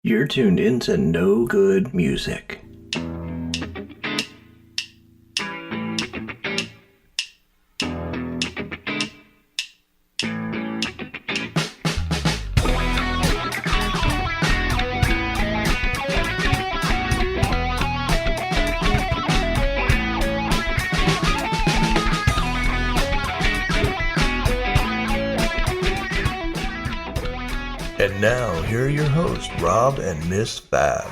You're tuned into No Good Music. And now, here are your hosts, Rob and Miss Fab.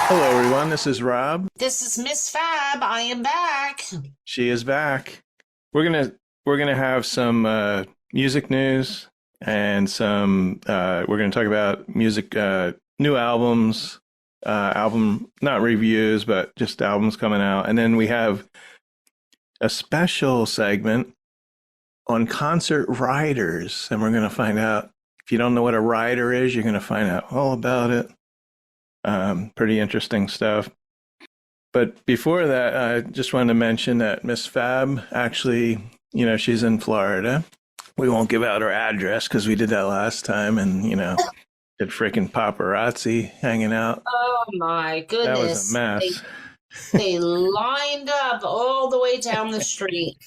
Hello, everyone. This is Rob. This is Miss Fab. I am back. She is back. We're gonna have some music news and some. We're gonna talk about music, new albums, album not reviews, but just albums coming out, and then we have a special segment on concert riders, and we're going to find out. If you don't know what a rider is, you're going to find out all about it. Pretty interesting stuff. But before that, I just wanted to mention that Miss Fab actually, she's in Florida. We won't give out her address because we did that last time, and did freaking paparazzi hanging out. Oh my goodness. That was a mess. They lined up all the way down the street.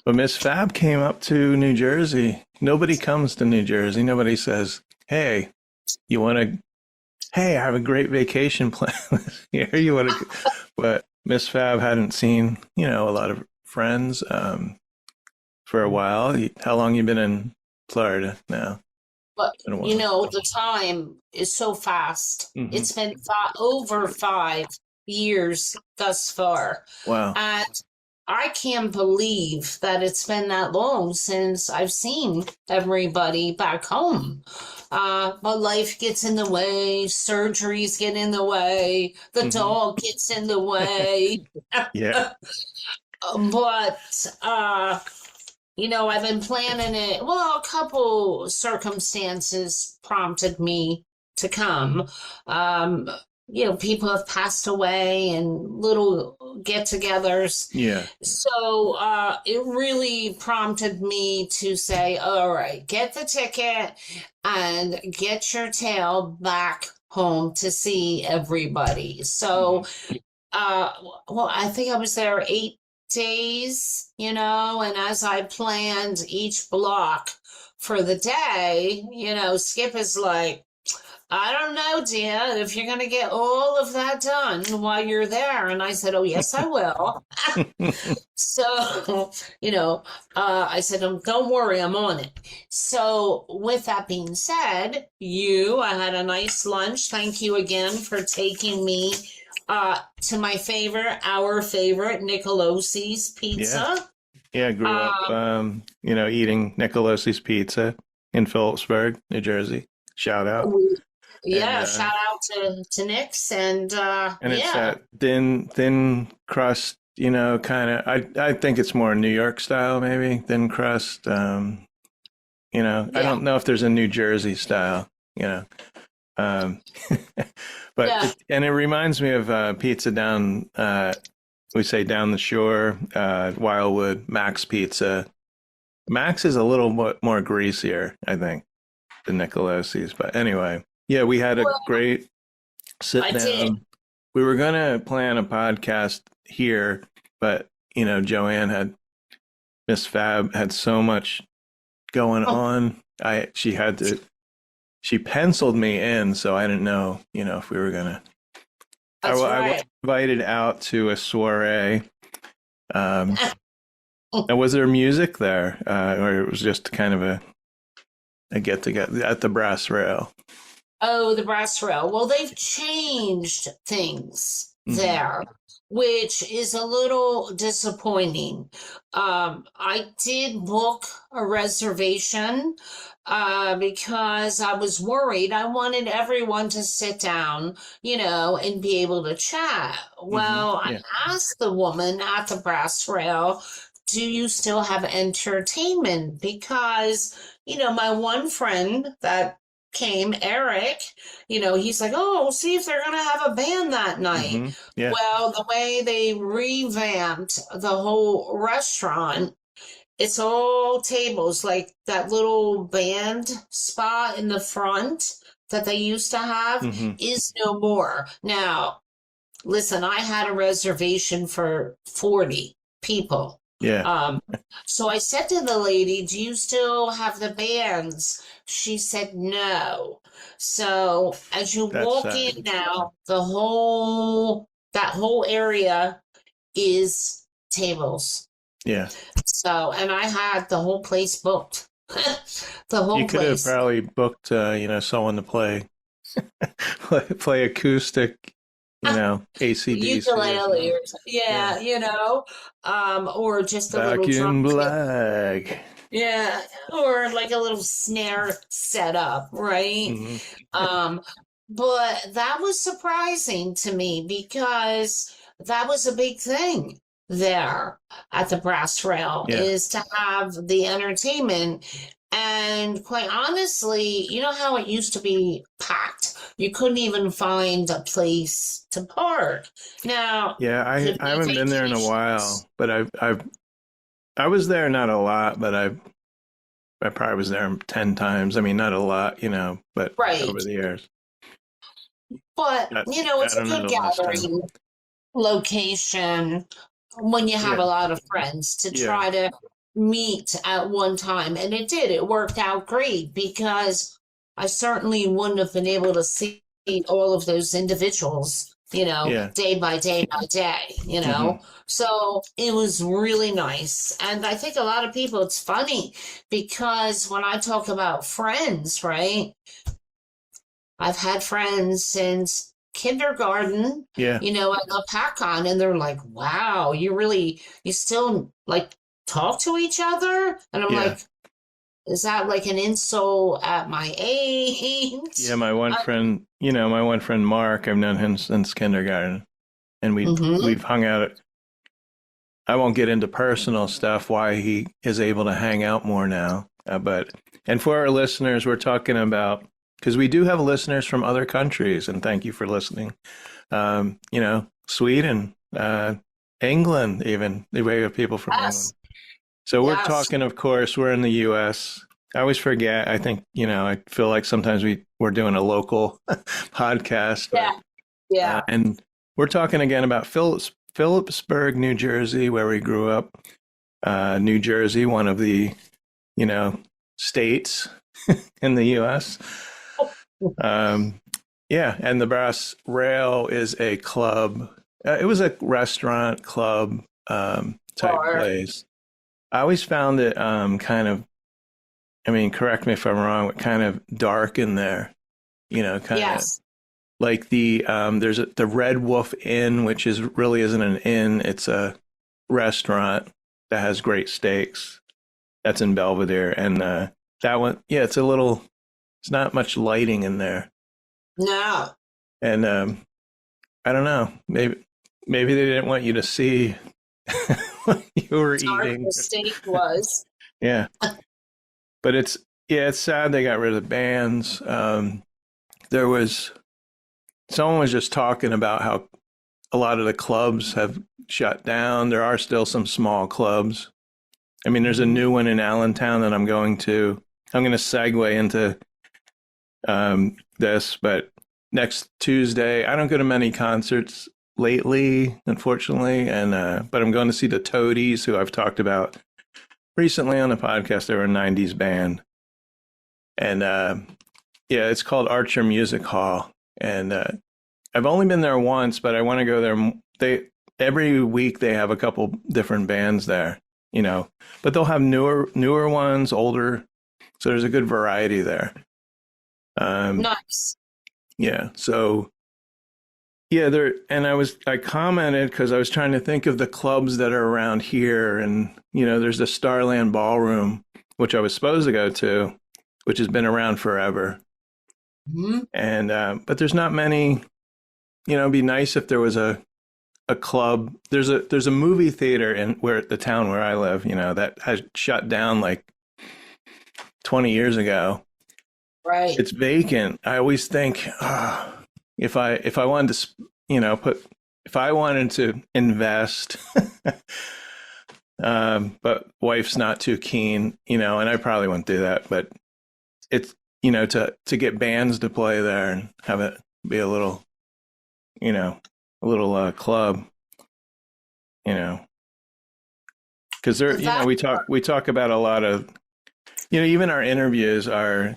But Miss Fab came up to New Jersey. Nobody comes to New Jersey. Nobody says, hey, I have a great vacation plan this year. You want to? But Miss Fab hadn't seen, a lot of friends for a while. How long you been in Florida now? But, the time is so fast. Mm-hmm. It's been over 5 years thus far. Wow. And I can't believe that it's been that long since I've seen everybody back home. But life gets in the way, surgeries get in the way, the dog gets in the way. Yeah. But, I've been planning it. Well, a couple circumstances prompted me to come. People have passed away and little get-togethers. Yeah. So it really prompted me to say, all right, get the ticket and get your tail back home to see everybody. So, I think I was there 8 days, and as I planned each block for the day, Skip is like, I don't know, dear, if you're going to get all of that done while you're there. And I said, oh, yes, I will. So, I said, don't worry, I'm on it. So with that being said, I had a nice lunch. Thank you again for taking me to our favorite, Nicolosi's Pizza. Yeah, I grew up, eating Nicolosi's Pizza in Phillipsburg, New Jersey. Shout out. Yeah, shout out to Nick's and it's that thin crust, kind of. I think it's more New York style, maybe thin crust. I don't know if there's a New Jersey style, but it reminds me of pizza down. We say down the shore, Wildwood, Max Pizza. Max is a little more greasier, I think, than Nicolosi's, but anyway. Yeah, we had a great sit down. Did. We were going to plan a podcast here, but, Miss Fab had so much going on. She penciled me in, so I didn't know, if we were going to. I was invited out to a soiree. And was there music there? Or it was just kind of a get-together at the Brass Rail? Oh, the Brass Rail. Well, they've changed things there, which is a little disappointing. I did book a reservation because I was worried. I wanted everyone to sit down, and be able to chat. Well, I asked the woman at the Brass Rail, do you still have entertainment? Because, my one friend that came, Eric, he's like, oh, we'll see if they're going to have a band that night. Yeah. Well, the way they revamped the whole restaurant It's all tables, like that little band spot in the front that they used to have Hmm. is no more. Now, listen, I had a reservation for 40 people. Yeah, Um, so I said to the lady, "Do you still have the bands?" She said no. So as you that's walk sad. in now, that whole area is tables. Yeah. So, and I had the whole place booked. The You whole could have place. probably booked, someone to play play acoustic, AC/DC or Ukulele something. or Yeah. yeah, or just a Back little drum in kit. black. Yeah, or like a little snare setup, right? Hmm. Um, but that was surprising to me because that was a big thing there at the Brass Rail Yeah. is to have the entertainment. And quite honestly, you know how it used to be packed? You couldn't even find a place to park. Now, Yeah, I, could I be haven't been there in a vacations. while, but I was there not a lot, but I probably was there 10 times. I mean, not a lot, but Right. over the years. But, I, I it's a don't know good the last time. gathering location when you have a Yeah. lot of friends to Yeah. try to meet at one time. And it did. It worked out great because I certainly wouldn't have been able to see all of those individuals, Yeah. day by day by day. Hmm. So it was really nice. And I think a lot of people, it's funny because when I talk about friends, right? I've had friends since kindergarten, Yeah. at the PACON, and they're like, wow, you still like talk to each other? And I'm Yeah. like, is that like an insult at my age? Yeah. My one friend Mark, I've known him since kindergarten, and Mm-hmm. we've hung out. I won't get into personal stuff, why he is able to hang out more now. And for our listeners, we're talking about, because we do have listeners from other countries, and thank you for listening. Sweden, England, even. We have people from Yes, England. So we're yes, talking, of course, we're in the US. I always forget. I think, I feel like sometimes we're doing a local podcast, yeah, yeah. and we're talking again about Phillipsburg, New Jersey, where we grew up. New Jersey, one of the, states in the US. Yeah, and the Brass Rail is a club. It was a restaurant club type Or place. I always found it kind of, I mean, correct me if I'm wrong, but kind of dark in there. Kind of yes. like there's the Red Wolf Inn, which really isn't an inn. It's a restaurant that has great steaks. That's in Belvedere, and that one, yeah, it's not much lighting in there, No. and I don't know, maybe they didn't want you to see what you were Dark eating. mistake was. Yeah, but it's sad they got rid of the bands. There was someone was just talking about how a lot of the clubs have shut down. There are still some small clubs. I mean, there's a new one in Allentown that I'm going to. I'm going to segue into this, but next Tuesday, I don't go to many concerts lately, unfortunately, and but I'm going to see the Toadies, who I've talked about recently on the podcast. They were a '90s band, and yeah, it's called Archer Music Hall, and I've only been there once, but I want to go there. Every week they have a couple different bands there, but they'll have newer ones, older, so there's a good variety there. Nice. Yeah, so yeah, and I commented because I was trying to think of the clubs that are around here, and there's the Starland Ballroom, which I was supposed to go to, which has been around forever, and but there's not many. It'd be nice if there was a club. There's a movie theater in the town where I live, that has shut down like 20 years ago. Right. It's vacant. I always think, if I wanted to, if I wanted to invest but wife's not too keen, and I probably wouldn't do that. But it's, to get bands to play there and have it be a little, club, because there, we talk about a lot of, even our interviews are,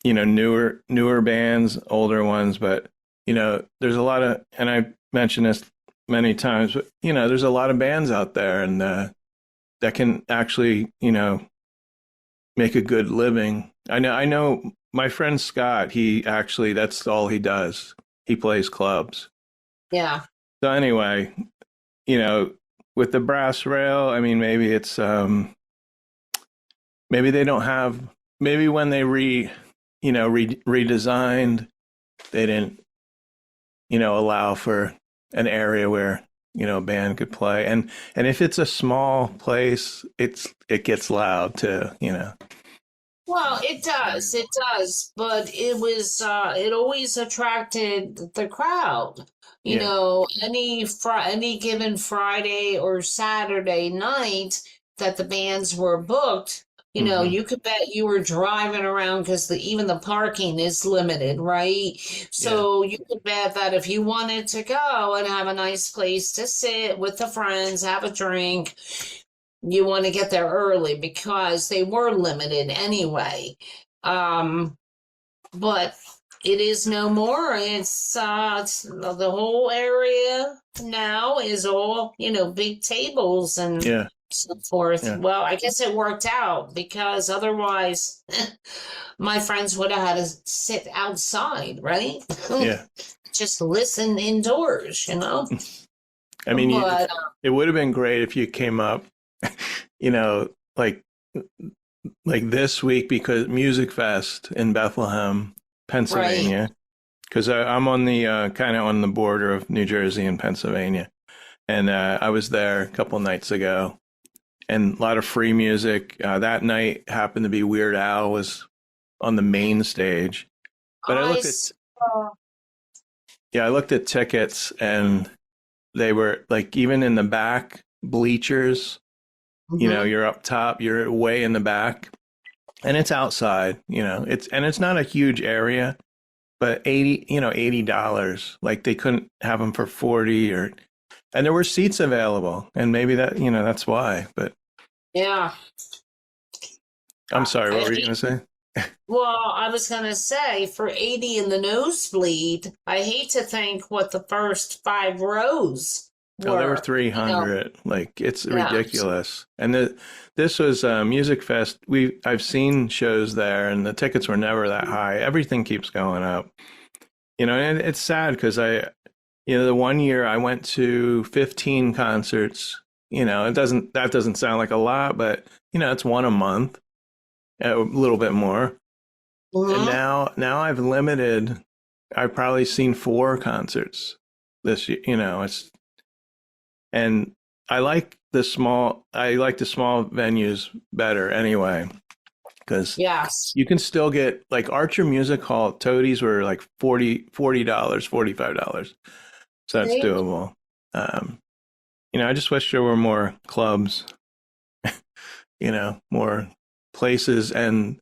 newer bands, older ones, but there's a lot of, and I mentioned this many times, but there's a lot of bands out there, and that can actually, make a good living. I know my friend Scott, that's all he does. He plays clubs. Yeah. So anyway, with the brass rail, I mean, maybe it's, maybe they don't have, maybe when they redesigned, they didn't, allow for an area where, a band could play. And if it's a small place, it gets loud too, Well, it does, but it always attracted the crowd. Any given Friday or Saturday night that the bands were booked, you could bet you were driving around because even the parking is limited, right? So you could bet that if you wanted to go and have a nice place to sit with the friends, have a drink, you want to get there early because they were limited anyway. But it is no more. It's the whole area now is all, big tables and so forth. Yeah. Well, I guess it worked out because otherwise my friends would have had to sit outside, right? Yeah. Just listen indoors, I mean, it would have been great if you came up, like this week, because Music Fest in Bethlehem, Pennsylvania, because I'm on the kind of on the border of New Jersey and Pennsylvania, and I was there a couple nights ago, and a lot of free music. That night happened to be Weird Al was on the main stage, but I looked at tickets, and they were like, even in the back bleachers, you're up top, you're way in the back, and it's outside, it's not a huge area, but $80, like they couldn't have them for 40 and there were seats available, and maybe that, that's why, but yeah. I'm sorry, what were you going to say? Well, I was going to say, for 80 in the nosebleed, I hate to think what the first 5 rows were. Oh, there were 300. Like, it's ridiculous. And this was Music Fest. I've seen shows there, and the tickets were never that high. Everything keeps going up. And it's sad because the one year I went to 15 concerts. That doesn't sound like a lot, but it's one a month, a little bit more. And now I've limited. I've probably seen 4 concerts this year. And I like the small venues better anyway, because you can still get, like, Archer Music Hall toadies were like $40, $45. So that's doable. I just wish there were more clubs, more places. And,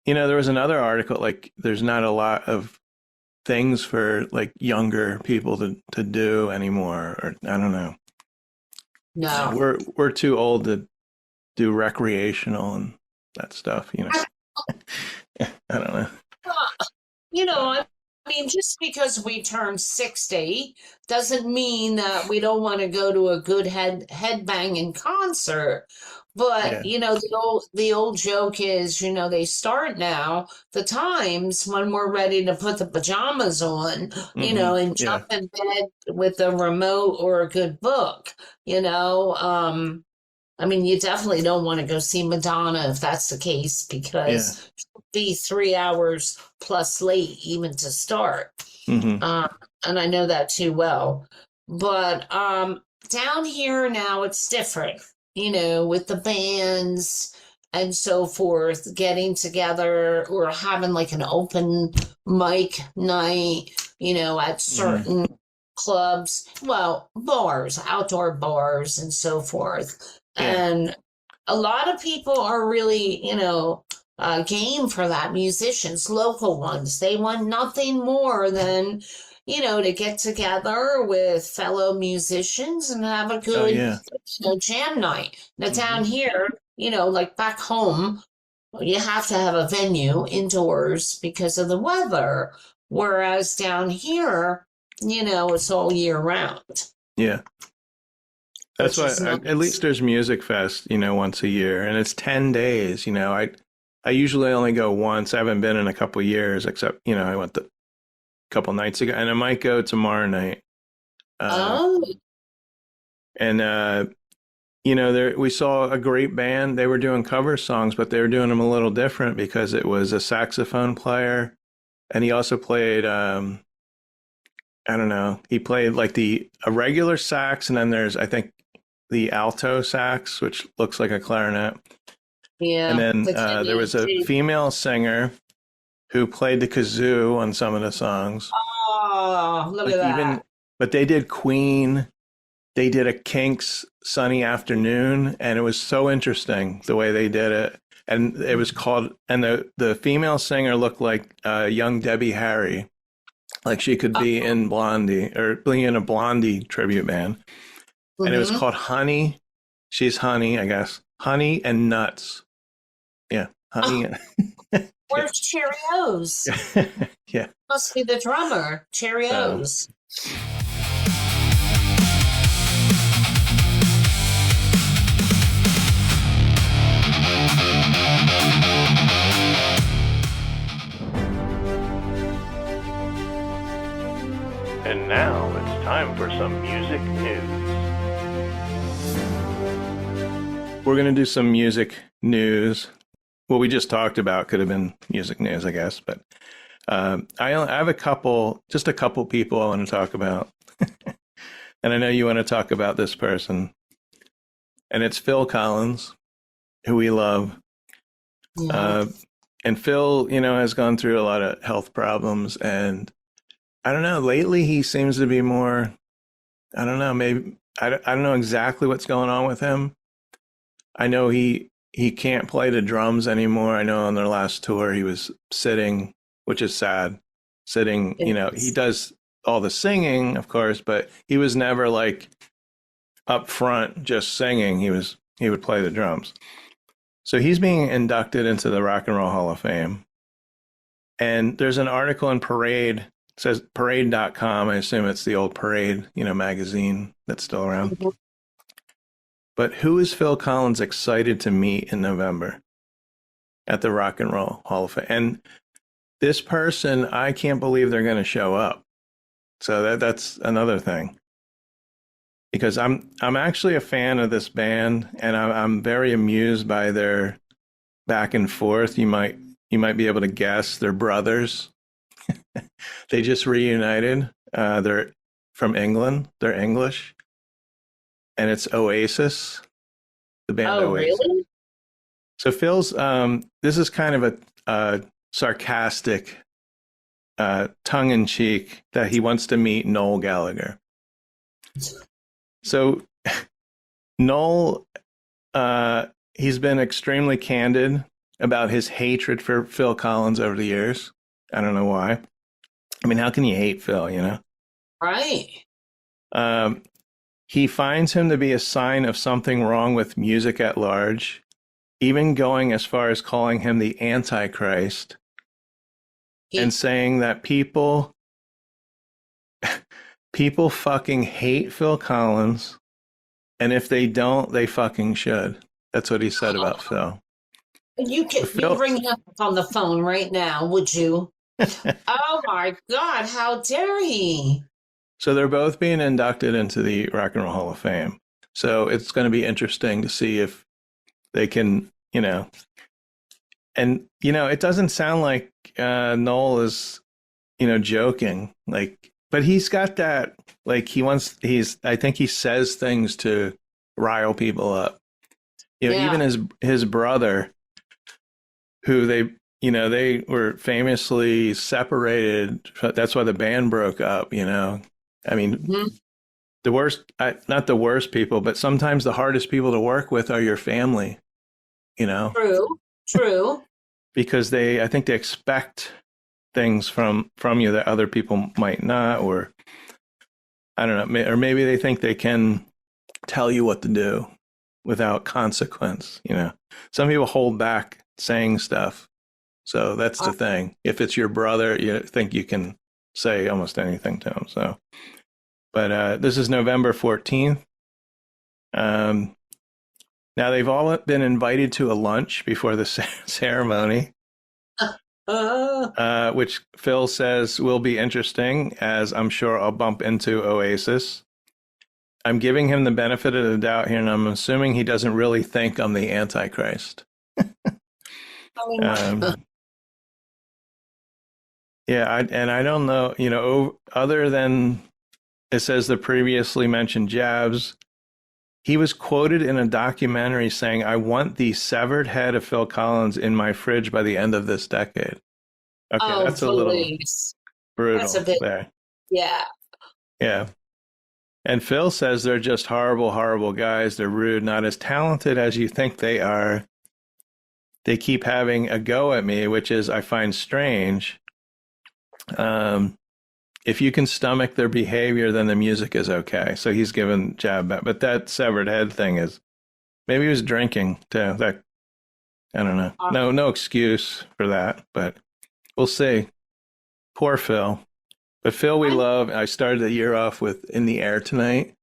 there was another article, like, there's not a lot of things for, like, younger people to do anymore, or I don't know. No. We're too old to do recreational and that stuff, I don't know. I mean, just because we turned 60 doesn't mean that we don't want to go to a good headbanging concert. But, the old joke is, they start now, the times when we're ready to put the pajamas on, and jump in bed with a remote or a good book, I mean, you definitely don't want to go see Madonna if that's the case, because she'll be 3 hours plus late even to start. And I know that too well. But down here now it's different, with the bands and so forth, getting together or having like an open mic night, at certain clubs, well, bars, outdoor bars, and so forth. Yeah. And a lot of people are really, game for that. Musicians, local ones, they want nothing more than, to get together with fellow musicians and have a Oh, good, yeah. jam night. Now, down Mhm. here, like back home, you have to have a venue indoors because of the weather. Whereas down here, it's all year round, Yeah. That's which why is at nice. least there's Music Fest, once a year, and it's 10 days. I usually only go once. I haven't been in a couple of years, except, I went a couple nights ago, and I might go tomorrow night. Oh, And there we saw a great band. They were doing cover songs, but they were doing them a little different because it was a saxophone player, and he also played I don't know, he played like a regular sax, and then there's, I think, the alto sax, which looks like a clarinet. And yeah. then The there was a Kenny. female singer who played the kazoo on some of the songs. Oh, look at Like that. but they did Queen. They did a Kinks Sunny Afternoon, and it was so interesting the way they did it. And it was called, and the female singer looked like young Debbie Harry, like she could be in Blondie or be in a Blondie tribute band. And it was Mm-hmm. called Honey. She's Honey, I guess. Honey and Nuts. Yeah, Honey. Where's Cheerios? Yeah. Must be the drummer. So, Cheerios. and now it's time for some music news. We're going to do some music news. What we just talked about could have been music news, I guess. But I have just a couple people I want to talk about. And I know you want to talk about this person. And it's Phil Collins, who we love. Yeah. And Phil, has gone through a lot of health problems. And I don't know, lately he seems to be more, I don't know, maybe, I don't know exactly what's going on with him. I know he can't play the drums anymore. I know on their last tour he was sitting, which is sad. Sitting, he does all the singing, of course, but he was never like up front just singing. He would play the drums. So he's being inducted into the Rock and Roll Hall of Fame. And there's an article in Parade, it says parade.com. I assume it's the old Parade, magazine that's still around. Mhm. But who is Phil Collins excited to meet in November at the Rock and Roll Hall of Fame? And this person, I can't believe they're going to show up. So that's another thing. Because I'm actually a fan of this band, and I'm very amused by their back and forth. You might be able to guess they're brothers. They just reunited. They're from England. They're English. And it's Oasis, the band Oh, Oasis. really? So Phil's, this is kind of a sarcastic, tongue-in-cheek that he wants to meet Noel Gallagher. So Noel, he's been extremely candid about his hatred for Phil Collins over the years. I don't know why. I mean, how can you hate Phil, Right. He finds him to be a sign of something wrong with music at large, even going as far as calling him the Antichrist and saying that people fucking hate Phil Collins, and if they don't, they fucking should. That's what he said about Phil. You bring him up on the phone right now, would you? Oh my God, how dare he? So they're both being inducted into the Rock and Roll Hall of Fame. So it's going to be interesting to see if they can, and, it doesn't sound like Noel is, joking, but he's got that, I think he says things to rile people up. Even his brother, who they were famously separated. That's why the band broke up, I mean, Mhm. the worst, not the worst people, but sometimes the hardest people to work with are your family, you know, True. True. because I think they expect things from you that other people might not, or I don't know, or maybe they think they can tell you what to do without consequence, you know. Some people hold back saying stuff. So that's the thing. If it's your brother, you think you can say almost anything to him. So, but this is November 14th. Now they've all been invited to a lunch before the ceremony, which Phil says will be interesting, as I'm sure I'll bump into Oasis. I'm giving him the benefit of the doubt here, and I'm assuming he doesn't really think I'm the Antichrist. Yeah, I don't know, you know, other than it says the previously mentioned jabs, he was quoted in a documentary saying, "I want the severed head of Phil Collins in my fridge by the end of this decade." Okay, that's a little brutal That's a bit, there. yeah. Yeah. And Phil says they're just horrible, horrible guys. They're rude, not as talented as you think they are. They keep having a go at me, which is I find strange. If you can stomach their behavior, then the music is okay. So he's given jab back. But that severed head thing is, maybe he was drinking too. That, I don't know. No excuse for that, but we'll see. Poor Phil. But Phil, we love. I started the year off with "In the Air Tonight."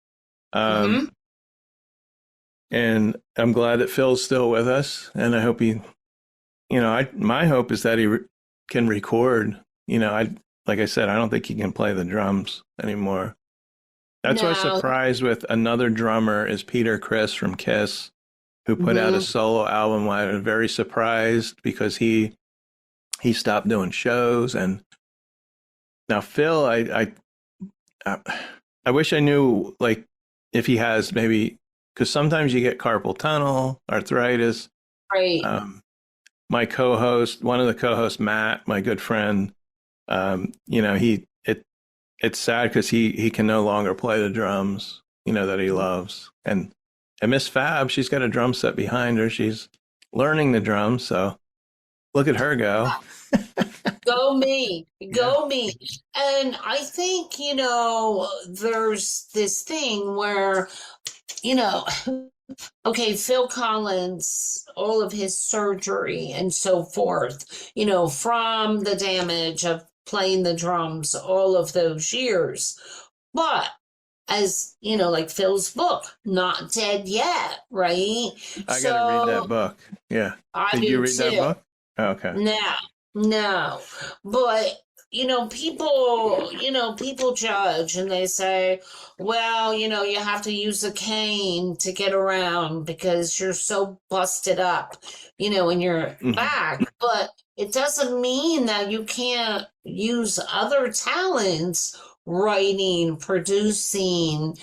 And I'm glad that Phil's still with us. And I hope he, you know, my hope is that he can record. You know, like I said, I don't think he can play the drums anymore. That's why I was surprised with another drummer is Peter Criss from Kiss, who put out a solo album. I was very surprised because he stopped doing shows. And now Phil, I wish I knew, like, if he has maybe, because sometimes you get carpal tunnel, arthritis. Right. My co-host, one of the co-hosts, Matt, my good friend, you know, it's sad because he can no longer play the drums, you know, that he loves. And Miss Fab, she's got a drum set behind her. She's learning the drums, so look at her go. Go me. Go me. And I think, you know, there's this thing where, you know, okay, Phil Collins, all of his surgery and so forth, you know, from the damage of playing the drums all of those years. But as, you know, like Phil's book, Not Dead Yet, right? I got to read that book. Yeah. Did you read that book? Oh, okay. No. But people judge and they say, well, you know, you have to use a cane to get around because you're so busted up, you know, in your back. But it doesn't mean that you can't use other talents, writing, producing,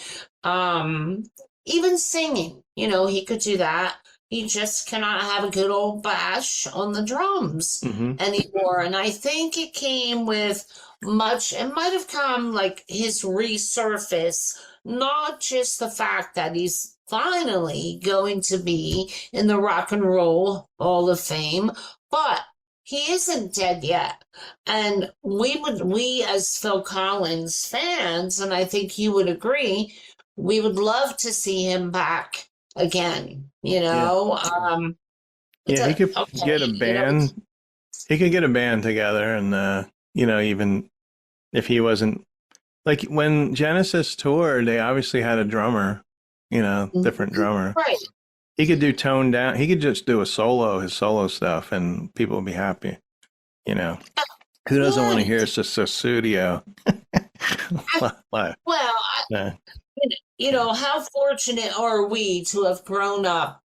even singing. You know, he could do that. He just cannot have a good old bash on the drums anymore. And I think it came with it might have come like his resurface, not just the fact that he's finally going to be in the Rock and Roll Hall of Fame, but he isn't dead yet. And we as Phil Collins fans, and I think you would agree, we would love to see him back again, you know. He could get a band. He could get a band together, and you know, even if he wasn't, like when Genesis toured, they obviously had a drummer, you know, different drummer. Right. He could do toned down. He could just do his solo stuff, and people would be happy. You know, who doesn't want to hear it's just a studio? You know, how fortunate are we to have grown up,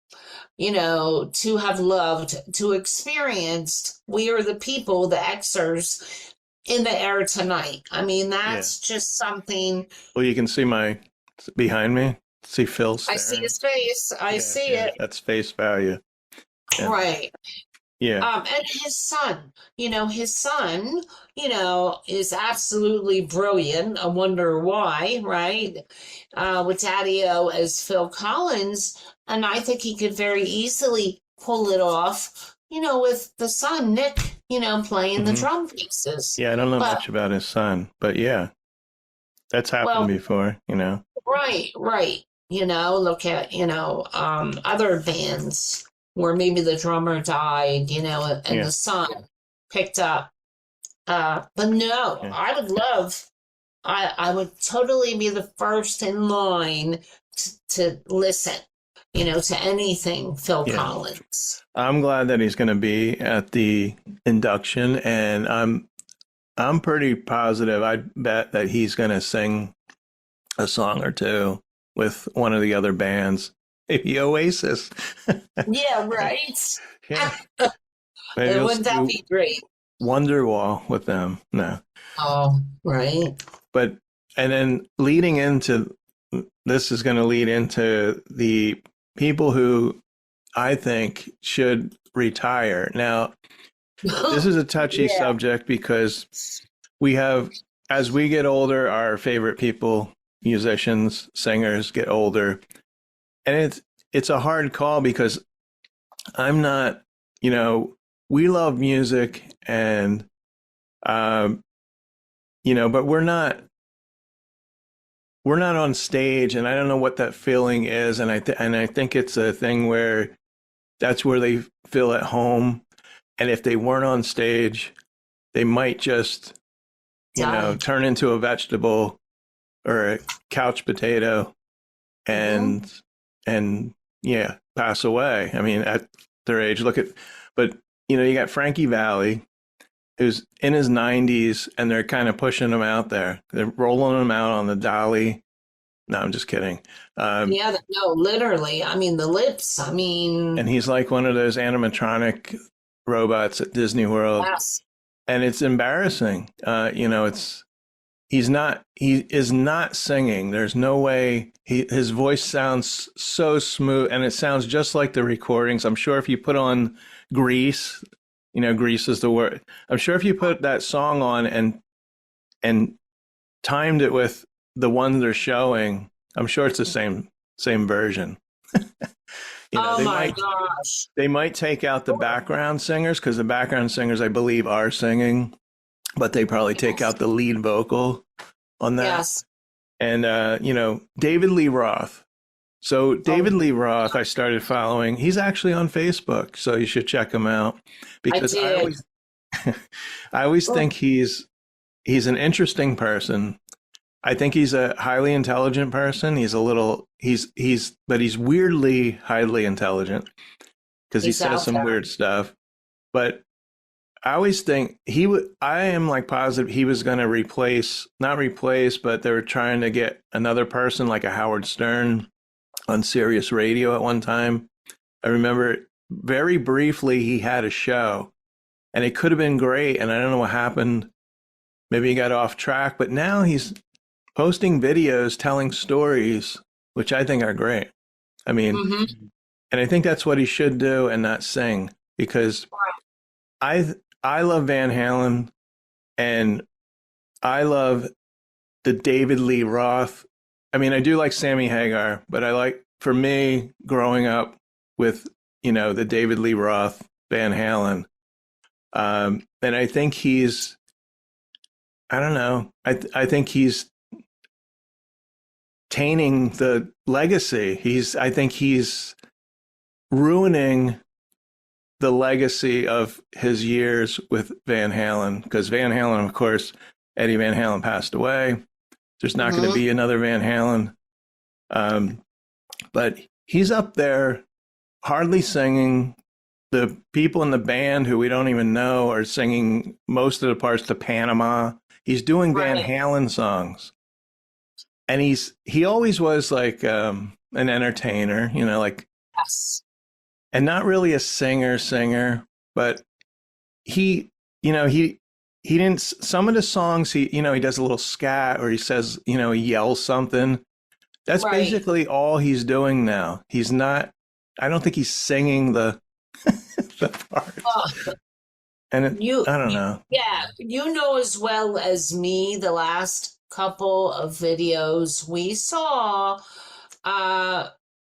you know, to have loved, to experienced We Are the People, the Xers, In the Air Tonight. I mean, that's just something. Well, you can see behind me. See Phil staring. I see his face. I see it. That's face value. Yeah. Right. Yeah. And his son, is absolutely brilliant. I wonder why, right? With Daddy-O as Phil Collins, and I think he could very easily pull it off, with the son, Nick, playing the Hmm. drum pieces. Yeah, I don't know But, much about his son, but yeah, that's happened well, before, you know. right, right. Look at, other bands where maybe the drummer died, and Yeah. the son picked up. But no, Yeah. I would totally be the first in line to listen, to anything Phil Yeah. Collins. I'm glad that he's going to be at the induction, and I'm pretty positive. I bet that he's going to sing a song or two with one of the other bands, maybe Oasis. Yeah, right. Yeah, maybe we'll Wouldn't that do be great? Wonderwall with them. No, Oh, right. but and then leading into this is going to lead into the people who I think should retire. Now, this is a touchy Yeah. subject because we have, as we get older, our favorite people, musicians, singers get older. And it's a hard call because I'm not, we love music and, but we're not on stage, and I don't know what that feeling is. And I think it's a thing where that's where they feel at home. And if they weren't on stage, they might just, Die. turn into a vegetable or a couch potato and yeah, pass away. I mean, at their age, but you got Frankie Valli, who's in his 90s, and they're kind of pushing him out there. They're rolling him out on the dolly. No, I'm just kidding. Yeah, no, literally. I mean, the lips. I mean, And he's like one of those animatronic robots at Disney World. yes. And it's embarrassing. He is not singing. There's no way. His voice sounds so smooth, and it sounds just like the recordings. I'm sure if you put on Grease, Grease is the word. I'm sure if you put that song on and timed it with the one they're showing, I'm sure it's the same version. Oh my gosh. They might take out the background singers, because the background singers, I believe, are singing, but they probably take out the lead vocal on that. Yes. And, David Lee Roth. So David Lee Roth, I started following. He's actually on Facebook, so you should check him out, because I always think he's an interesting person. I think he's a highly intelligent person. But he's weirdly highly intelligent, because he says some weird stuff. But I always think I am like positive he was going to not replace, but they were trying to get another person like a Howard Stern on Sirius Radio at one time. I remember very briefly he had a show, and it could have been great. And I don't know what happened. Maybe he got off track, but now he's posting videos telling stories, which I think are great. I mean, and I think that's what he should do and not sing, because I love Van Halen, and I love the David Lee Roth. I mean, I do like Sammy Hagar, but for me, growing up with, the David Lee Roth, Van Halen, and I think I don't know, I think he's tainting the legacy. I think he's ruining the legacy of his years with Van Halen, because Van Halen, of course, Eddie Van Halen passed away. There's not going to be another Van Halen. But he's up there hardly singing. The people in the band who we don't even know are singing most of the parts to Panama. He's doing Van Halen songs. And he always was like an entertainer, Yes. and not really a singer, but he didn't, some of the songs he does a little scat, or he says, he yells something. That's basically all he's doing now. He's not, I don't think he's singing the the parts. Uh, And I don't know. Yeah, you know as well as me, the last couple of videos we saw,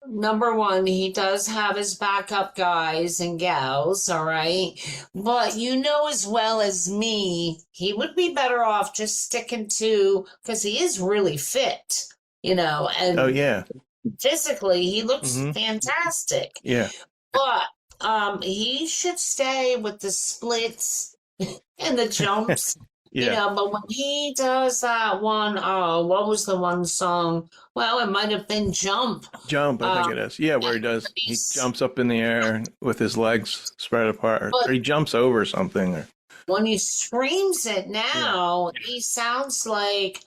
number one, he does have his backup guys and gals, all right? But you know as well as me, he would be better off just sticking to, because he is really fit, and Oh, yeah. physically he looks fantastic. Yeah. But he should stay with the splits and the jumps. Yeah. But when he does that one, what was the one song? Well, it might have been Jump. Jump, I think it is. Yeah, where he jumps up in the air with his legs spread apart, or he jumps over something. Or when he screams it now, he sounds like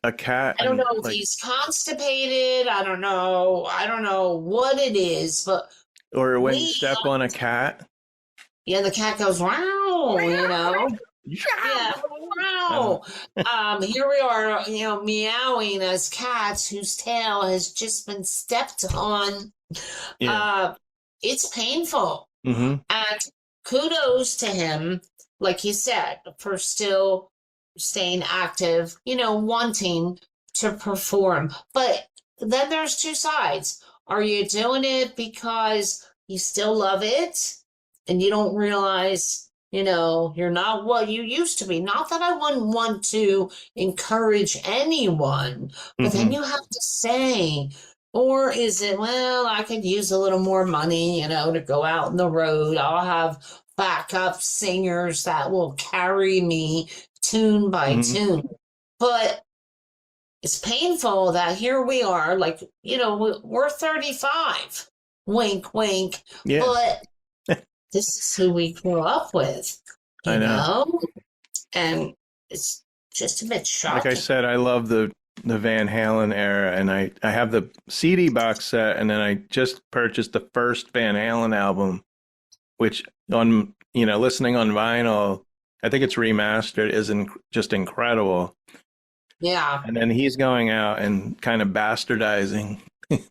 a cat. I don't know if he's constipated. I don't know what it is, but or when you step on a cat. Yeah, the cat goes, wow, Yeah, wow. Here we are, meowing as cats whose tail has just been stepped on. Yeah. It's painful. Mm-hmm. And kudos to him, like you said, for still staying active, wanting to perform. But then there's two sides. Are you doing it because you still love it and you don't realize you're not what you used to be? Not that I wouldn't want to encourage anyone, but then you have to say, or is it, well, I could use a little more money, to go out on the road. I'll have backup singers that will carry me tune by tune. But it's painful that here we are, like, we're 35. Wink, wink. Yeah. But this is who we grew up with, I know. And it's just a bit shocking. Like I said, I love the Van Halen era, and I have the CD box set, and then I just purchased the first Van Halen album, which on, listening on vinyl, I think it's remastered, is just incredible. Yeah. And then he's going out and kind of bastardizing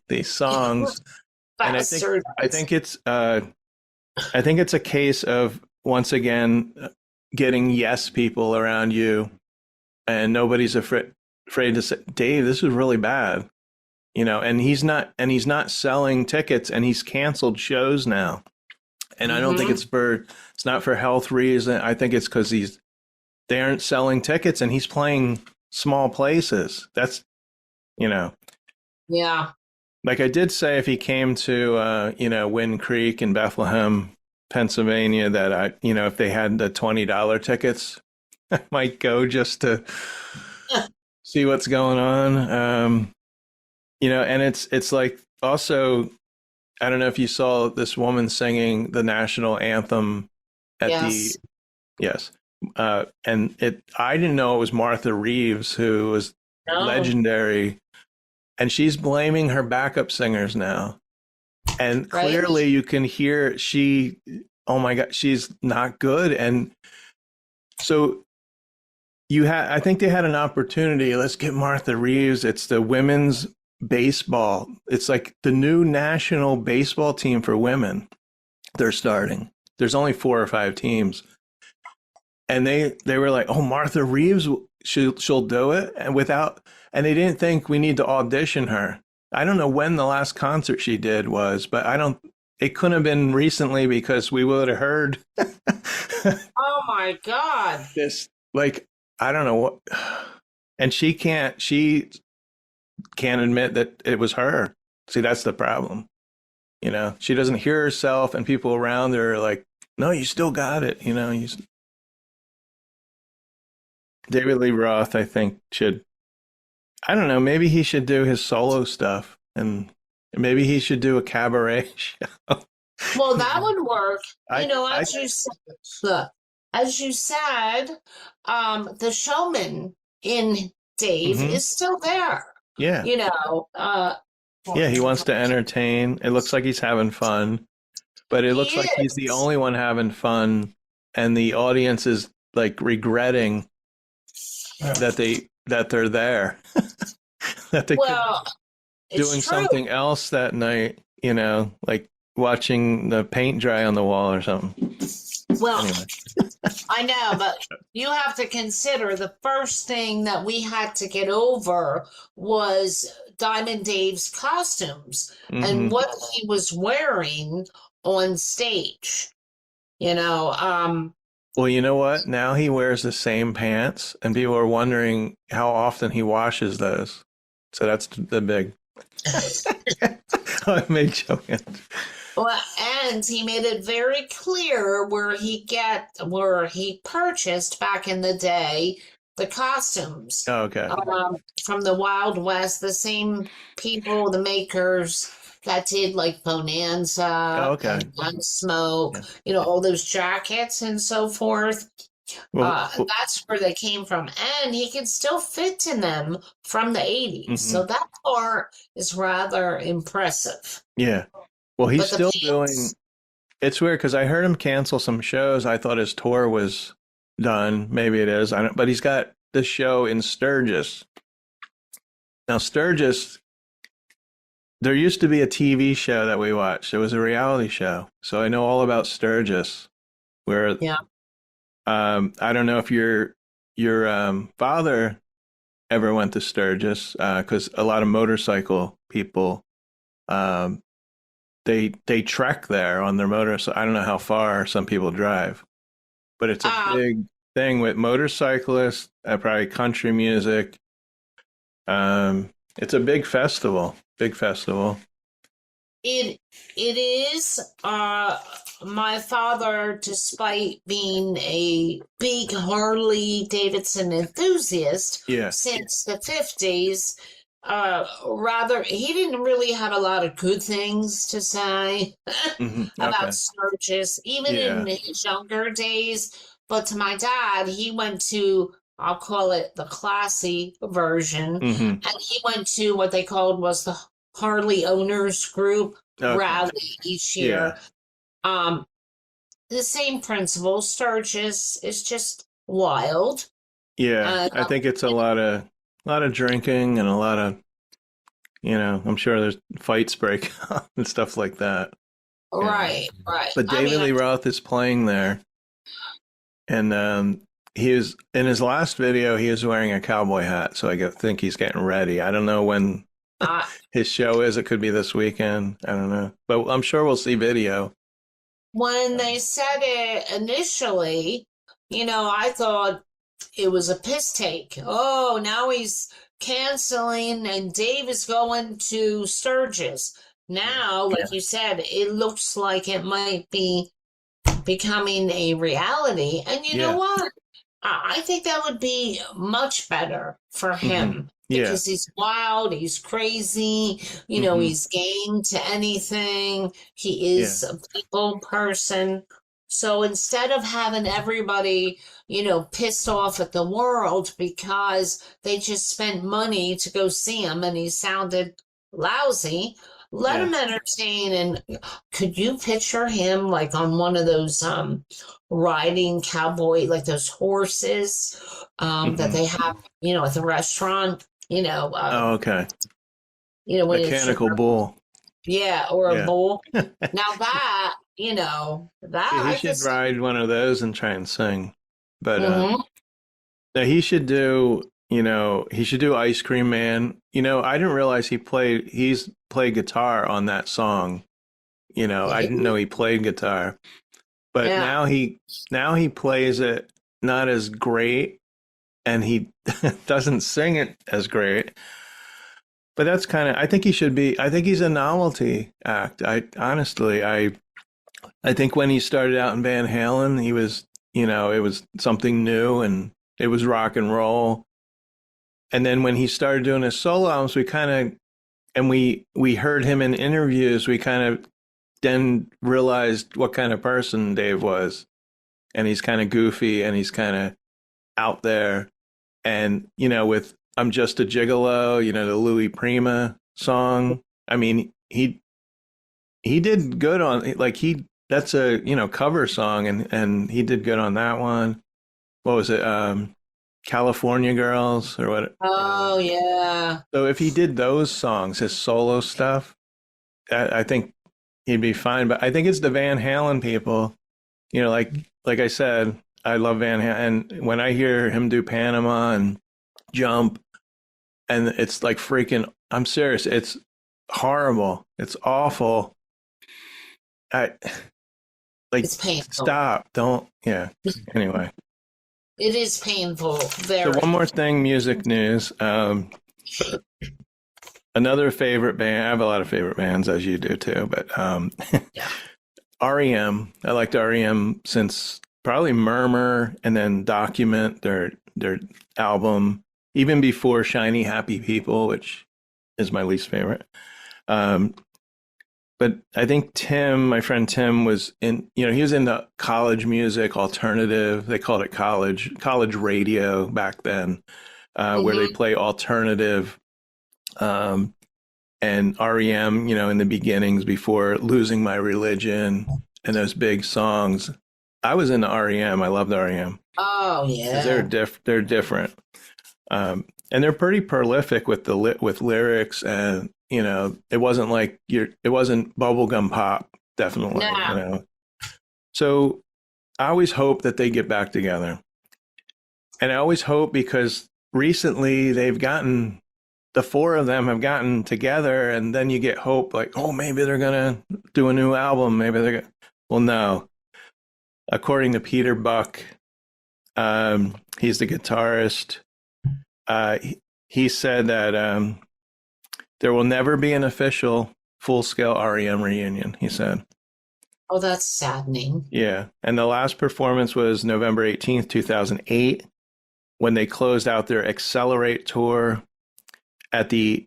these songs. And I think it's a case of, once again, getting yes people around you, and nobody's afraid to say, Dave, this is really bad, and he's not selling tickets, and he's canceled shows now. And I don't think it's not for health reason. I think it's because they aren't selling tickets, and he's playing small places. That's, Yeah. Like I did say, if he came to, Wind Creek in Bethlehem, Pennsylvania, that if they had the $20 tickets, I might go just to see what's going on. And it's like, also, I don't know if you saw this woman singing the national anthem at yes. And I didn't know it was Martha Reeves, who was legendary. And she's blaming her backup singers now. And clearly you can hear oh my God, she's not good. And so I think they had an opportunity. Let's get Martha Reeves. It's the women's baseball. It's like the new national baseball team for women. They're starting. There's only 4 or 5 teams. And they were like, oh, Martha Reeves, she'll do it. And they didn't think we need to audition her. I don't know when the last concert she did was, but it couldn't have been recently, because we would have heard. Oh my God. This, like, I don't know what, and she can't admit that it was her. See, that's the problem. She doesn't hear herself, and people around her are like, no, you still got it. David Lee Roth, I think, I don't know, maybe he should do his solo stuff, and maybe he should do a cabaret show. Well, that would work. As you said, the showman in Dave is still there. Yeah. Yeah, he wants to entertain. It looks like he's having fun, but it looks like he's the only one having fun, and the audience is like regretting that they're there. That they could doing something else that night, like watching the paint dry on the wall or something. Well, Anyway. I know, but you have to consider the first thing that we had to get over was Diamond Dave's costumes and what he was wearing on stage. You know, Well, you know what? Now he wears the same pants, and people are wondering how often he washes those. So that's the big. I made joking. well, and he made it very clear where he purchased back in the day the costumes Oh, okay. from the Wild West, the same people, the makers that did like Bonanza Oh, okay. and Gunsmoke, Yeah. you know, all those jackets and so forth. Well, That's where they came from, and he can still fit in them from the 80s. So that part is rather impressive. yeah. Well, he's But the still pants- doing. It's weird because I heard him cancel some shows. I thought his tour was done. Maybe it is. I don't. But he's got this show in Sturgis. Now, Sturgis. There used to be a TV show that we watched. It was a reality show, so I know all about Sturgis. Where, Yeah. I don't know if your father ever went to Sturgis, because a lot of motorcycle people, they trek there on their motorcycle. I don't know how far some people drive, but it's a big thing with motorcyclists, probably country music. It's a big festival. Big festival. It is. My father, despite being a big Harley Davidson enthusiast Yeah. since the 50s, rather he didn't really have a lot of good things to say about Okay. Sturgis, even Yeah. in his younger days. But to my dad, he went to, I'll call it the classy version, and he went to what they called was the Harley Owners Group rally each year. The same principle. Sturgis is just wild. Yeah, I think it's a lot of drinking and a lot of, I'm sure there's fights break out and stuff like that. Right, right. But David Lee Roth is playing there, and he was in his last video. He was wearing a cowboy hat, so I think he's getting ready. I don't know when his show is. It could be this weekend. I don't know, but I'm sure we'll see video. When they said it initially, I thought it was a piss take. Oh, now he's canceling and Dave is going to Sturgis. Now, like you said, it looks like it might be becoming a reality. And you know what? I think that would be much better for him. Because he's wild, he's crazy, he's game to anything. He is a people person. So instead of having everybody, pissed off at the world because they just spent money to go see him and he sounded lousy, let him entertain. And could you picture him like on one of those riding cowboy, like those horses that they have, at the restaurant? Oh, okay. When Mechanical bull. Yeah, or a bull. Now that, that He should ride one of those and try and sing. But now he should do, Ice Cream Man. I didn't realize he's played guitar on that song. I didn't know he played guitar. But now he plays it not as great. And he doesn't sing it as great. But that's I think he should be, I think he's a novelty act. I think when he started out in Van Halen, he was, it was something new and it was rock and roll. And then when he started doing his solo albums, we heard him in interviews, we kind of then realized what kind of person Dave was. And he's kind of goofy and he's kind of out there. And, with I'm Just a Gigolo, the Louis Prima song. I mean, he did good on, that's a, cover song and he did good on that one. What was it? California Girls or what? Oh, yeah. So if he did those songs, his solo stuff, I think he'd be fine. But I think it's the Van Halen people. You know, like I said, I love Van Halen, and when I hear him do Panama and Jump, and it's like freaking, I'm serious, it's horrible, it's awful. I like, It's painful. stop, don't, yeah. Anyway, It is painful. so one more thing, music news. Another favorite band. I have a lot of favorite bands, as you do too, but Yeah. R.E.M. I liked R.E.M. since probably Murmur, and then Document, their album, even before Shiny Happy People, which is my least favorite. But I think Tim, my friend Tim, was in, you know, he was into college music, alternative. They called it college radio back then, where they play alternative. And R.E.M., you know, in the beginnings before Losing My Religion and those big songs. I was into R.E.M. I loved R.E.M. Oh, yeah. They're different. And they're pretty prolific with with lyrics, and you know, it wasn't like it wasn't bubblegum pop, definitely. No. You know, so I always hope that they get back together, and I always hope because recently the four of them have gotten together, and then you get hope, like, oh, maybe they're gonna do a new album, maybe they're gonna. Well, no. According to Peter Buck, he's the guitarist. He said that there will never be an official full-scale REM reunion, he said. Oh, that's saddening. Yeah. And the last performance was November 18th, 2008, when they closed out their Accelerate tour at the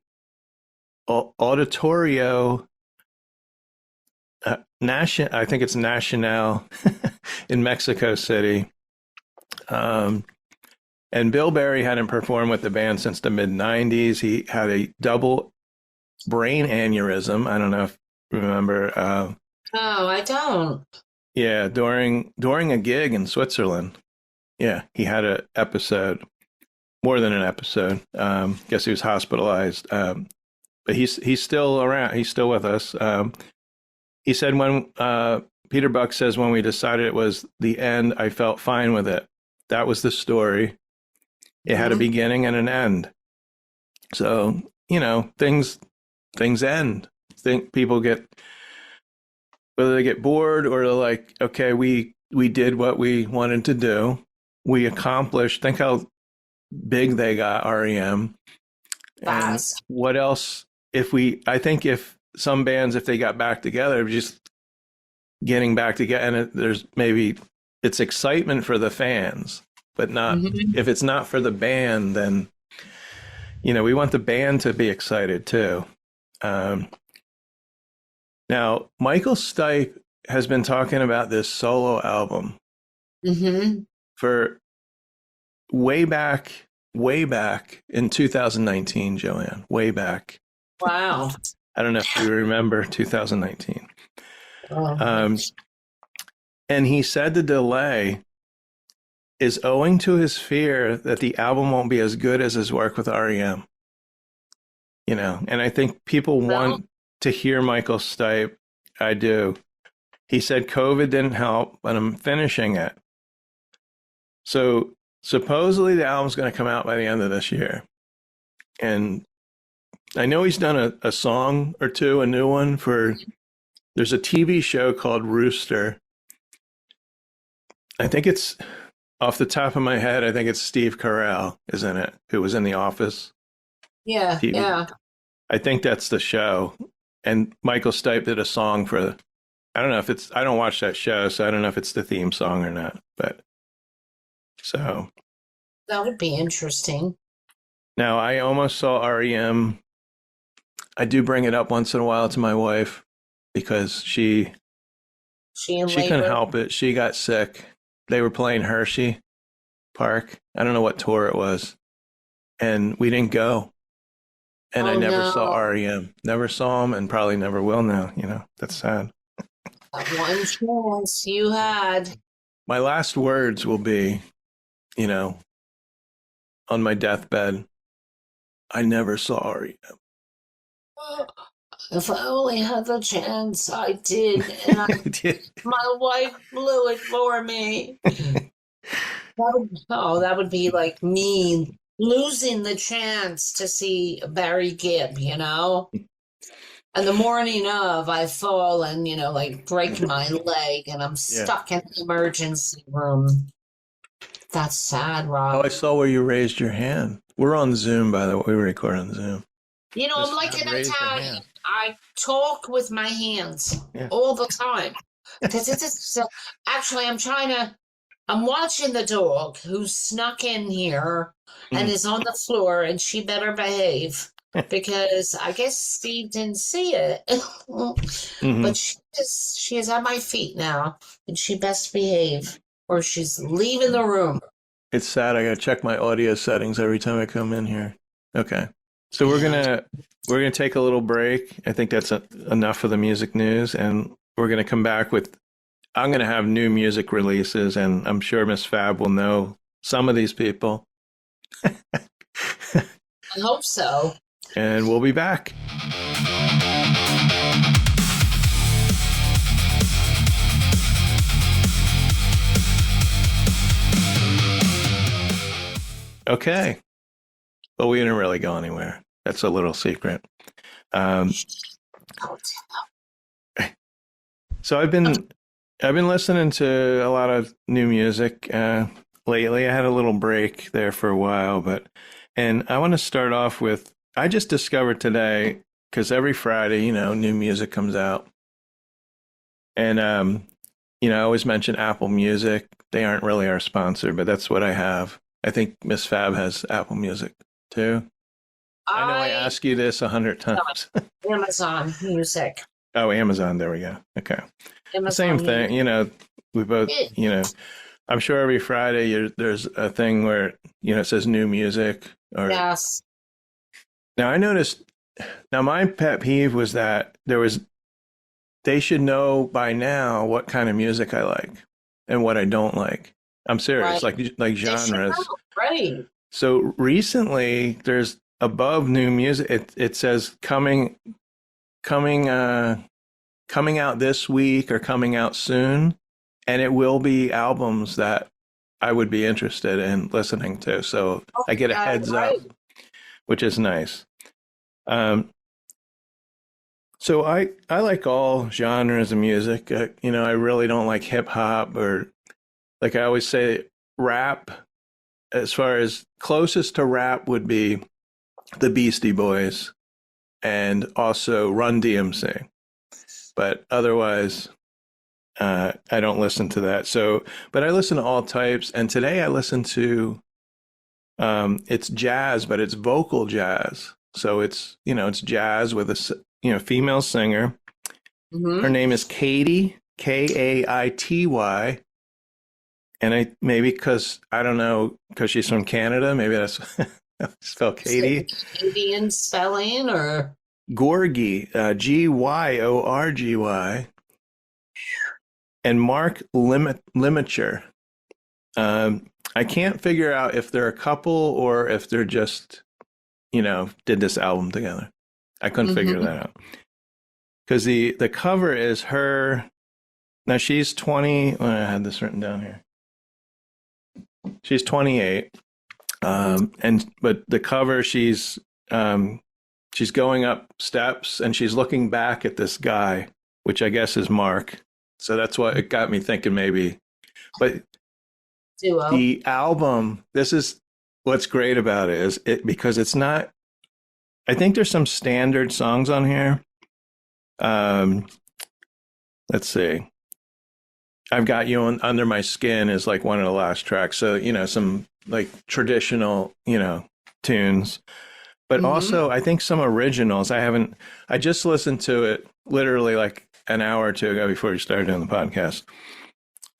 Auditorio I think it's Nacional in Mexico City. And Bill Berry hadn't performed with the band since the mid-90s. He had a double brain aneurysm. I don't know if you remember. No, I don't. Yeah, during a gig in Switzerland. Yeah, he had an episode, more than an episode. Guess he was hospitalized. But he's still around. He's still with us. He said when Peter Buck says, when we decided it was the end, I felt fine with it. That was the story. It had a beginning and an end. So, you know, things end. People get, whether they get bored or they're like, okay, we did what we wanted to do. We accomplished. Think how big they got, R.E.M. And what else? I think if some bands, if they got back together, just getting back together, and there's maybe it's excitement for the fans, but not if it's not for the band, then, you know, we want the band to be excited too. Now, Michael Stipe has been talking about this solo album for way back in 2019, Joanne, way back. Wow. I don't know if you remember 2019. And he said the delay is owing to his fear that the album won't be as good as his work with R.E.M. You know, and I think people want to hear Michael Stipe. I do. He said COVID didn't help, but I'm finishing it. So supposedly the album's going to come out by the end of this year. And I know he's done a song or two, a new one there's a TV show called Rooster. I think it's, off the top of my head, I think it's Steve Carell is in it, who was in The Office. Yeah, yeah. I think that's the show. And Michael Stipe did a song for, I don't know if it's, I don't watch that show, so I don't know if it's the theme song or not. But so. That would be interesting. Now, I almost saw R.E.M. I do bring it up once in a while to my wife because she couldn't help it. She got sick. They were playing Hershey Park. I don't know what tour it was. And we didn't go. And I never saw R.E.M. Never saw him and probably never will now. You know, that's sad. One chance you had. My last words will be, you know, on my deathbed, I never saw R.E.M. If I only had the chance, I did, and my wife blew it for me. That would be like me losing the chance to see Barry Gibb, you know? And the morning of, I fall and, like break my leg and I'm stuck in the emergency room. That's sad, Rob. Oh, I saw where you raised your hand. We're on Zoom, by the way. We record on Zoom. I'm like an Italian. I talk with my hands all the time. Actually, I'm watching the dog who snuck in here and is on the floor, and she better behave because I guess Steve didn't see it. But she is at my feet now, and she best behave or she's leaving the room. It's sad. I gotta check my audio settings every time I come in here. Okay, so we're gonna take a little break. I think that's enough for the music news, and we're gonna come back with. I'm going to have new music releases, and I'm sure Miss Fab will know some of these people. I hope so. And we'll be back. Okay. But we didn't really go anywhere. That's a little secret. So I've been listening to a lot of new music lately. I had a little break there for a while, and I want to start off with, I just discovered today, because every Friday, new music comes out. And, I always mention Apple Music. They aren't really our sponsor, but that's what I have. I think Miss Fab has Apple Music too. I know I asked you this 100 times. Amazon Music. Oh, Amazon. There we go. Okay. Amazon Same thing. Music. We both, I'm sure every Friday there's a thing where, it says new music. Yes. Now I noticed, my pet peeve was that they should know by now what kind of music I like and what I don't like. I'm serious, right. like genres. Right. So recently there's above new music, it says coming out this week or coming out soon, and it will be albums that I would be interested in listening to. So I get a heads up, which is nice. So I like all genres of music. I really don't like hip hop, or like I always say, rap. As far as closest to rap would be the Beastie Boys and also Run DMC. But otherwise, I don't listen to that. So, but I listen to all types. And today I listened to, it's jazz, but it's vocal jazz. So it's jazz with a, female singer. Her name is Katy, Kaity. And maybe because she's from Canada, maybe that's spell Katy. Canadian spelling or? Gorgy, Gyorgy, and Mark Limmacher. I can't figure out if they're a couple or if they're just, did this album together. I couldn't figure that out. Because the cover is her. Now she's 20. I had this written down here. She's 28. But the cover, she's going up steps and she's looking back at this guy, which I guess is Mark. So that's what it got me thinking maybe. But the album, this is what's great about it, is because it's not, I think there's some standard songs on here. Let's see. I've Got You Under My Skin is like one of the last tracks. So, some like traditional, tunes. But also, I think some originals. I just listened to it literally like an hour or two ago before we started doing the podcast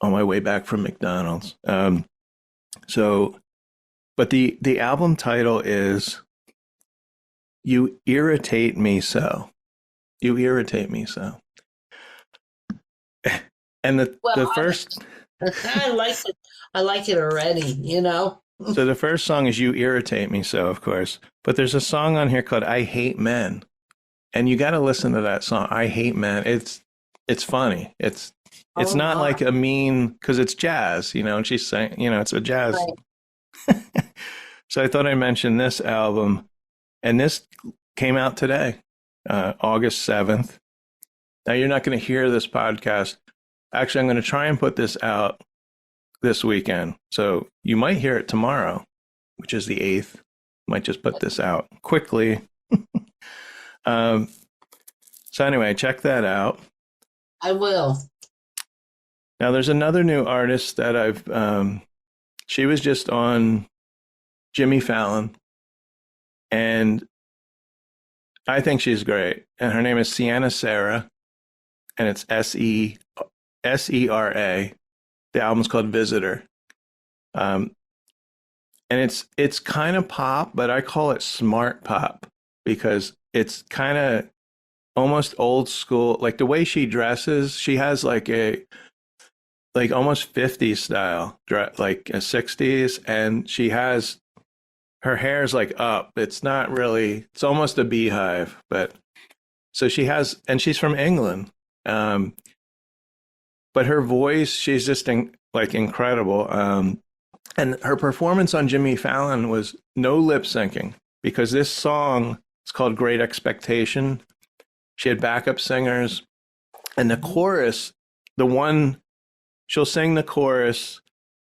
on my way back from McDonald's. But the album title is You Irritate Me So. You Irritate Me So. And the first... I like it. I like it already, So the first song is You Irritate Me So, of course. But there's a song on here called I Hate Men. And you got to listen to that song. I Hate Men. It's funny. It's not my. like a mean, because it's jazz, and she's saying, it's a jazz. Right. So I thought I mentioned this album, and this came out today, August 7th. Now you're not going to hear this podcast. Actually, I'm going to try and put this out this weekend. So you might hear it tomorrow, which is the 8th. Might just put this out quickly. So anyway, check that out. I will. Now there's another new artist that she was just on Jimmy Fallon, and I think she's great. And her name is Sienna Sarah, and it's Sera. The album's called Visitor. And it's kind of pop, but I call it smart pop because it's kind of almost old school. Like the way she dresses, she has like almost 50s style, like a 60s, and she has her hair's like up. It's not really, it's almost a beehive, but so she has, and she's from England. But her voice, she's just incredible. And her performance on Jimmy Fallon was no lip syncing, because this song is called Great Expectation. She had backup singers, and the chorus, she'll sing the chorus,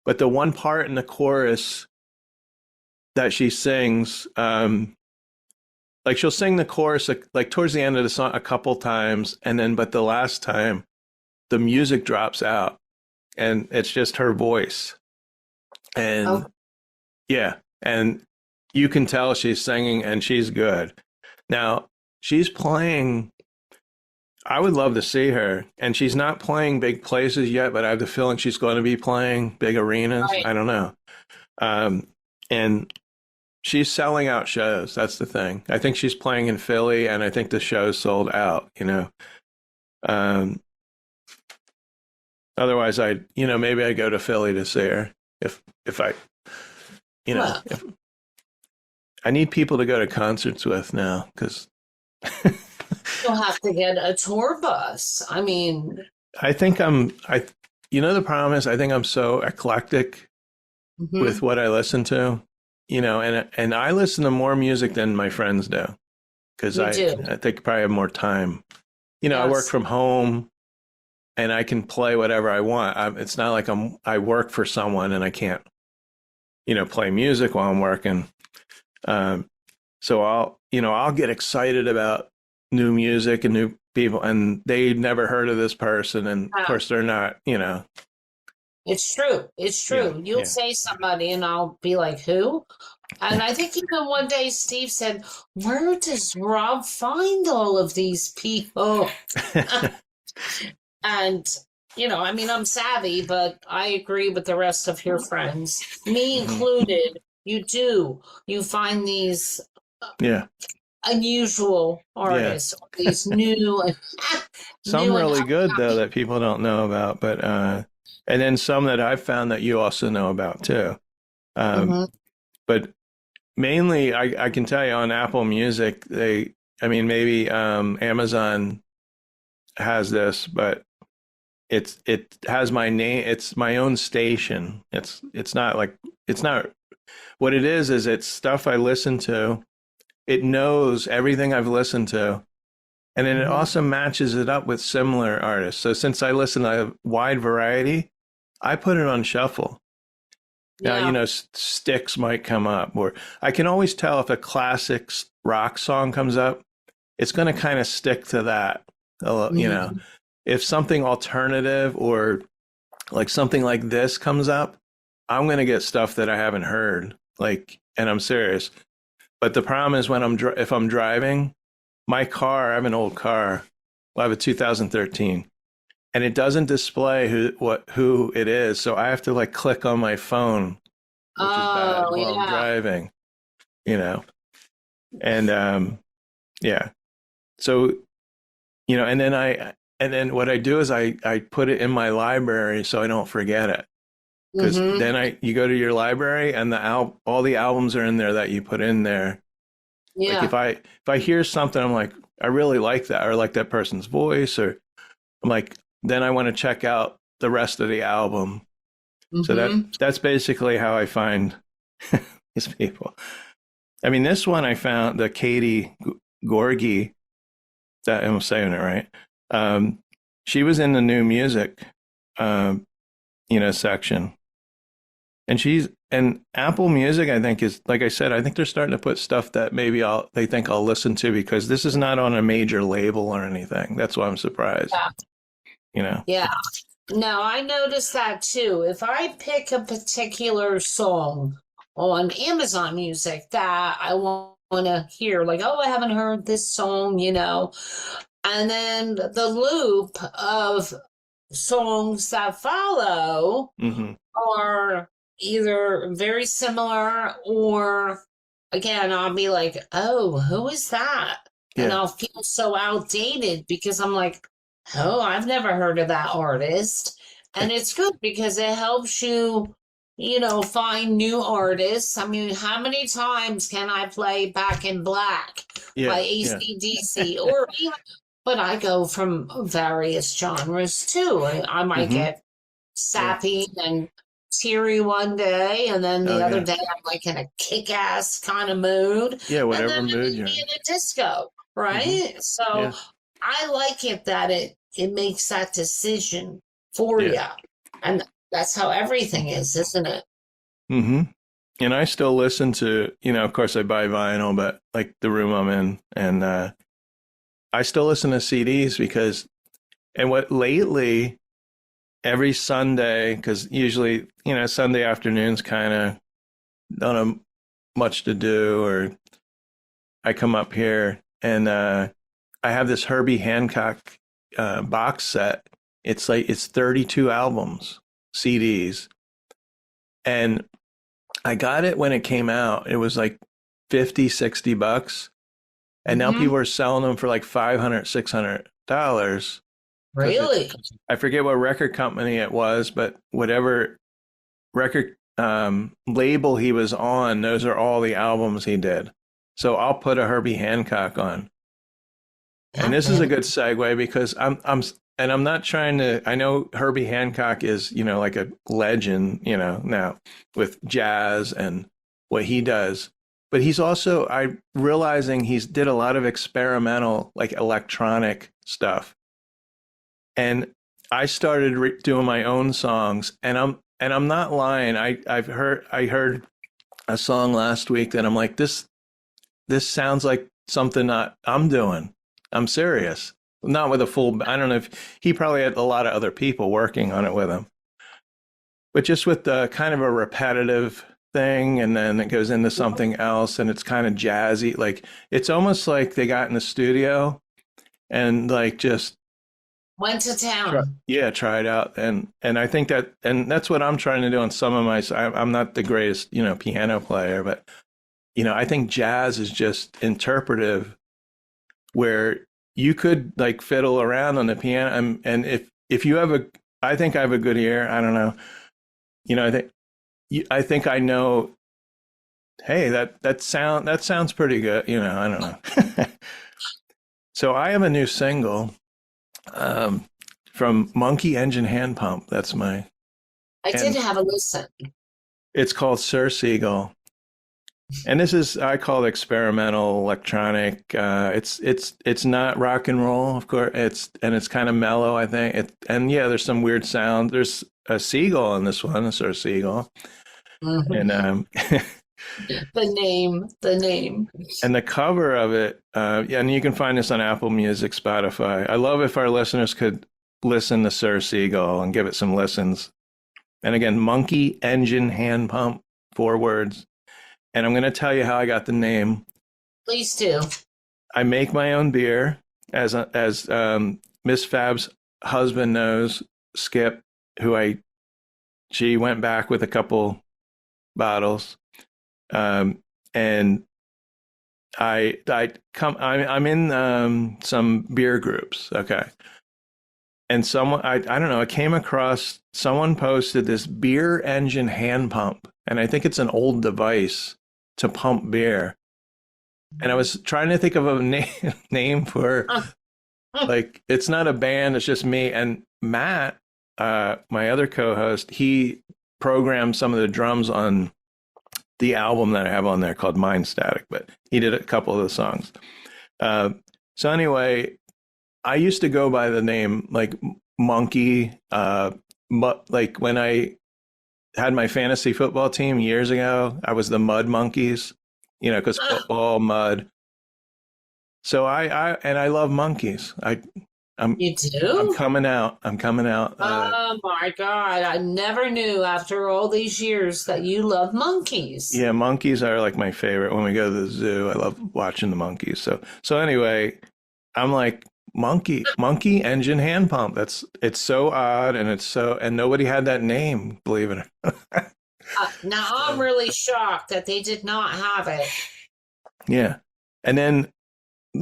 but the one part in the chorus that she sings, she'll sing the chorus like towards the end of the song a couple times, but the last time the music drops out and it's just her voice. And yeah, and you can tell she's singing and she's good. Now she's playing, I would love to see her, and she's not playing big places yet, but I have the feeling she's going to be playing big arenas. Right. I don't know. And she's selling out shows. That's the thing. I think she's playing in Philly, and I think the show's sold out, Otherwise maybe I go to Philly to see her if I, if I need people to go to concerts with now, because you'll have to get a tour bus. I mean, I think the problem is I think I'm so eclectic with what I listen to, and I listen to more music than my friends do, because I think I probably have more time. Yes. I work from home and I can play whatever I want. It's not like I work for someone and I can't, play music while I'm working. So I'll get excited about new music and new people, and they never heard of this person, and of course they're not, It's true. It's true. Yeah, you'll say somebody and I'll be like, who? And I think even one day Steve said, where does Rob find all of these people? And, I'm savvy, but I agree with the rest of your friends, me included. You find these unusual artists, these new. Some really good, though, that people don't know about, but and then some that I've found that you also know about, too. But mainly, I can tell you on Apple Music, maybe Amazon has this, but it has my name. It's my own station. It's not what it is it's stuff I listen to. It knows everything I've listened to. And then it also matches it up with similar artists. So since I listen to a wide variety, I put it on shuffle. Now, Styx might come up, or I can always tell if a classic rock song comes up, it's going to kind of stick to that. If something alternative or like something like this comes up, I'm going to get stuff that I haven't heard. And I'm serious. But the problem is if I'm driving, my car, I have an old car. I have a 2013, and it doesn't display who it is. So I have to click on my phone, which is bad while I'm driving, and So, and then what I do is I put it in my library so I don't forget it. Because then you go to your library and all the albums are in there that you put in there. Like Yeah. if I hear something, I'm like, I really like that, or like that person's voice, or I'm like, then I want to check out the rest of the album. So Mm-hmm. that's basically how I find these people. I mean, this one I found, the Katie Gorgie, that I'm saying it right. Um, she was in the new music, um, section, and Apple Music. I think is, like I said, I think they're starting to put stuff that maybe they think I'll listen to, because this is not on a major label or anything. That's why I'm surprised. Yeah. You know. Yeah. No, I noticed that too. If I pick a particular song on Amazon Music that I want to hear, like, oh, I haven't heard this song, and then the loop of songs that follow Mm-hmm. are either very similar or, again, I'll be like, oh, who is that? And Yeah. I'll feel so outdated because I'm like, oh, I've never heard of that artist. And it's good because it helps you, find new artists. I mean, how many times can I play Back in Black by Yeah. AC/DC or even, but I go from various genres too. I might Mm-hmm. get sappy and teary one day, and then the other day I'm like in a kick-ass kind of mood. Yeah, And whatever then mood I'm you're in. in a disco, right? Mm-hmm. So Yeah. I like it that it makes that decision for you. And that's how everything is, isn't it? Mm-hmm. And I still listen to, of course I buy vinyl, but like the room I'm in, and I still listen to CDs because, and what lately, every Sunday, because usually, Sunday afternoons kind of don't have much to do, or I come up here and I have this Herbie Hancock box set. It's 32 albums, CDs. And I got it when it came out. It was like 50, $60. And now people are selling them for like $500, $600. Really? I forget what record company it was, but whatever record label he was on, those are all the albums he did. So I'll put a Herbie Hancock on. And this is a good segue because I'm not trying to, I know Herbie Hancock is, like a legend, now with jazz and what he does. But he's also, realizing he's did a lot of experimental, like electronic stuff. And I started doing my own songs, and I'm not lying. I heard a song last week that I'm like, this sounds like something that I'm doing. I'm serious. Not with a full, I don't know if he probably had a lot of other people working on it with him, but just with the kind of a repetitive thing, and then it goes into something else, and it's kind of jazzy. Like it's almost like they got in the studio and like just went to town. try it out, and I think that's what I'm trying to do on some of my. I'm not the greatest piano player, but I think jazz is just interpretive, where you could like fiddle around on the piano, and if you have I think I have a good ear. I don't know, I think I know. Hey, that sounds pretty good. I don't know. So I have a new single from Monkey Engine Hand Pump. That's I did have a listen. It's called Sir Seagull. And this is, I call it experimental electronic. It's not rock and roll, of course. It's kind of mellow, I think. There's some weird sound. There's a seagull in this one, a Sir Seagull. Mm-hmm. And the name, and the cover of it. And you can find this on Apple Music, Spotify. I love if our listeners could listen to Sir Seagull and give it some listens. And again, Monkey Engine Hand Pump, 4 words. And I'm going to tell you how I got the name. Please do. I make my own beer, as Miss Fab's husband knows, Skip, she went back with a couple bottles, and I'm in some beer groups, okay. And someone, I don't know, I came across, someone posted this beer engine hand pump, and I think it's an old device to pump beer. And I was trying to think of a name for, like, it's not a band, it's just me. And Matt, my other co-host, he programmed some of the drums on the album that I have on there called Mind Static, but he did a couple of the songs. So anyway, I used to go by the name like Monkey, like when I had my fantasy football team years ago, I was the Mud Monkeys, because football, mud. So I love monkeys. You do? I'm coming out. Oh my God. I never knew after all these years that you love monkeys. Yeah, monkeys are like my favorite. When we go to the zoo, I love watching the monkeys. So anyway, I'm like monkey engine hand pump. It's so odd, and nobody had that name, believe it or not. Now I'm really shocked that they did not have it. Yeah. And then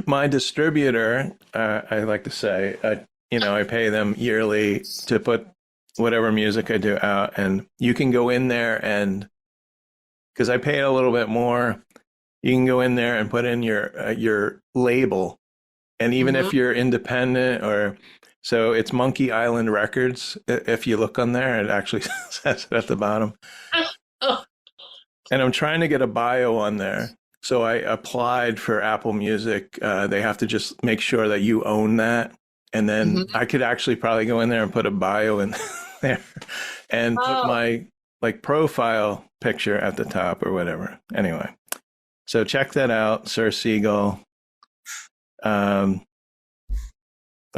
my distributor, I like to say, I pay them yearly to put whatever music I do out, and you can go in there and, because I pay a little bit more, you can go in there and put in your label, and even if you're independent so it's Monkey Island Records. If you look on there, it actually says it at the bottom. And I'm trying to get a bio on there. So I applied for Apple Music. They have to just make sure that you own that. And then I could actually probably go in there and put a bio in there and put my profile picture at the top or whatever. Anyway, so check that out, Sir Siegel. Let's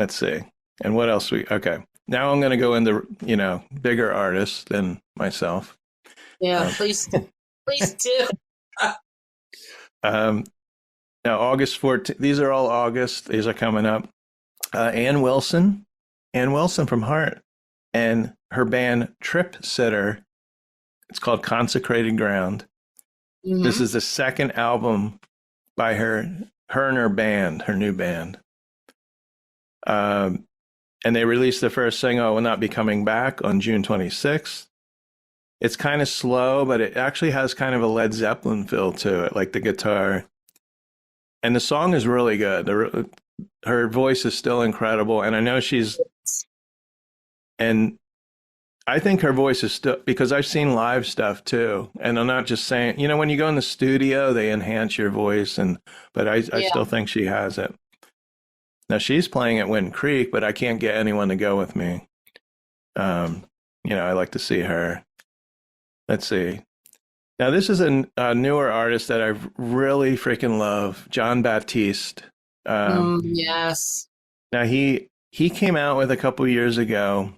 see. And what else okay. Now I'm going to go into, bigger artists than myself. Yeah, please do. Now, August 14th, these are all August. These are coming up. Ann Wilson from Heart, and her band Trip Sitter. It's called Consecrated Ground. This is the second album by her and her band, her new band. And they released the first single, I Will Not Be Coming Back, on June 26th. It's kind of slow, but it actually has kind of a Led Zeppelin feel to it, like the guitar. And the song is really good. Her voice is still incredible. And I know and I think her voice is still, because I've seen live stuff too. And I'm not just saying, when you go in the studio, they enhance your voice. But I still think she has it. Now she's playing at Wind Creek, but I can't get anyone to go with me. I like to see her. Let's see. Now, this is a newer artist that I really freaking love, John Baptiste. Yes. Now, he came out with a couple years ago.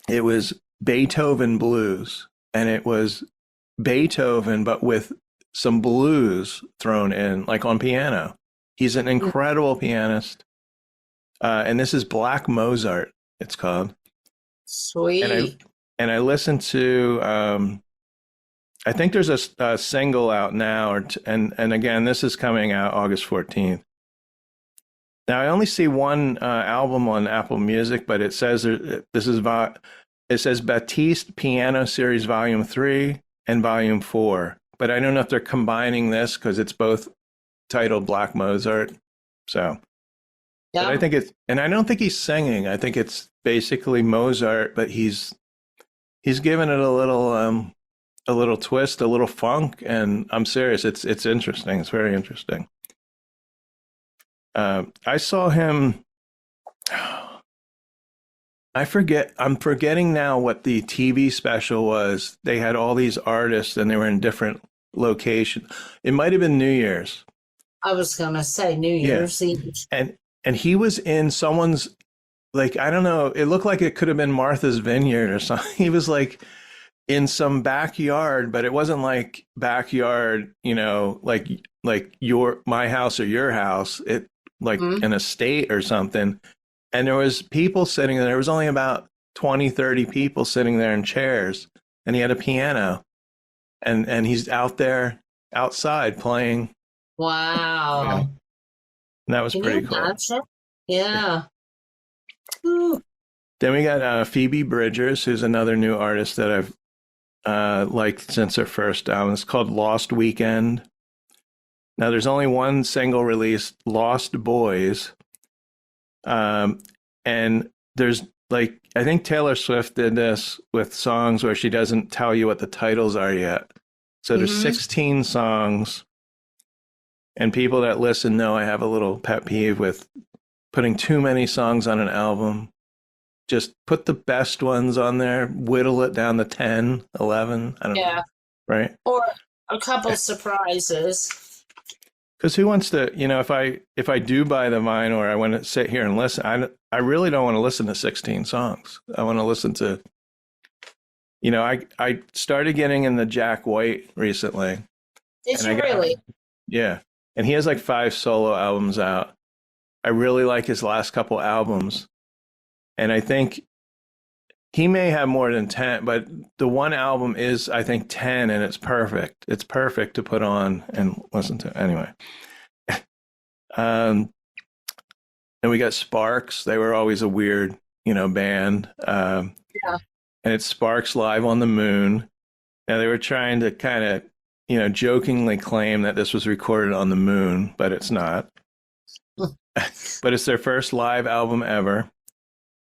It was Beethoven Blues, and it was Beethoven, but with some blues thrown in, like on piano. He's an incredible pianist. And this is Black Mozart, it's called. Sweet. And I listened to, I think there's a single out now, and again, this is coming out August 14th. Now, I only see one album on Apple Music, but it says it says Baptiste Piano Series Volume 3 and Volume 4. But I don't know if they're combining this because it's both titled Black Mozart. So, yeah. But I think and I don't think he's singing. I think it's basically Mozart, but he's given it a little twist, a little funk, and I'm serious. It's interesting. It's very interesting. I saw him. I'm forgetting now what the TV special was. They had all these artists, and they were in different locations. It might have been New Year's. I was gonna say New Year's Eve. And he was in someone's, like, I don't know. It looked like it could have been Martha's Vineyard or something. He was like in some backyard, but it wasn't like backyard, like my house or your house. It like an estate or something. And there was people sitting there. There was only about 20, 30 people sitting there in chairs. And he had a piano. And he's out there outside playing. Wow. And that was pretty cool. Yeah. Then we got Phoebe Bridgers, who's another new artist that I've liked since her first album. It's called Lost Weekend. Now there's only one single released, Lost Boys. And there's like, I think Taylor Swift did this with songs where she doesn't tell you what the titles are yet. So there's 16 songs, and people that listen know I have a little pet peeve with putting too many songs on an album. Just put the best ones on there, whittle it down to 10, 11, I don't know, right? Or a couple surprises. Because who wants to, if I do buy the vinyl or I want to sit here and listen, I really don't want to listen to 16 songs. I want to listen to, I started getting in the Jack White recently. Did you really? Yeah. And he has like 5 solo albums out. I really like his last couple albums. And I think he may have more than 10, but the one album is, I think, 10, and it's perfect. It's perfect to put on and listen to. Anyway. And we got Sparks. They were always a weird, band. And it's Sparks Live on the Moon. Now, they were trying to kind of, jokingly claim that this was recorded on the moon, but it's not. But it's their first live album ever.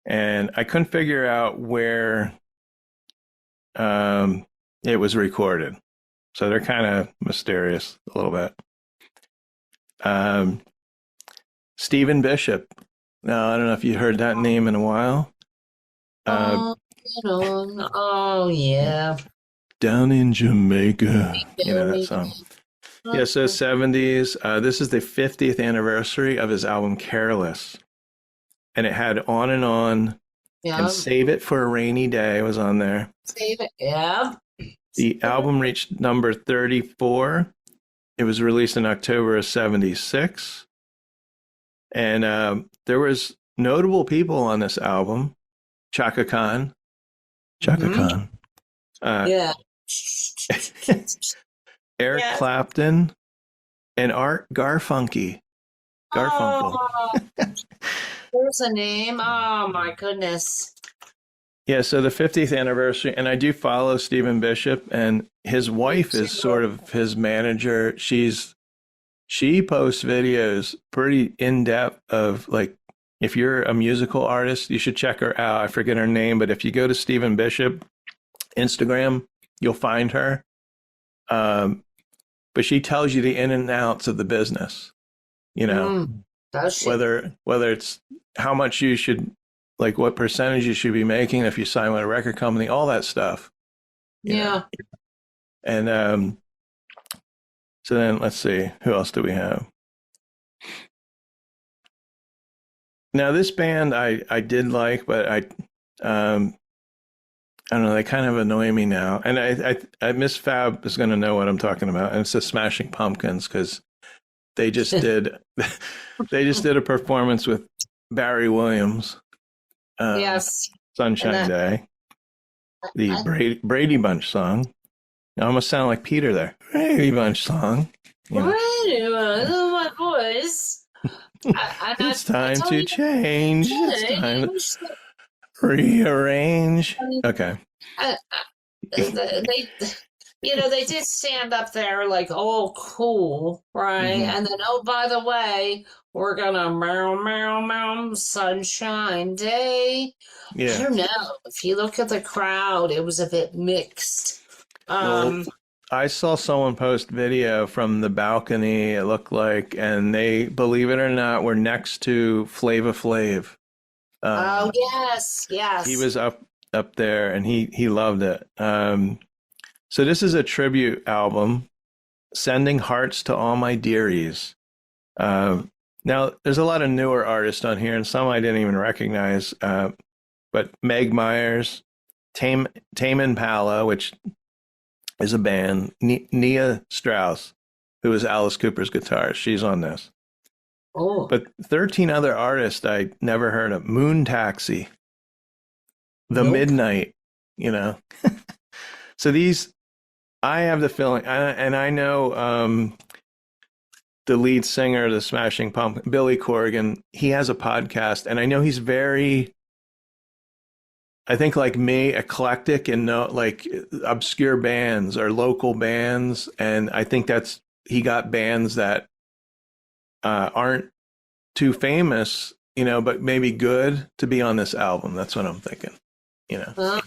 And I couldn't figure out where it was recorded. So they're kind of mysterious a little bit. Stephen Bishop. Now, I don't know if you heard that name in a while. Yeah. Down in Jamaica. That song. Yeah, so 70s. This is the 50th anniversary of his album Careless. And it had On and On and Save It for a Rainy Day was on there. Save It, yeah. The album reached number 34. It was released in October of 76. And there was notable people on this album. Chaka Khan. Eric Clapton and Art Garfunkel. There's a name. Oh my goodness. Yeah, so the 50th anniversary, and I do follow Stephen Bishop, and his wife is sort of his manager. She posts videos pretty in depth of, like, if you're a musical artist, you should check her out. I forget her name, but if you go to Stephen Bishop Instagram, you'll find her. But she tells you the in and outs of the business, whether it's how much you should, like what percentage you should be making if you sign with a record company, all that stuff. Yeah. And so then let's see, who else do we have? Now this band I did like, but I don't know, they kind of annoy me now. And I Miss Fab is going to know what I'm talking about. And it's the Smashing Pumpkins, because they just did a performance with Barry Williams. Sunshine Day, the Brady Bunch song. I almost sound like Peter there. Brady Bunch song. My voice. It's time to change. It's time to rearrange. Okay. They did stand up there like, oh, cool, right? And then, oh, by the way, we're gonna meow Sunshine Day. Yeah. I don't know. If you look at the crowd, it was a bit mixed. Well, I saw someone post video from the balcony, it looked like, and they, believe it or not, were next to Flava Flav. Oh, yes. He was up there, and he loved it. So this is a tribute album, Sending Hearts to All My Dearies. Now, there's a lot of newer artists on here, and some I didn't even recognize. But Meg Myers, Tame Impala, which is a band, Nia Strauss, who is Alice Cooper's guitarist. She's on this. Oh. But 13 other artists I never heard of. Moon Taxi, The Midnight, So these, I have the feeling, and I know the lead singer of the Smashing Pumpkins, Billy Corgan, he has a podcast, and I know he's very, I think like me, eclectic and like obscure bands or local bands, and I think that's he got bands that aren't too famous, but maybe good to be on this album. That's what I'm thinking, I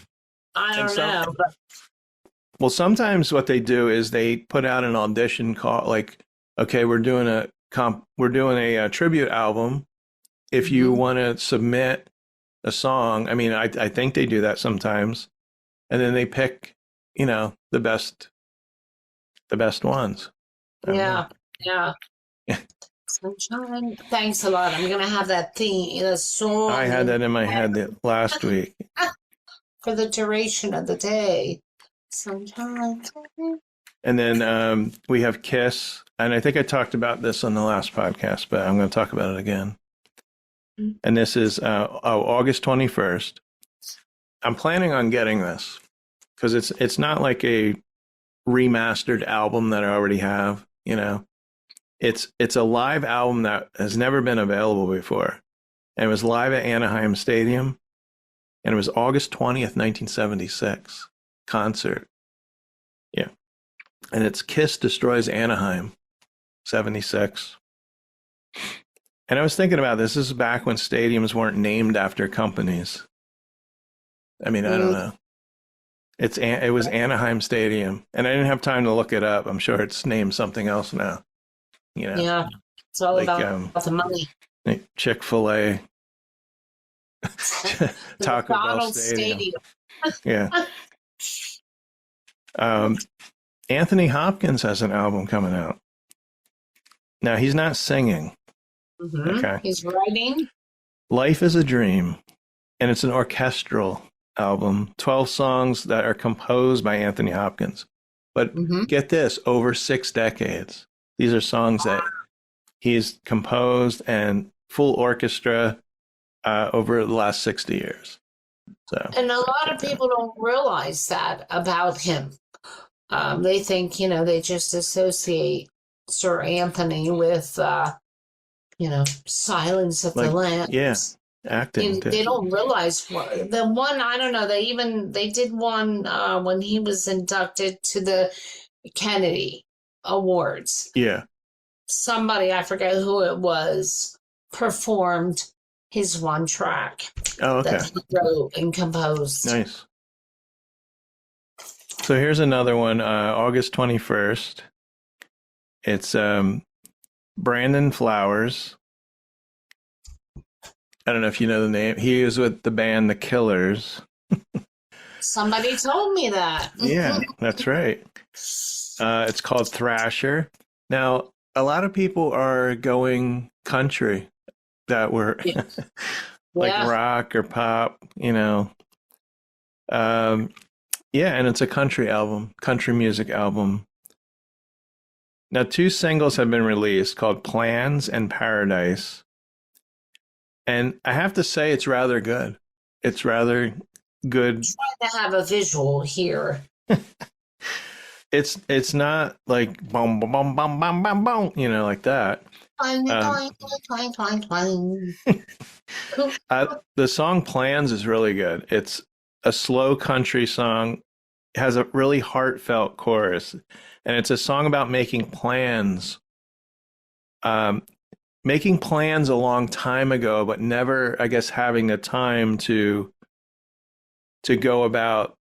don't know. But... Well, sometimes what they do is they put out an audition call, like, okay, we're doing a tribute album. If you want to submit a song, I mean, I think they do that sometimes, and then they pick, the best ones. Yeah. Sunshine. Thanks a lot. I'm gonna have that theme, the song. I had that in my head last week. For the duration of the day. Sunshine. And then we have Kiss, and I think I talked about this on the last podcast, but I'm going to talk about it again. And this is August 21st. I'm planning on getting this because it's not like a remastered album that I already have. It's a live album that has never been available before, and it was live at Anaheim Stadium, and it was August 20th, 1976 concert. Yeah, and it's Kiss Destroys Anaheim, 76. And I was thinking about this. This is back when stadiums weren't named after companies. I mean, I don't know. It was Anaheim Stadium, and I didn't have time to look it up. I'm sure it's named something else now. Yeah, it's all like, about the money. Like Chick-fil-A, Taco Bell Stadium. Yeah. Anthony Hopkins has an album coming out. Now he's not singing. Okay. He's writing. Life is a Dream, and it's an orchestral album. 12 songs that are composed by Anthony Hopkins. But get this, over 6 decades. These are songs that he's composed and full orchestra over the last 60 years. So, and a lot of people don't realize that about him. They think, they just associate Sir Anthony with, Silence of the Lambs. Yeah, acting. They don't realize the one. I don't know. They did one when he was inducted to the Kennedy Awards. Yeah. Somebody, I forget who it was, performed his one track. Oh, okay. That he wrote and composed. Nice. So here's another one, August 21st. It's Brandon Flowers. I don't know if you know the name. He is with the band The Killers. Somebody told me that. Yeah, that's right. It's called Thrasher. Now, a lot of people are going country that were like rock or pop, Yeah, and it's a country music album. Now, 2 singles have been released called Plans and Paradise. And I have to say it's rather good. It's rather good. I'm trying to have a visual here. It's not like boom, boom, boom, boom, boom, boom, boom, like that. The song Plans is really good. It's a slow country song. It has a really heartfelt chorus. And it's a song about making plans. Making plans a long time ago, but never, I guess, having the time to go about,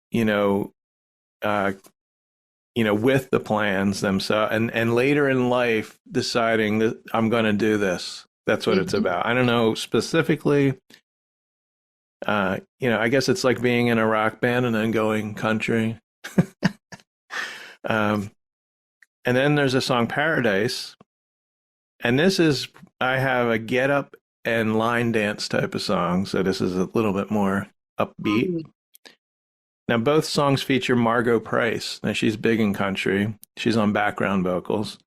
with the plans themselves, and later in life deciding that I'm going to do this. That's what it's about. I don't know specifically. I guess it's like being in a rock band and then going country. And then there's a song Paradise. And this is, I have a get up and line dance type of song. So this is a little bit more upbeat. Now, both songs feature Margot Price. Now, she's big in country. She's on background vocals.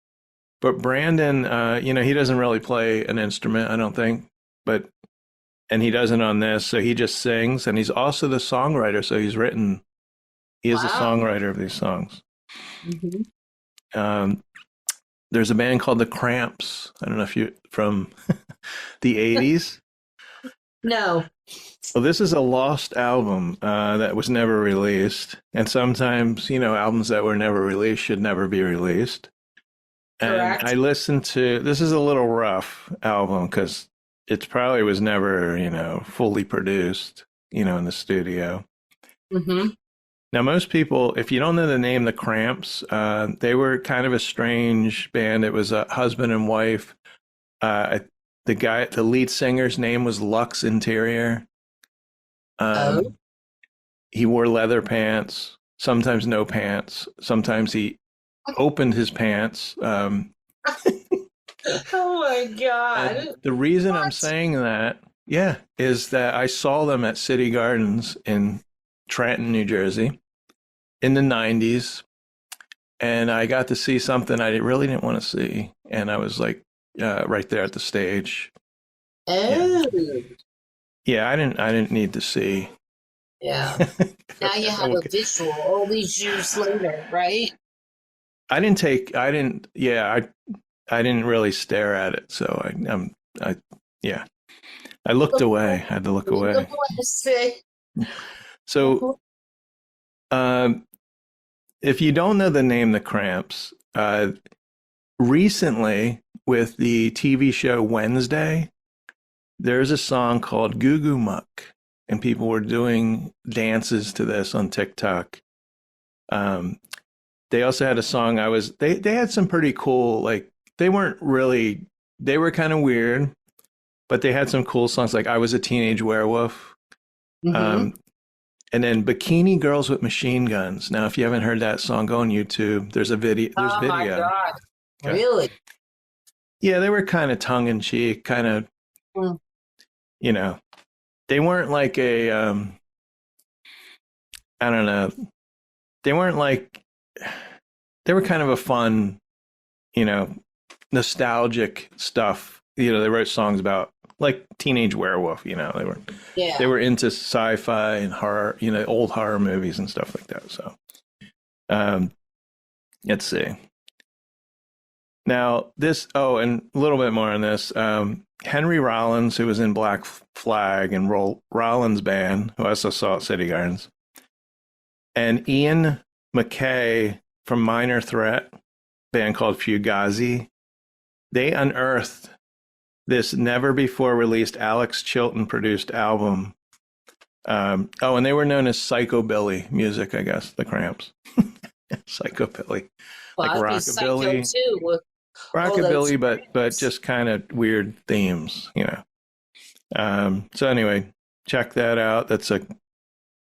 But Brandon, he doesn't really play an instrument, I don't think. And he doesn't on this. So he just sings. And he's also the songwriter. So he is a songwriter of these songs. There's a band called The Cramps. I don't know if you from the 80s. No. Well, this is a lost album that was never released. And sometimes, albums that were never released should never be released. And Correct. I listened to, this is a little rough album because it probably was never, fully produced, in the studio. Mm-hmm. Now, most people, if you don't know the name, the Cramps, they were kind of a strange band. It was a husband and wife. The lead singer's name was Lux Interior. Oh. He wore leather pants, sometimes no pants. Sometimes he opened his pants. Oh my God. And the reason I'm What? saying that, yeah, is that I saw them at City Gardens in Trenton, New Jersey in the 90s. And I got to see something I really didn't want to see. And I was like, right there at the stage. Oh. Yeah, I didn't need to see. Yeah. Now you have a visual all these years later, right? I didn't really stare at it. So I looked away. I had to look away. So, if you don't know the name The Cramps, recently with the TV show Wednesday, there's a song called Goo Goo Muck, and people were doing dances to this on TikTok. They also had a song they had some pretty cool, like, they were kind of weird, but they had some cool songs like I Was a Teenage Werewolf. Mm-hmm. And then Bikini Girls with Machine Guns. Now, if you haven't heard that song, go on YouTube. There's video. Oh my God. Okay. Really? Yeah, they were kind of tongue in cheek, kind of, they weren't like I don't know. They weren't like, they were kind of a fun, nostalgic stuff. They wrote songs about like Teenage Werewolf, they were into sci-fi and horror, old horror movies and stuff like that. So, let's see. Now and a little bit more on this. Henry Rollins, who was in Black Flag and Rollins Band, who I also saw at City Gardens, and Ian MacKaye from Minor Threat, band called Fugazi, they unearthed this never before released Alex Chilton produced album. And they were known as psychobilly music, I guess, the Cramps. Psychobilly. Well, like rockabilly. Too, rockabilly, but just kind of weird themes, So anyway, check that out.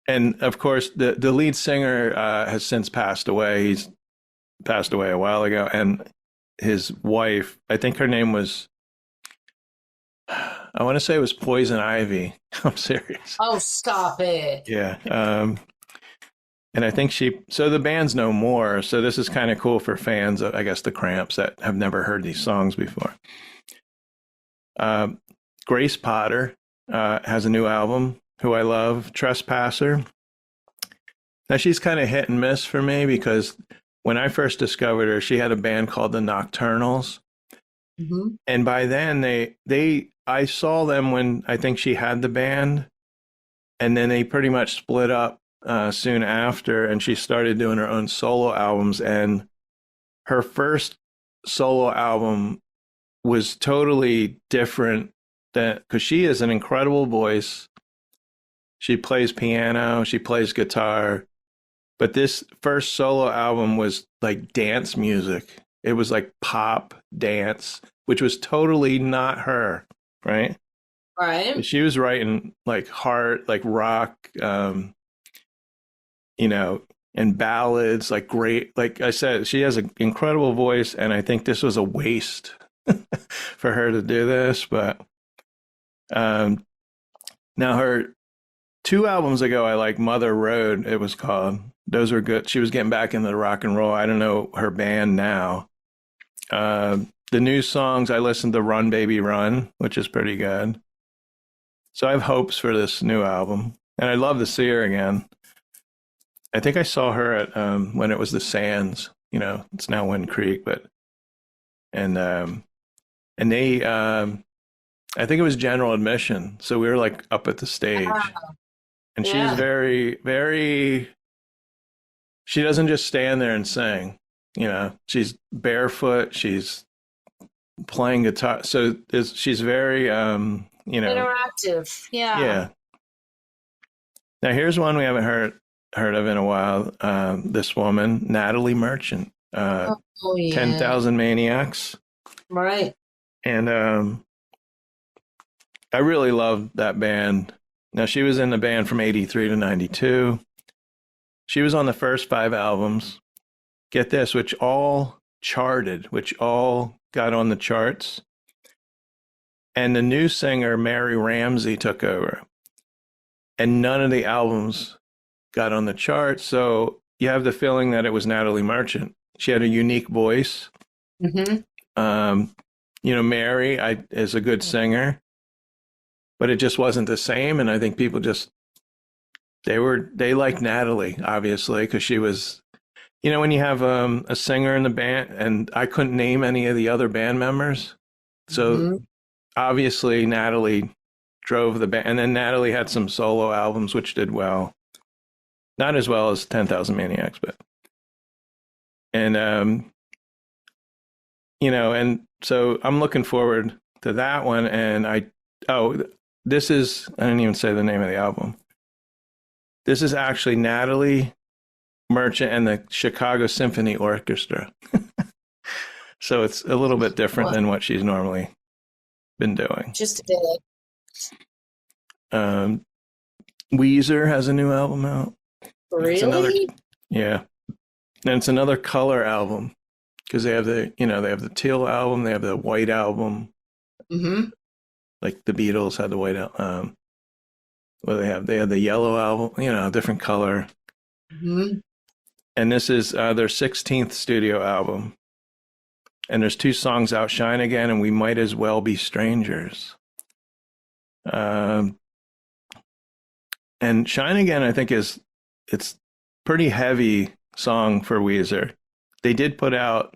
And of course the lead singer has since passed away. He's passed away a while ago, and his wife, I think her name was, I want to say it was Poison Ivy. I'm serious. Oh, stop it. Yeah. And I think so the band's no more. So this is kind of cool for fans of, I guess, the Cramps that have never heard these songs before. Grace Potter has a new album, who I love, Trespasser. Now she's kind of hit and miss for me because when I first discovered her, she had a band called the Nocturnals. Mm-hmm. And by then I saw them when I think she had the band, and then they pretty much split up soon after, and she started doing her own solo albums. And her first solo album was totally different because she has an incredible voice. She plays piano, she plays guitar, but this first solo album was like dance music. It was like pop dance, which was totally not her, right? Right. She was writing like hard, like rock, and ballads, like great. Like I said, she has an incredible voice, and I think this was a waste for her to do this. But now her 2 albums ago, I like Mother Road, it was called. Those were good. She was getting back into rock and roll. I don't know her band now. The new songs, I listened to Run Baby Run, which is pretty good. So I have hopes for this new album, and I'd love to see her again. I think I saw her at when it was the Sands. It's now Wind Creek, and they I think it was general admission, so we were like up at the stage, and she's very, very. She doesn't just stand there and sing. You know, she's barefoot. She's playing guitar. So she's very, interactive. Yeah. yeah. Now here's one we haven't heard of in a while. This woman, Natalie Merchant, Oh, yeah. 10,000 Maniacs. Right. And I really love that band. Now, she was in the band from 83 to 92. She was on the first 5 albums. Get this, which all charted, which all got on the charts. And the new singer, Mary Ramsey, took over. And none of the albums got on the charts. So you have the feeling that it was Natalie Merchant. She had a unique voice. Mm-hmm. Mary is a good singer, but it just wasn't the same. And I think people they liked Natalie, obviously, because she was, when you have a singer in the band, and I couldn't name any of the other band members. So obviously Natalie drove the band. And then Natalie had some solo albums, which did well. Not as well as 10,000 Maniacs, but. And, and so I'm looking forward to that one. And I didn't even say the name of the album. This is actually Natalie Merchant and the Chicago Symphony Orchestra. So it's a little bit different than what she's normally been doing. Just a bit. Weezer has a new album out. Really? Yeah. And it's another color album because they have the teal album, they have the white album. Mm-hmm. Like the Beatles had the white album. They have the yellow album, different color. Mm-hmm. And this is their 16th studio album. And there's 2 songs out, Shine Again and We Might As Well Be Strangers. And Shine Again, I think it's pretty heavy song for Weezer. They did put out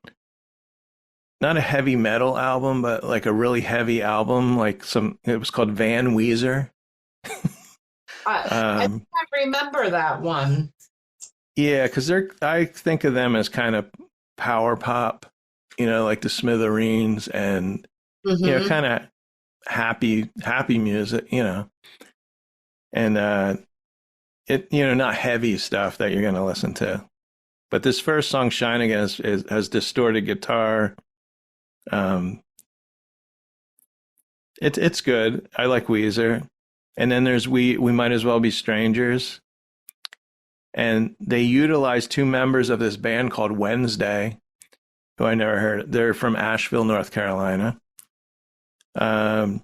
not a heavy metal album, but like a really heavy album, it was called Van Weezer. I think I remember that one. Yeah, because I think of them as kind of power pop, like the Smithereens and kind of happy music, and it not heavy stuff that you're going to listen to. But this first song, Shine Again, has distorted guitar. It's good. I like Weezer. And then there's We Might As Well Be Strangers. And they utilized 2 members of this band called Wednesday, who I never heard. They're from Asheville, North Carolina. And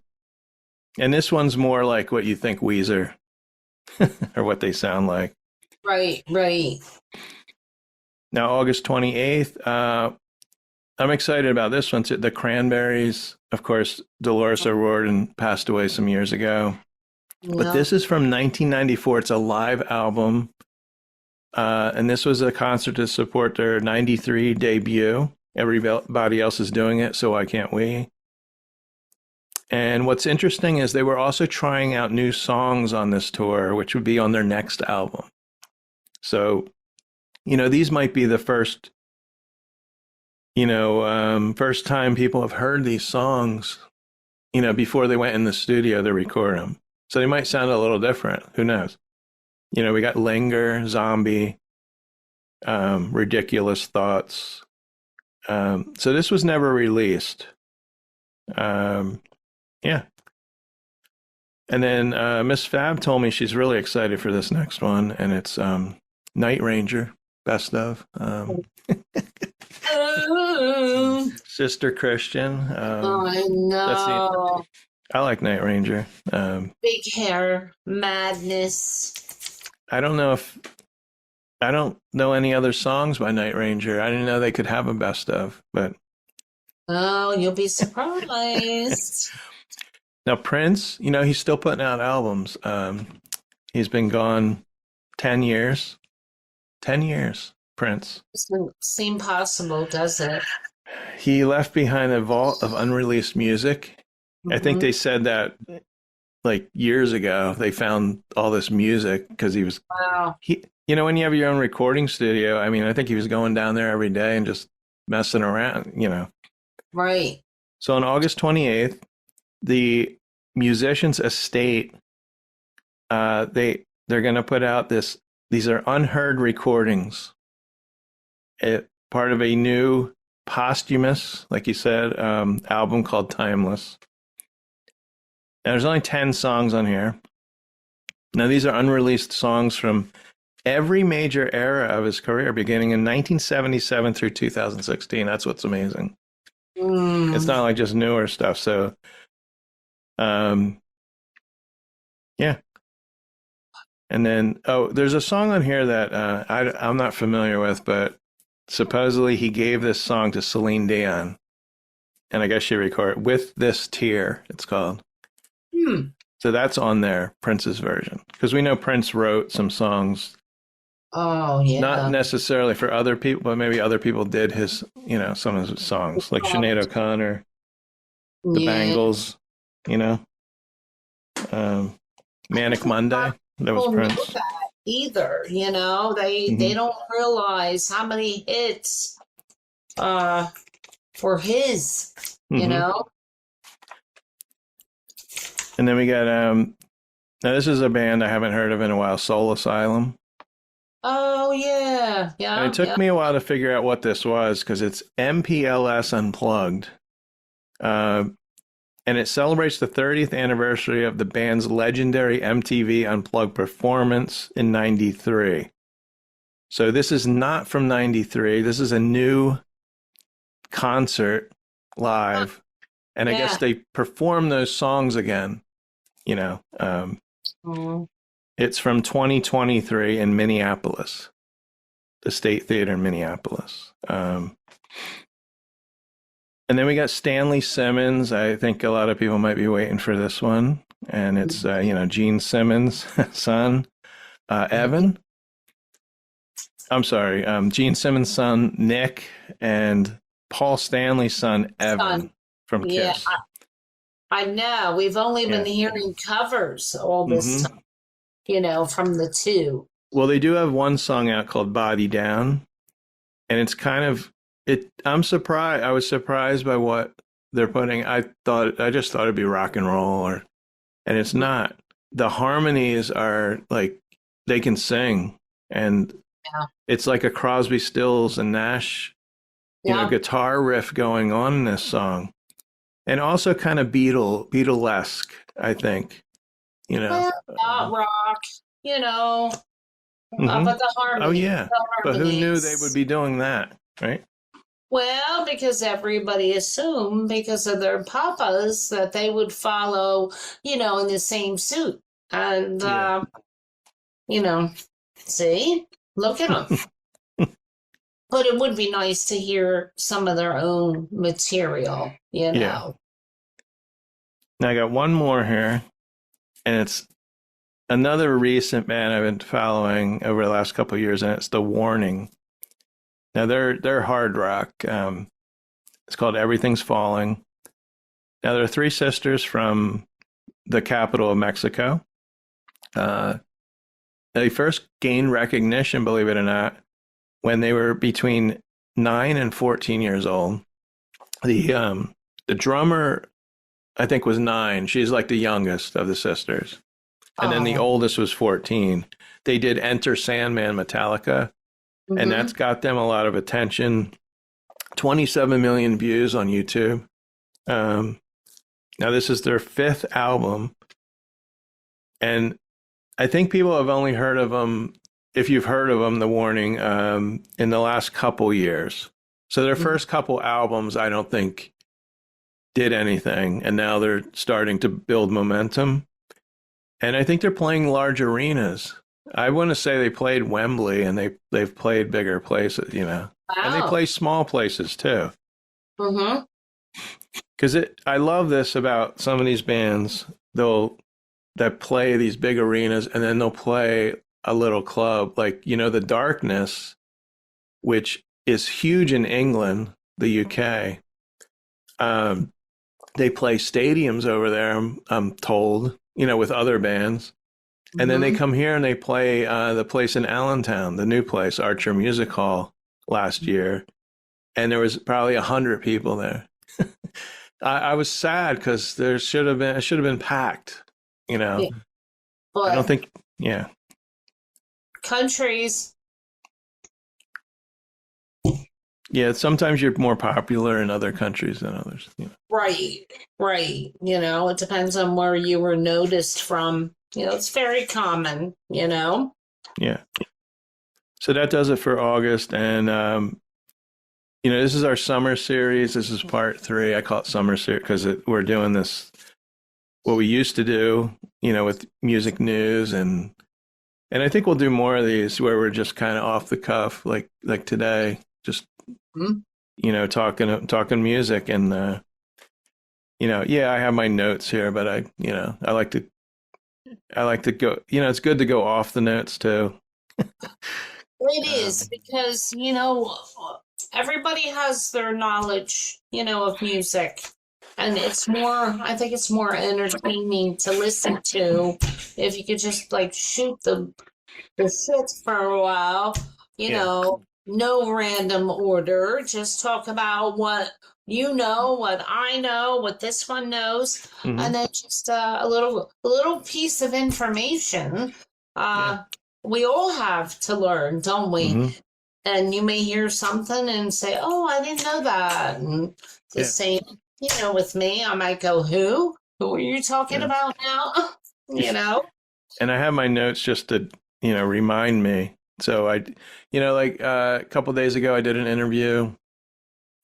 this one's more like what you think Weezer or what they sound like. Right. Now, August 28th, I'm excited about this one. The Cranberries, of course, Dolores O'Riordan passed away some years ago. Yeah. But this is from 1994. It's a live album. And this was a concert to support their 93 debut. Everybody else is doing it, so why can't we? And what's interesting is they were also trying out new songs on this tour, which would be on their next album. So, these might be the first, first time people have heard these songs, before they went in the studio to record them. So they might sound a little different. Who knows? We got Linger, Zombie, Ridiculous Thoughts. So this was never released. Yeah. And then Miss Fab told me she's really excited for this next one, and it's Night Ranger, best of. Sister Christian. I know. I like Night Ranger. Big hair, madness. I don't know any other songs by Night Ranger. I didn't know they could have a best of, but. Oh, you'll be surprised. Now Prince, he's still putting out albums. He's been gone 10 years. 10 years, Prince. Doesn't seem possible, does it? He left behind a vault of unreleased music. I think they said that like years ago, they found all this music because he was, Wow. you know, when you have your own recording studio, I mean, I think he was going down there every day and just messing around, you know. Right. So on August 28th, the musician's estate, they're going to put out these are unheard recordings, part of a new posthumous, like you said, album called Timeless. Now, there's only 10 songs on here. Now, these are unreleased songs from every major era of his career, beginning in 1977 through 2016. That's what's amazing. It's not like just newer stuff. So, yeah. And then, there's a song on here that I'm not familiar with, but supposedly he gave this song to Celine Dion. And I guess she recorded With This Tear, it's called. So that's on there, Prince's version. Because we know Prince wrote some songs. Oh, yeah. Not necessarily for other people, but maybe other people did his, you know, some of his songs. Like Sinead O'Connor, The Bangles, you know. Manic Monday, that was Prince. Know that either, you know. They don't realize how many hits were his, you know. And then we got now this is a band I haven't heard of in a while, Soul Asylum. Oh yeah. And it took me a while to figure out what this was because it's MPLS Unplugged. And it celebrates the 30th anniversary of the band's legendary MTV Unplugged performance in 93. So this is not from 93. This is a new concert live. And I guess they perform those songs again, you know. It's from 2023 in Minneapolis, the State Theater in Minneapolis. And then we got Stanley Simmons. I think a lot of people might be waiting for this one. And it's, you know, Gene Simmons' son, Evan. I'm sorry, Gene Simmons' son, Nick, and Paul Stanley's son, Evan. From Kiss. I know. We've only been hearing covers all this time, you know, from the two. Well, they do have one song out called Body Down. And it's kind of, I'm surprised. I was surprised by what they're putting. I just thought it'd be rock and roll, and it's not. The harmonies are like, they can sing. And it's like a Crosby, Stills, and Nash, you know, guitar riff going on in this song. And also kind of Beatlesque, I think, you know. Well, not rock, you know, but the harmony. Oh, yeah. But who knew they would be doing that, right? Well, because everybody assumed because of their papas that they would follow, you know, in the same suit. And, you know, see, look at them. But it would be nice to hear some of their own material, you know. Yeah. Now I got one more here, and it's another recent band I've been following over the last couple of years, and it's The Warning. Now they're hard rock. It's called Everything's Falling. Now there are three sisters from the capital of Mexico. They first gained recognition, believe it or not, when they were between 9 and 14 years old. The drummer, I think, was 9. She's like the youngest of the sisters. And then the oldest was 14. They did Enter Sandman, Metallica, and that's got them a lot of attention. 27 million views on YouTube. Now, this is their 5th album. And I think people have only heard of them, if you've heard of them, The Warning, in the last couple years. So their first couple albums, I don't think, did anything. And now they're starting to build momentum. And I think they're playing large arenas. I want to say they played Wembley, and they've played bigger places, you know. Wow. And they play small places, too. Because I love this about some of these bands, that play these big arenas, and then they'll play a little club, like, you know, The Darkness, which is huge in England, the UK. They play stadiums over there, I'm told, you know, with other bands. And then they Mhm. come here and they play the place in Allentown, the new place, Archer Music Hall, last year, and there was probably 100 people there. I was sad because there should have been, it should have been packed. You know, Yeah, I don't but think, yeah, countries, yeah. Sometimes you're more popular in other countries than others. You know. right, right. It depends on where you were noticed from. It's very common. Yeah. So that does it for August, and this is our summer series. This is part 3. I call it summer series because we're doing this what we used to do, with music news, and I think we'll do more of these where we're just kind of off the cuff, like today, just Mhm. talking music, and yeah, I have my notes here, but I like to go. It's good to go off the notes too. It is because, everybody has their knowledge, of music. And I think it's more entertaining to listen to if you could just like shoot the shit for a while, Yeah. no random order. Just talk about what what I know, what this one knows, Hmm. and then just a little piece of information. Yeah. We all have to learn, don't we? Hmm. And you may hear something and say, "Oh, I didn't know that." And the Yeah. same, with me, I might go, "Who? Who are you talking Yeah. about now?" you know. And I have my notes just to, remind me. So a couple days ago, I did an interview,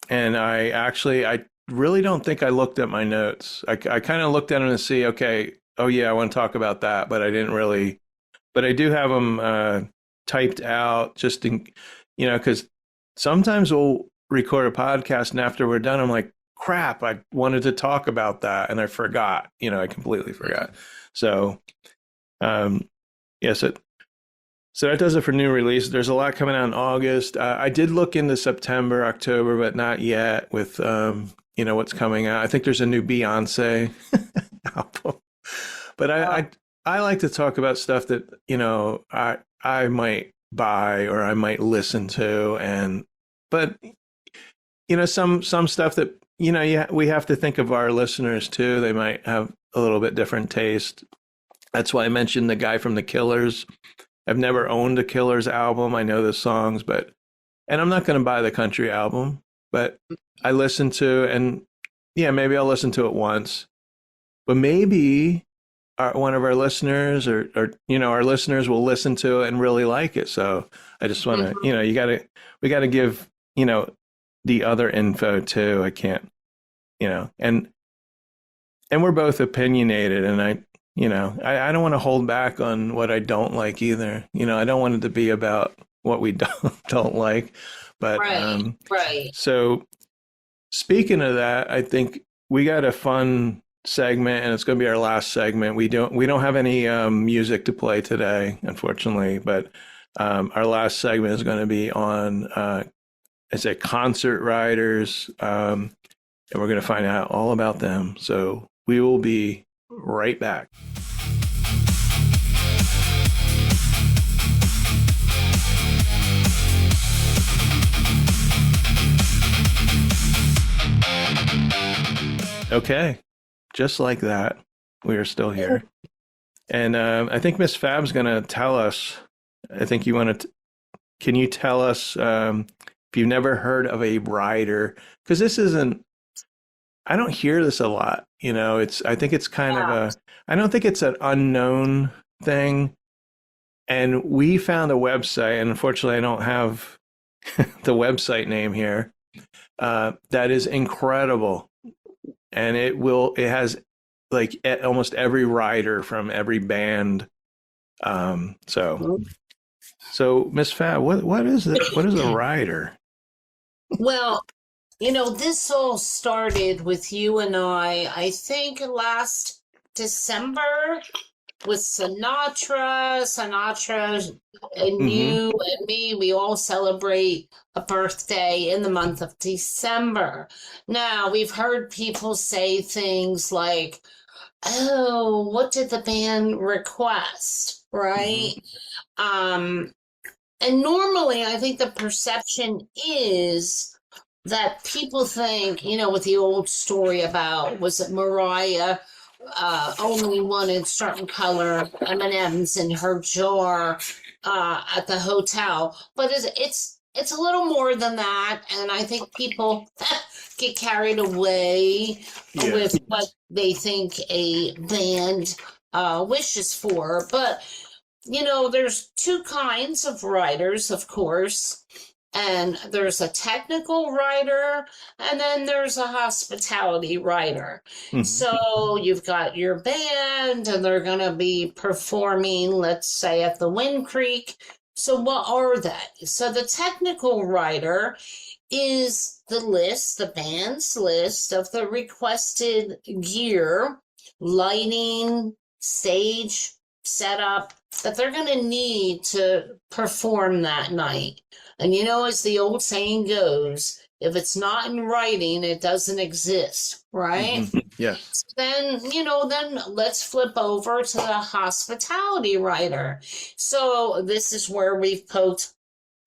and I really don't think I looked at my notes. I kind of looked at them to see, okay, oh yeah, I want to talk about that, but I didn't really. But I do have them typed out just in, because sometimes we'll record a podcast and after we're done, I'm like, crap, I wanted to talk about that and I forgot. I completely forgot. So, yes, so that does it for new release. There's a lot coming out in August. I did look into September, October, but not yet with, what's coming out. I think there's a new Beyonce album, but I like to talk about stuff that, I might buy or I might listen to, but some stuff that, we have to think of our listeners too. They might have a little bit different taste. That's why I mentioned the guy from the Killers. I've never owned a Killers album. I know the songs, and I'm not going to buy the country album, but I listen to, and yeah, maybe I'll listen to it once, but maybe one of our listeners or our listeners will listen to it and really like it. So I just want to, we got to give, the other info too. I can't, and we're both opinionated, and I don't want to hold back on what I don't like either. I don't want it to be about what we don't like, but, right. So speaking of that, I think we got a fun segment, and it's going to be our last segment. We don't have any music to play today, unfortunately, but our last segment is going to be on it's a concert riders, and we're going to find out all about them. So we will be right back. Okay, just like that, we are still here. And I think Miss Fab's going to tell us, I think you want to, can you tell us if you've never heard of a rider? Because this isn't, I don't hear this a lot. I think it's kind of I don't think it's an unknown thing. And we found a website, and unfortunately I don't have the website name here, that is incredible. And it has like almost every rider from every band. So Miss Fab, what is it? What is a rider? Well, this all started with you and I think last December with Sinatra and you and me, we all celebrate a birthday in the month of December. Now, we've heard people say things like, "Oh, what did the band request?" right? And normally I think the perception is that people think, with the old story about, was it Mariah only wanted certain color M&Ms in her jar at the hotel, but it's a little more than that, and I think people get carried away with what they think a band wishes for. But there's two kinds of writers, of course. And there's a technical writer, and then there's a hospitality writer. So you've got your band, and they're going to be performing, let's say, at the Wind Creek. So what are they? So the technical writer is the band's list of the requested gear, lighting, stage, setup that they're going to need to perform that night. And as the old saying goes, if it's not in writing, it doesn't exist, right? Yes. Then let's flip over to the hospitality writer. So this is where we've poked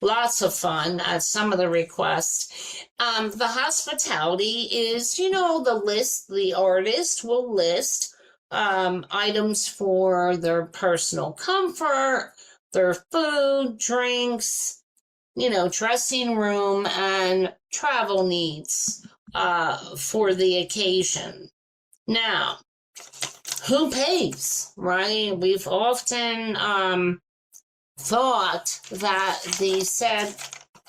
lots of fun at some of the requests. The hospitality is, the list, the artist will list items for their personal comfort, their food, drinks, dressing room, and travel needs for the occasion. Now, who pays, right? We've often thought that the said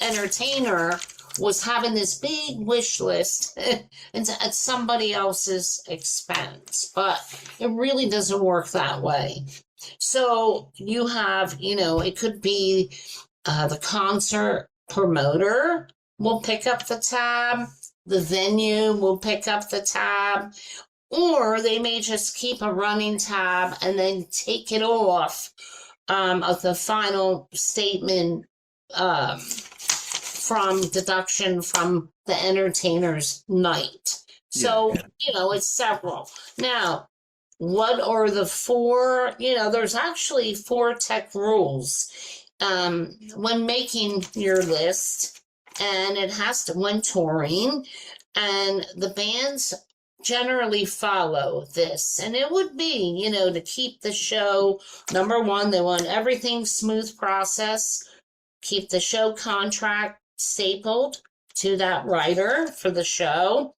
entertainer was having this big wish list at somebody else's expense, but it really doesn't work that way. So you have, it could be the concert promoter will pick up the tab, the venue will pick up the tab, or they may just keep a running tab and then take it off of the final statement from deduction from the entertainer's night. So, it's several. Now, what are the four? There's actually 4 tech rules when making your list, and it has to, when touring, and the bands generally follow this. And it would be, to keep the show, number one, they want everything smooth process, keep the show contract stapled to that writer for the show.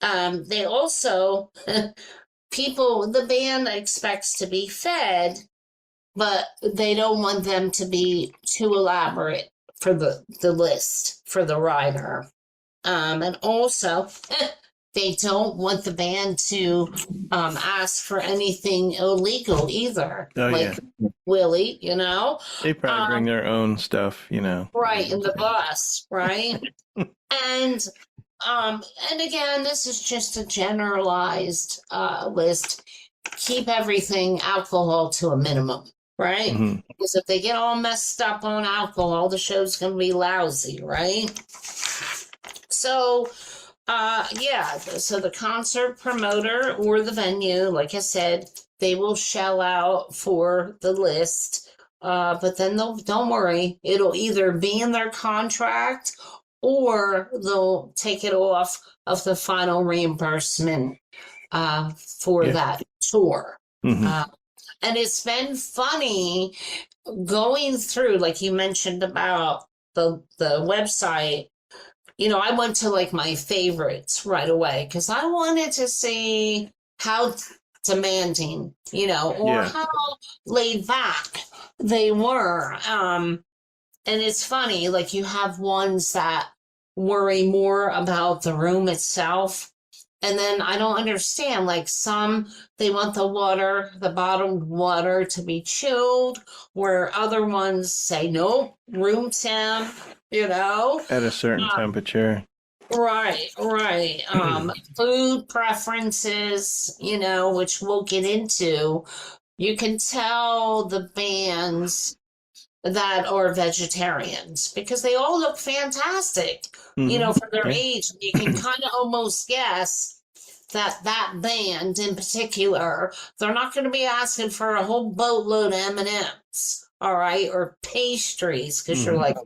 They also, the band expects to be fed, but they don't want them to be too elaborate for the list for the writer. And also, they don't want the band to ask for anything illegal either. Willie, They probably bring their own stuff, Right, in the bus, right? And again, this is just a generalized list. Keep everything alcohol to a minimum, right? Because if they get all messed up on alcohol, the show's going to be lousy, right? So, so the concert promoter or the venue, like I said, they will shell out for the list, but then don't worry, it'll either be in their contract or they'll take it off of the final reimbursement for that tour. And it's been funny going through, like you mentioned about the website. I went to like my favorites right away because I wanted to see how demanding, how laid back they were. And it's funny, like you have ones that worry more about the room itself. And then I don't understand, like some, they want the bottled water to be chilled, where other ones say, nope, room temp, At a certain temperature. Right. Food preferences, which we'll get into. You can tell the bands that are vegetarians because they all look fantastic, for their age. You can kind of almost guess that band in particular, they're not going to be asking for a whole boatload of M&Ms, all right, or pastries, because you're like,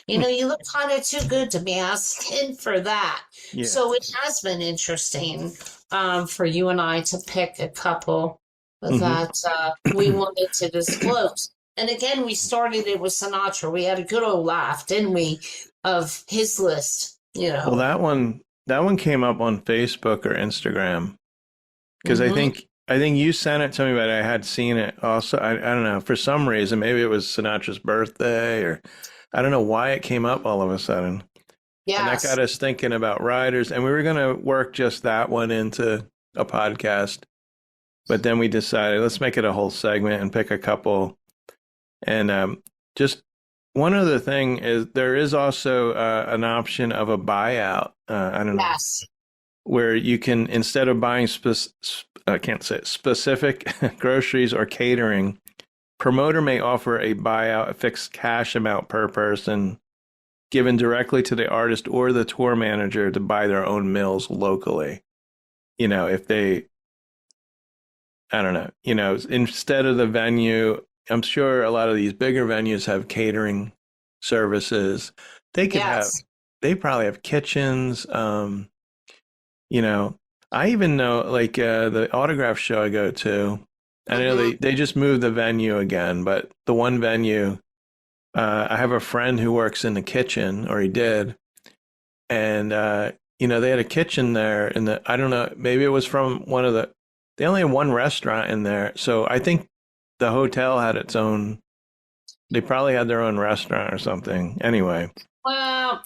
you look kind of too good to be asking for that. Yeah. So it has been interesting for you and I to pick a couple that we wanted to disclose. And again, we started it with Sinatra. We had a good old laugh, didn't we, of his list, Well, that one came up on Facebook or Instagram because I think you sent it to me, but I had seen it also. I don't know, for some reason, maybe it was Sinatra's birthday, or I don't know why it came up all of a sudden. Yes. And that got us thinking about riders, and we were going to work just that one into a podcast, but then we decided let's make it a whole segment and pick a couple. And just one other thing is there is also an option of a buyout. I don't know, where you can, instead of buying specific groceries or catering, promoter may offer a buyout, a fixed cash amount per person, given directly to the artist or the tour manager to buy their own meals locally. If they, I don't know, instead of the venue, I'm sure a lot of these bigger venues have catering services. They could they probably have kitchens. I even know, like, the autograph show I go to, I know they just moved the venue again, but the one venue, I have a friend who works in the kitchen, or he did. And, they had a kitchen there, and I don't know, maybe it was from they only had one restaurant in there. So I think the hotel had its own, they probably had their own restaurant or something. Anyway. Well,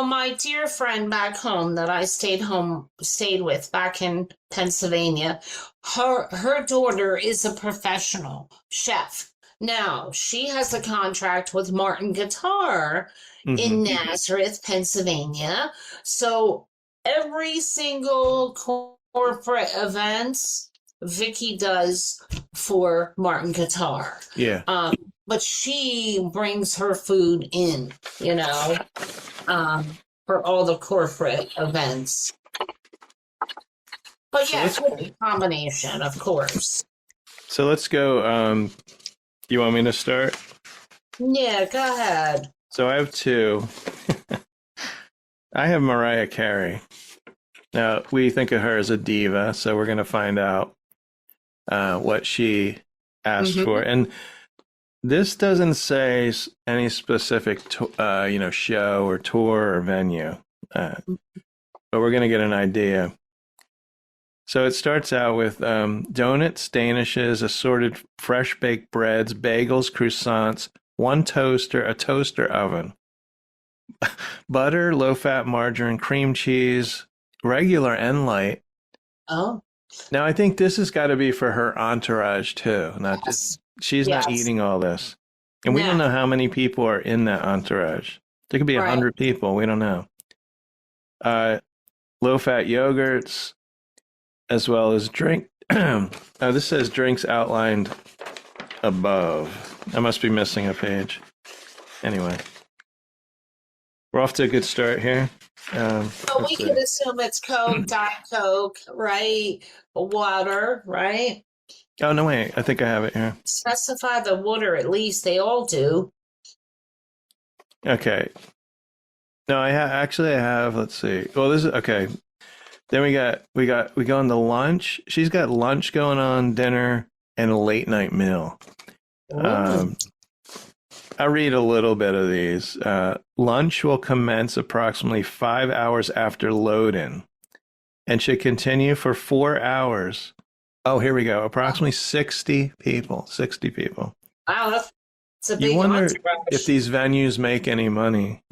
my dear friend back home that I stayed with back in Pennsylvania, her daughter is a professional chef. Now, she has a contract with Martin Guitar in Nazareth, Pennsylvania. So every single corporate events Vicky does for Martin Guitar. Yeah. But she brings her food in, for all the corporate events. But yeah, it's a combination, of course. So let's go. You want me to start? Yeah, go ahead. So I have two. I have Mariah Carey. Now, we think of her as a diva, so we're going to find out what she asked for. And this doesn't say any specific, show or tour or venue, but we're going to get an idea. So it starts out with donuts, danishes, assorted fresh baked breads, bagels, croissants, one toaster, a toaster oven, butter, low-fat margarine, cream cheese, regular and light. Oh. Now, I think this has got to be for her entourage, too. Not just, she's not eating all this. And we don't know how many people are in that entourage. There could be 100 people. We don't know. Low-fat yogurts, as well as drink. This says drinks outlined above. I must be missing a page. Anyway, we're off to a good start here. So we can assume it's Coke, Diet Coke, right? Water, right? Oh, no, wait. I think I have it here. Specify the water, at least. They all do. Okay. No, I have, let's see. Well, this is, okay. Then we go into lunch. She's got lunch going on, dinner, and a late night meal. I'll read a little bit of these. Lunch will commence approximately 5 hours after load-in and should continue for 4 hours. Oh, here we go. Approximately 60 people. 60 people. Wow, that's a big You wonder entourage. if these venues make any money.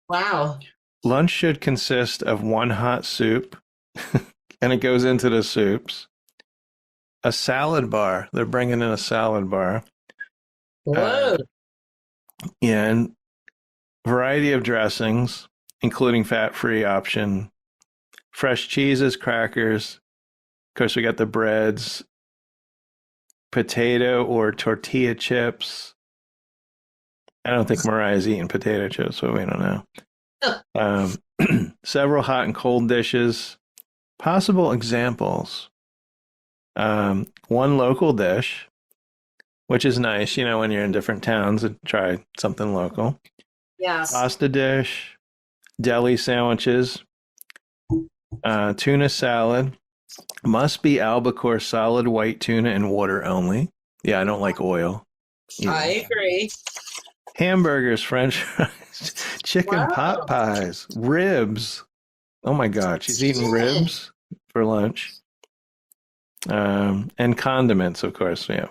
Wow. Lunch should consist of one hot soup, and it goes into the soups. A salad bar. They're bringing in a salad bar. Whoa. And variety of dressings, including fat-free option, fresh cheeses, crackers. Of course, we got the breads, potato or tortilla chips. I don't think Mariah's eating potato chips, but we don't know. Um, several hot and cold dishes. Possible examples. One local dish, which is nice, when you're in different towns and try something local. Yes. Pasta dish, deli sandwiches, tuna salad. Must be albacore solid white tuna and water only. Yeah, I don't like oil. I agree. Hamburgers, French fries, chicken pot pies, ribs. Oh my God, she's eating ribs for lunch. And condiments, of course. Yeah.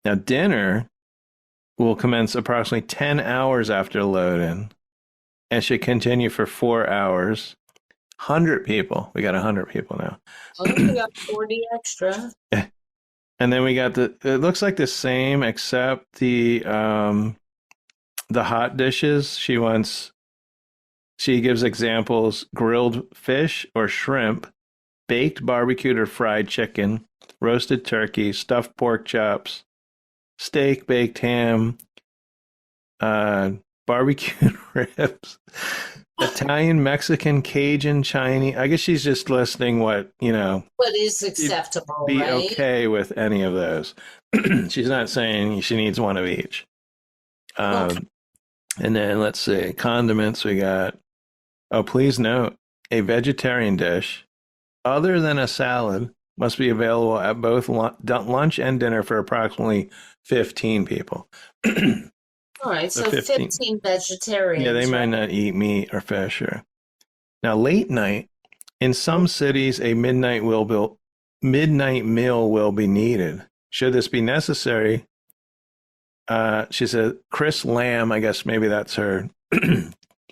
Now, dinner will commence approximately 10 hours after load-in and should continue for 4 hours. 100 people. We got 100 people now. We got 40 extra. And then we got it looks like the same, except the hot dishes. She gives examples: grilled fish or shrimp, baked barbecued or fried chicken, roasted turkey, stuffed pork chops, steak, baked ham, barbecued ribs, Italian, Mexican, Cajun, Chinese. I guess she's just listing what is acceptable, be right? okay with any of those. She's not saying she needs one of each. And then let's see, condiments. We got, please note, a vegetarian dish other than a salad must be available at both lunch and dinner for approximately 15 people. All right, so 15 vegetarians. Yeah, they might not eat meat or fish. Now, late night, in some cities, a midnight meal will be needed. Should this be necessary, she said, Chris Lamb, I guess maybe that's her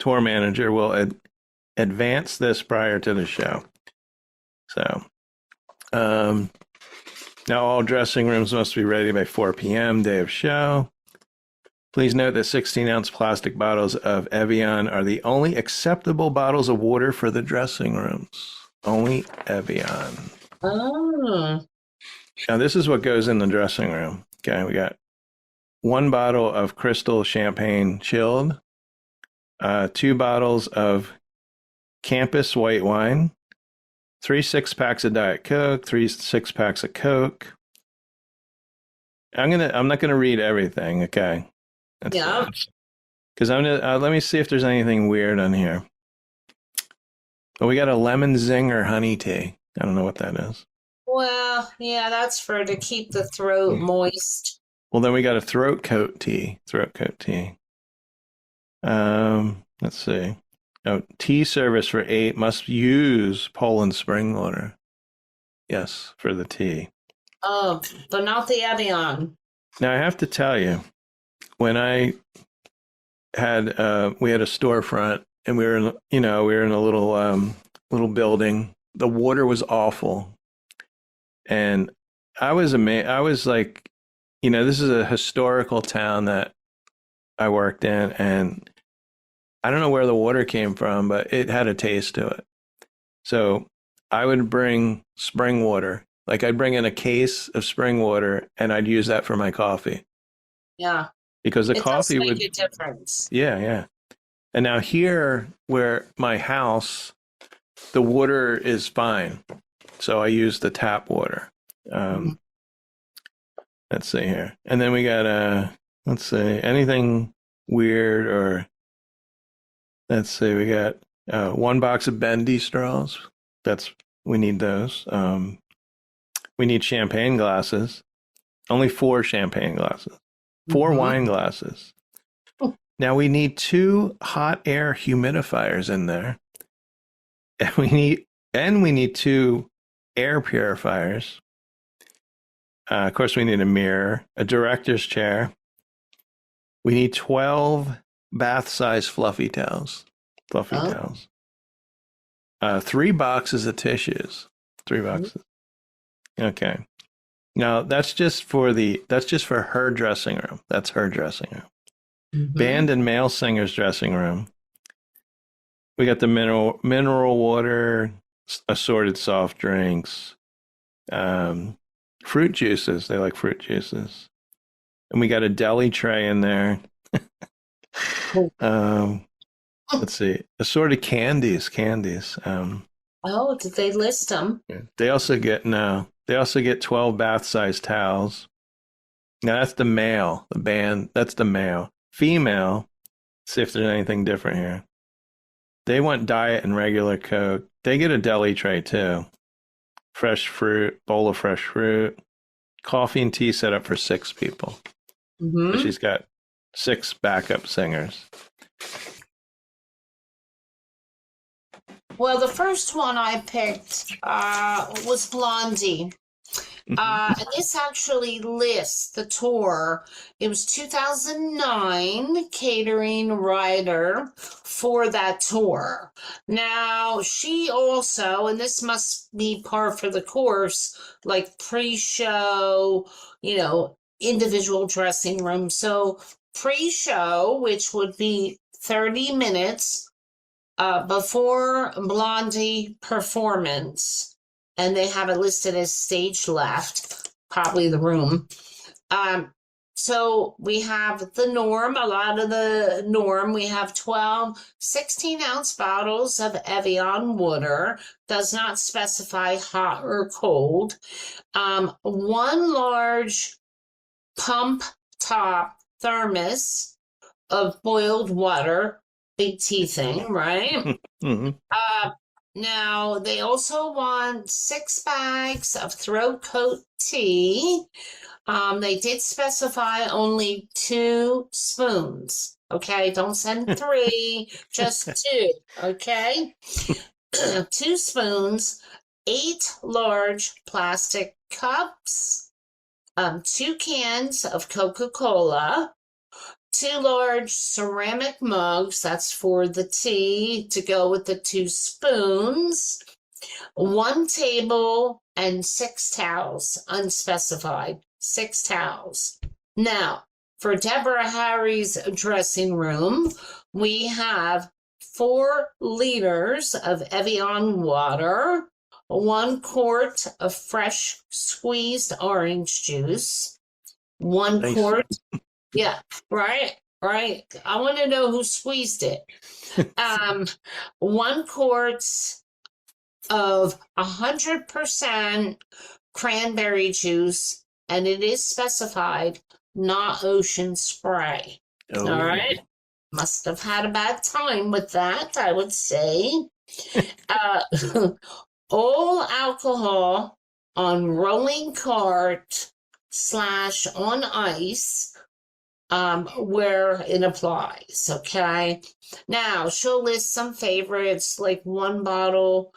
tour manager, will advance this prior to the show. So, now all dressing rooms must be ready by 4 p.m. day of show. Please note that 16-ounce plastic bottles of Evian are the only acceptable bottles of water for the dressing rooms. Only Evian. Oh. Now, this is what goes in the dressing room. Okay, we got 1 bottle of Crystal Champagne chilled, 2 bottles of Campus white wine, 3 6-packs of Diet Coke, 3 6-packs of Coke. I'm not gonna read everything. Okay. Yeah. Because I'm gonna let me see if there's anything weird on here. Oh, we got a lemon zinger honey tea. I don't know what that is. Well, yeah, that's to keep the throat moist. Well, then we got a throat coat tea. Let's see. Oh, tea service for 8 must use Poland spring water. Yes, for the tea. Oh, but not the Evian. Now I have to tell you, when I had we had a storefront and we were in a little building. The water was awful, and I was amazed. I was like, this is a historical town that I worked in, and I don't know where the water came from, but it had a taste to it. So I would bring spring water. Like I'd bring in a case of spring water, and I'd use that for my coffee. Yeah. Because the coffee does make would a difference. Yeah. And now here, where my house, the water is fine, so I use the tap water. Let's see here, and then we got let's see, anything weird or let's see, we got 1 box of bendy straws. We need those. We need champagne glasses. Only 4 champagne glasses. 4 wine glasses. Now we need 2 hot air humidifiers in there. And we need 2 air purifiers. Of course, we need a mirror, a director's chair. We need 12 bath-size fluffy towels. 3 boxes of tissues. 3 boxes. Okay. Now that's just for her dressing room. That's her dressing room. Band and male singer's dressing room. We got the mineral water, assorted soft drinks, fruit juices. They like fruit juices, and we got a deli tray in there. let's see, assorted candies. Oh, did they list them? Yeah. They also get 12 bath-sized towels. Now that's the male, the band, that's the male. Female, see if there's anything different here. They want diet and regular Coke. They get a deli tray too. Fresh fruit, bowl of fresh fruit, coffee and tea set up for 6 people. Mm-hmm. So she's got 6 backup singers. Well, the first one I picked was Blondie. And this actually lists the tour. It was 2009 catering writer for that tour. Now, she also, and this must be par for the course, like pre-show, individual dressing room. So pre-show, which would be 30 minutes before Blondie performance, and they have it listed as stage left, probably the room. So we have the Norm, a lot of the Norm. We have 12 16-ounce bottles of Evian water, does not specify hot or cold. 1 large pump top thermos of boiled water, big tea thing, right? Mm-hmm. Now, they also want 6 bags of throat coat tea. They did specify only 2 spoons. Okay, don't send 3, just 2. Okay, 2 spoons, 8 large plastic cups, 2 cans of Coca-Cola, 2 large ceramic mugs, that's for the tea to go with the 2 spoons, 1 table, and 6 towels, unspecified, 6 towels. Now, for Deborah Harry's dressing room, we have 4 liters of Evian water, 1 quart of fresh squeezed orange juice, 1 Nice. quart. Yeah, right. I want to know who squeezed it. 1 quart of 100% cranberry juice, and it is specified not ocean spray. Oh. All right. Must have had a bad time with that, I would say. All alcohol on rolling cart / on ice. Where it applies, okay? Now, she'll list some favorites, like 1 bottle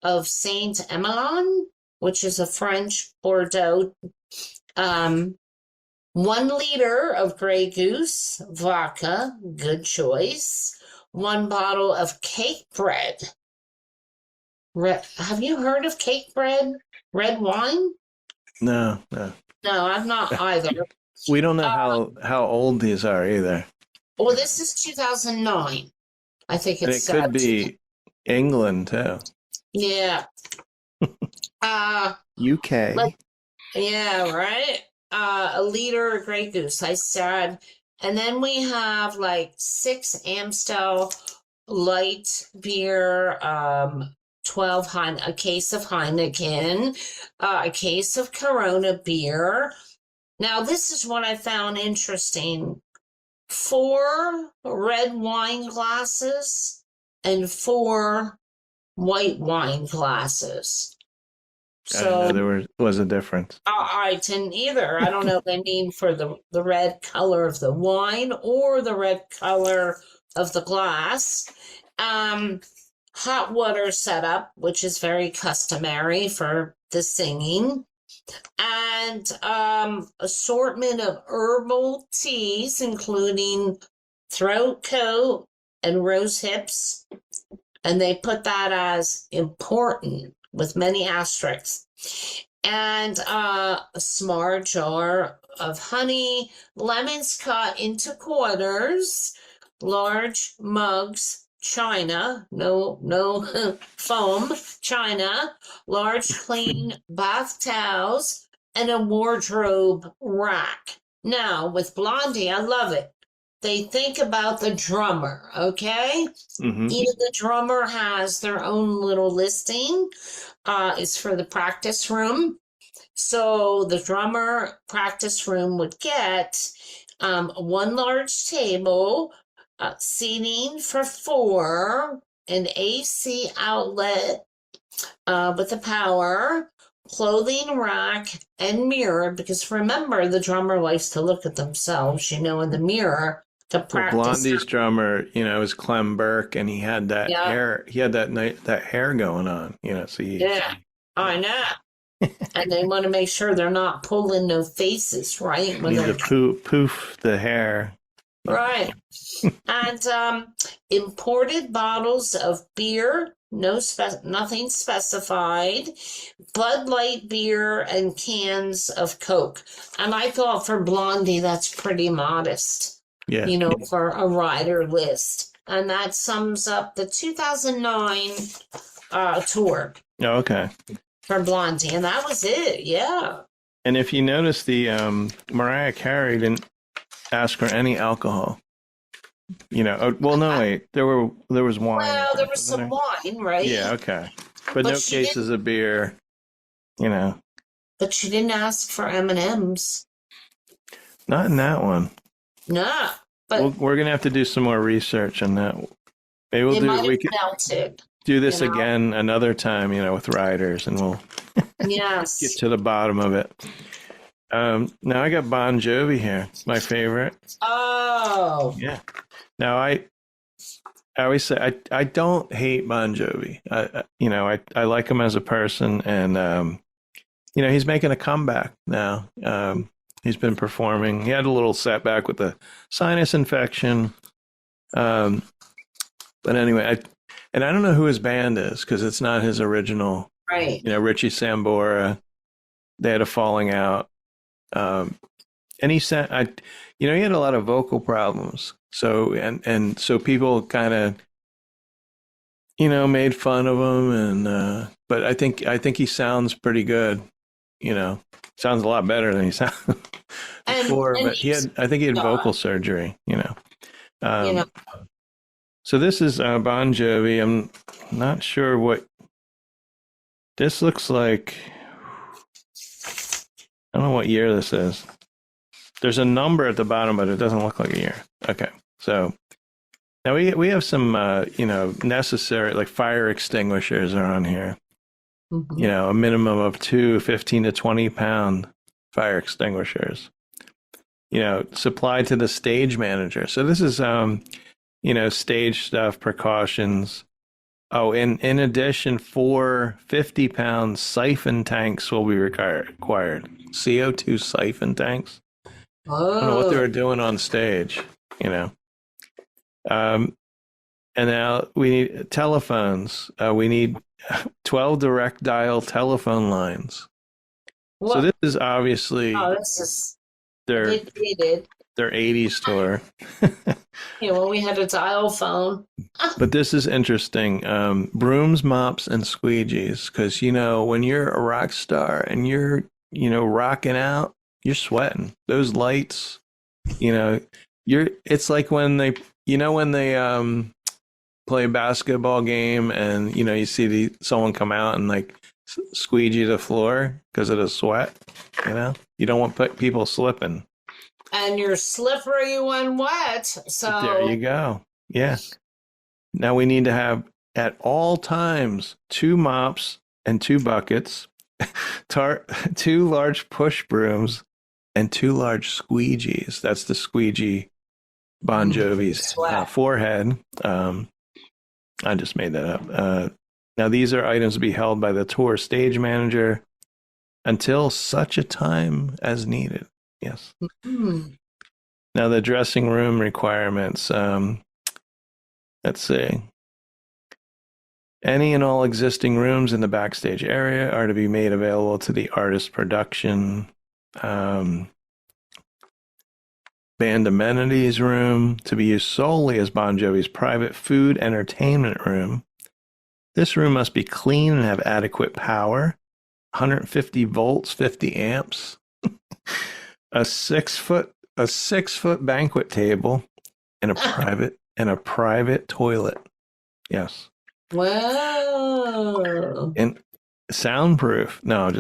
of Saint Emilion, which is a French Bordeaux, 1 liter of Grey Goose vodka, good choice, 1 bottle of cake bread. Have you heard of cake bread? Red wine? No. No, I've not either. We don't know how old these are either. Well, this is 2009. I think And it's. it could be England too. Yeah. UK. Yeah, right. A liter of Grey Goose, I said. And then we have like 6 Amstel light beer, 12 a case of Heineken, a case of Corona beer. Now, this is what I found interesting. 4 red wine glasses and 4 white wine glasses. I didn't know there was a difference. I didn't either. I don't know if they mean for the red color of the wine or the red color of the glass. Hot water setup, which is very customary for the singing. And assortment of herbal teas, including throat coat and rose hips. And they put that as important with many asterisks. And a smart jar of honey, lemons cut into quarters, large mugs, china, no foam, china, large clean bath towels, and a wardrobe rack. Now, with Blondie, I love it. they think about the drummer, okay? Mm-hmm. Even the drummer has their own little listing. It's for the practice room. So the drummer practice room would get one large table, seating for 4, an AC outlet with the power, clothing rack, and mirror. Because remember, the drummer likes to look at themselves, in the mirror to Well, practice. Blondie's drummer, was Clem Burke, and he had that Yeah. hair. He had that hair going on, So Yeah, I know. And they want to make sure they're not pulling no faces, right? When need they're to poof the hair. right. And imported bottles of beer, nothing specified, Bud Light beer, and cans of Coke. And I thought for Blondie, that's pretty modest, Yeah. For a rider list. And that sums up the 2009 tour Oh, okay. for Blondie. And that was it, yeah. And if you notice, the Mariah Carey didn't ask for any alcohol. Well, no, wait. There was wine. Well, there was some wine, right? Yeah, okay. But no she cases of beer, But she didn't ask for M&Ms. Not in that one. No, but We're going to have to do some more research on that. Maybe we could melted. do this again another time, with riders, and we'll Yes. get to the bottom of it. Now I got Bon Jovi here. It's my favorite. Oh. Yeah. Now I always say I don't hate Bon Jovi. I like him as a person, and he's making a comeback now. He's been performing. He had a little setback with the sinus infection. But anyway, I don't know who his band is, because it's not his original. Right. Richie Sambora. They had a falling out. And he said, he had a lot of vocal problems. So, and so people kind of, made fun of him. And, but I think he sounds pretty good. Sounds a lot better than he sounded before. But I think he had vocal surgery, So this is Bon Jovi. I'm not sure what this looks like. I don't know what year this is. There's a number at the bottom, but it doesn't look like a year. Okay. So now we have some, necessary, like fire extinguishers are on here. Mm-hmm. A minimum of 2 15 to 20 pound fire extinguishers, supplied to the stage manager. So this is, stage stuff, precautions. Oh, in addition, 4 50-pound siphon tanks will be required. CO2 siphon tanks. Oh. I don't know what they were doing on stage, And now we need telephones. We need 12 direct dial telephone lines. What? So this is obviously this is their dated. their 80s tour. We had a dial phone. But this is interesting. Brooms, mops, and squeegees. Because, when you're a rock star and you're, rocking out, you're sweating. Those lights, it's like when they play a basketball game and, you see someone come out and like squeegee the floor because of the sweat, You don't want people slipping. And you're slippery when wet. So There you go. Yeah. Now we need to have at all times 2 mops and 2 buckets, 2 large push brooms, and 2 large squeegees. That's the squeegee Bon Jovi's forehead. I just made that up. Now these are items to be held by the tour stage manager until such a time as needed. Yes. Mm-hmm. Now the dressing room requirements. Let's see. Any and all existing rooms in the backstage area are to be made available to the artist production. Band amenities room to be used solely as Bon Jovi's private food entertainment room. This room must be clean and have adequate power. 150 volts, 50 amps. A 6 foot banquet table, and a private toilet. Yes. Whoa. And soundproof. No,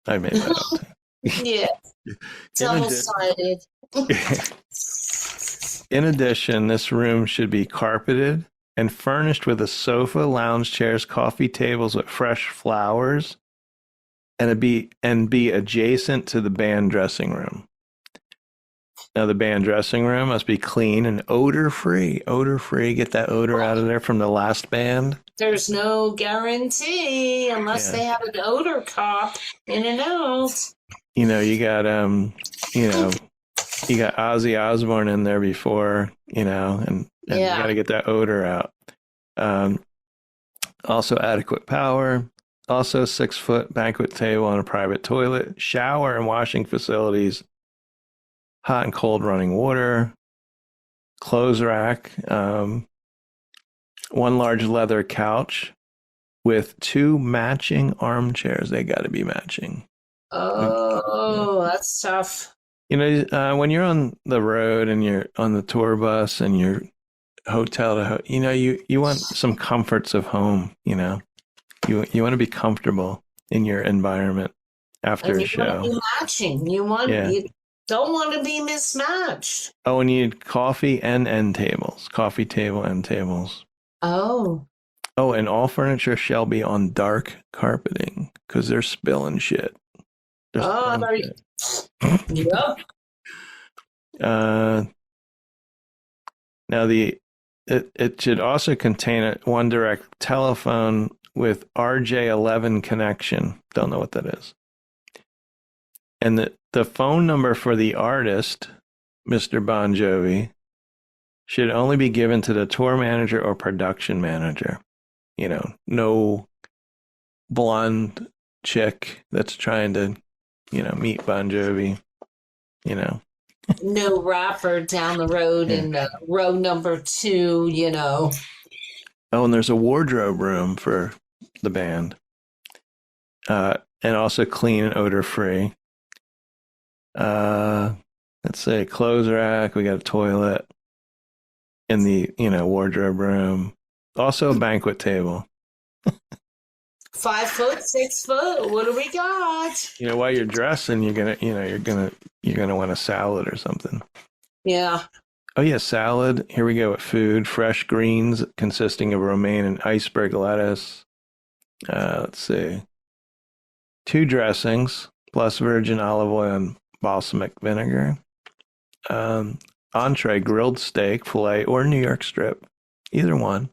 I made that up too. Yeah. Double-sided. In addition, this room should be carpeted and furnished with a sofa, lounge chairs, coffee tables with fresh flowers, and be adjacent to the band dressing room. Now, the band dressing room must be clean and odor-free. Odor-free. Get that odor out of there from the last band. There's no guarantee unless they have an odor cop in and out. You got you got Ozzy Osbourne in there before, and you got to get that odor out. Also adequate power. Also 6-foot banquet table and a private toilet, shower and washing facilities, hot and cold running water, clothes rack, one large leather couch with 2 matching armchairs. They got to be matching. Oh, that's tough. When you're on the road and you're on the tour bus and you're hotel to you want some comforts of home. You want to be comfortable in your environment after a show. Want to be matching. You don't want to be mismatched. Oh, and you need coffee and end tables. Coffee table, end tables. Oh. Oh, and all furniture shall be on dark carpeting because they're spilling shit. Yep. Now it should also contain one direct telephone with RJ11 connection. Don't know what that is. And the phone number for the artist, Mr. Bon Jovi, should only be given to the tour manager or production manager. No blonde chick that's trying to, meet Bon Jovi, No rapper down the road in row number 2, Oh, and there's a wardrobe room for the band. And also clean and odor-free. Let's say clothes rack. We got a toilet in the, wardrobe room. Also a banquet table. 5 foot, 6 foot. What do we got? While you're dressing, you're gonna want a salad or something. Yeah. Oh yeah, salad. Here we go with food. Fresh greens consisting of romaine and iceberg lettuce. Let's see. 2 dressings plus virgin olive oil and balsamic vinegar. Entree, grilled steak, filet, or New York strip. Either one.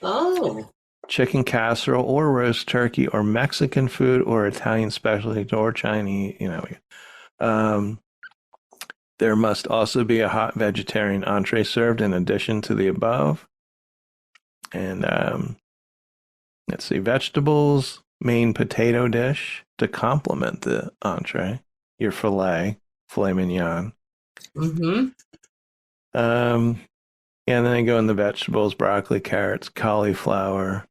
Oh. Chicken casserole or roast turkey or Mexican food or Italian specialty or Chinese, there must also be a hot vegetarian entree served in addition to the above. And let's see, vegetables, main potato dish to complement the entree, your filet mignon. Mm-hmm. And then they go in the vegetables, broccoli, carrots, cauliflower,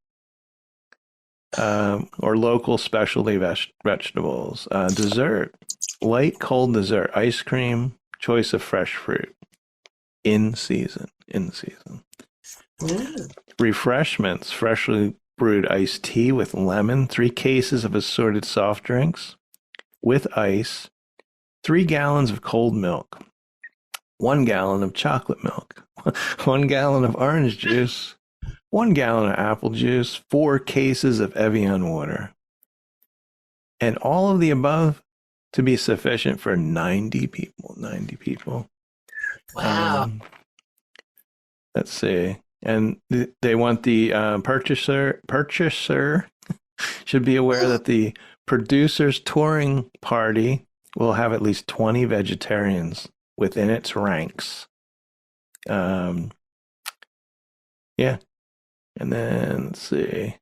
or local specialty vegetables. Dessert, light, cold dessert, ice cream, choice of fresh fruit. In season. Refreshments, freshly brewed iced tea with lemon, 3 cases of assorted soft drinks with ice, 3 gallons of cold milk, 1 gallon of chocolate milk, 1 gallon of orange juice, 1 gallon of apple juice, 4 cases of Evian water. And all of the above to be sufficient for 90 people. 90 people. Wow. Let's see. And they want the purchaser should be aware that the producer's touring party will have at least 20 vegetarians within its ranks. Yeah. And then let's see.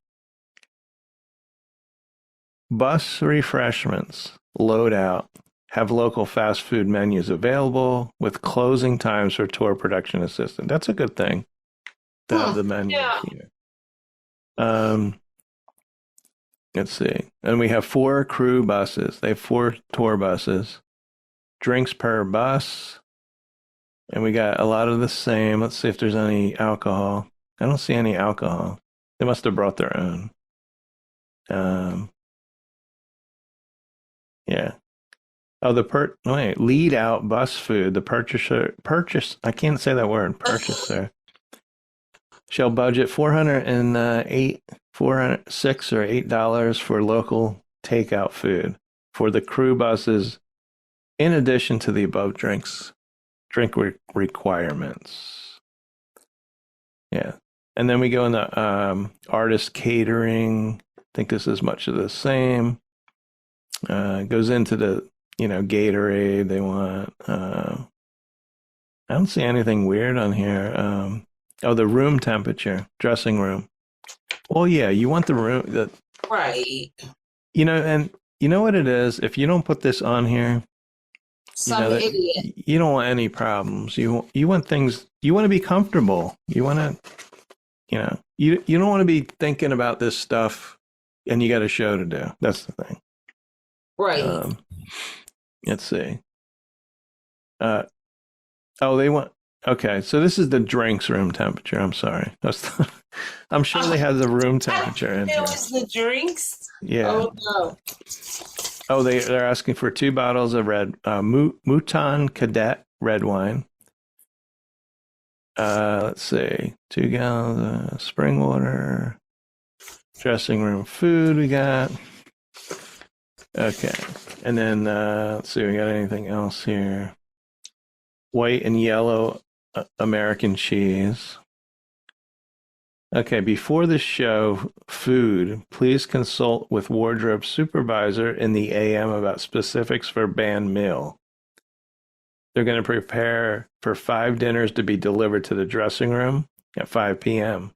Bus refreshments, load out, have local fast food menus available with closing times for tour production assistant. That's a good thing to have the menu here. Let's see. And we have 4 crew buses. They have 4 tour buses. Drinks per bus. And we got a lot of the same. Let's see if there's any alcohol. I don't see any alcohol. They must have brought their own. Yeah. Oh, lead out bus food. The purchase. I can't say that word. Purchaser shall budget $406 or $8 for local takeout food for the crew buses, in addition to the above drink requirements. Yeah, and then we go into artist catering. I think this is much of the same. Goes into the Gatorade they want. I don't see anything weird on here. The room temperature, dressing room. Well, yeah, you want the room right. And you know what it is? If you don't put this on here, Idiot. You don't want any problems. You want things. You want to be comfortable. You want to, you don't want to be thinking about this stuff, and you got a show to do. That's the thing. Right. Let's see. They want. Okay, so this is the drinks room temperature. I'm sorry. I'm sure they have the room temperature in here. It was the drinks? Yeah. Oh, no. Oh, they're asking for 2 bottles of red Mouton Cadet red wine. Let's see. 2 gallons of spring water. Dressing room food we got. Okay. And then, let's see, we got anything else here? White and yellow American cheese. Okay, before the show, food, please consult with wardrobe supervisor in the AM about specifics for band meal. They're going to prepare for 5 dinners to be delivered to the dressing room at 5 p.m.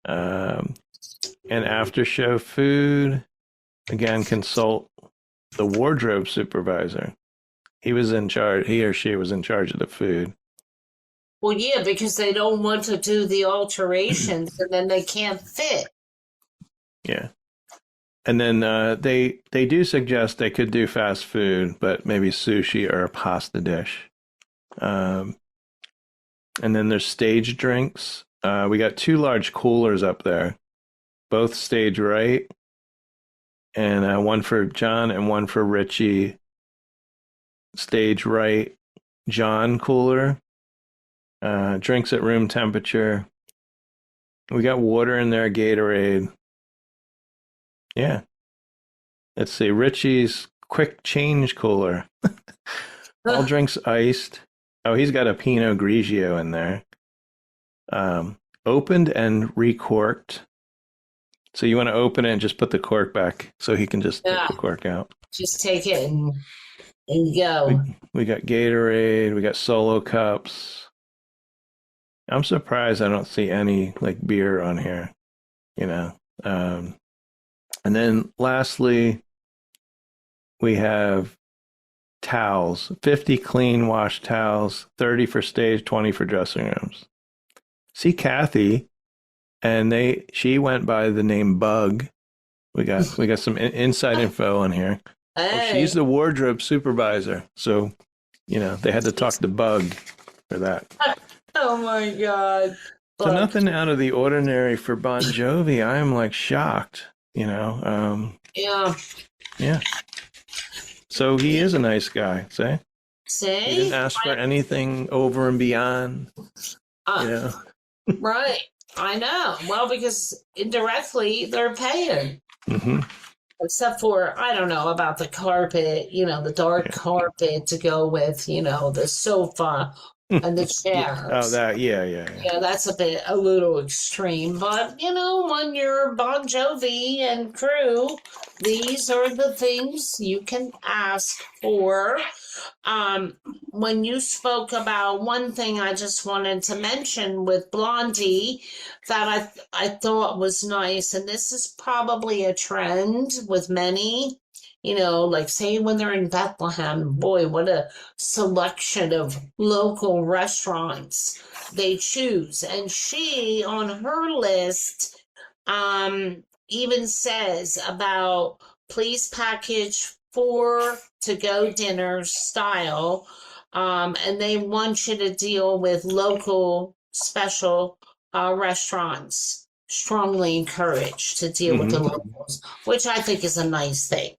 And after show food, again, consult the wardrobe supervisor. He or she was in charge of the food. Well, yeah, because they don't want to do the alterations and then they can't fit. Yeah. And then they do suggest they could do fast food, but maybe sushi or a pasta dish. And then there's stage drinks. We got 2 large coolers up there, both stage right. And one for John and one for Richie. Stage right, John cooler. Drinks at room temperature. We got water in there, Gatorade. Yeah. Let's see, Richie's quick change cooler. All drinks iced. Oh, he's got a Pinot Grigio in there. Opened and recorked. So you want to open it and just put the cork back so he can just take the cork out. Just take it and go. We got Gatorade. We got Solo cups. I'm surprised I don't see any beer on here, And then lastly, we have towels, 50 clean wash towels, 30 for stage, 20 for dressing rooms. See Kathy, and she went by the name Bug. We got some inside info on here. Hey. Oh, she's the wardrobe supervisor, so they had to talk to Bug for that. Oh my God. So nothing out of the ordinary for Bon Jovi. I am shocked, Yeah. Yeah. So he is a nice guy, see? He didn't ask for anything over and beyond. Right. I know. Well, because indirectly they're paying. Mm-hmm. Except for, I don't know about the carpet, the dark carpet to go with, the sofa and the chairs. Oh, that, yeah. Yeah, that's a little extreme. But, when you're Bon Jovi and crew, these are the things you can ask for. When you spoke about one thing I just wanted to mention with Blondie that I thought was nice, and this is probably a trend with many, say when they're in Bethlehem, boy, what a selection of local restaurants they choose. And she, on her list, even says about please package 4 to-go dinners style and they want you to deal with local special restaurants. Strongly encouraged to deal with the locals, which I think is a nice thing.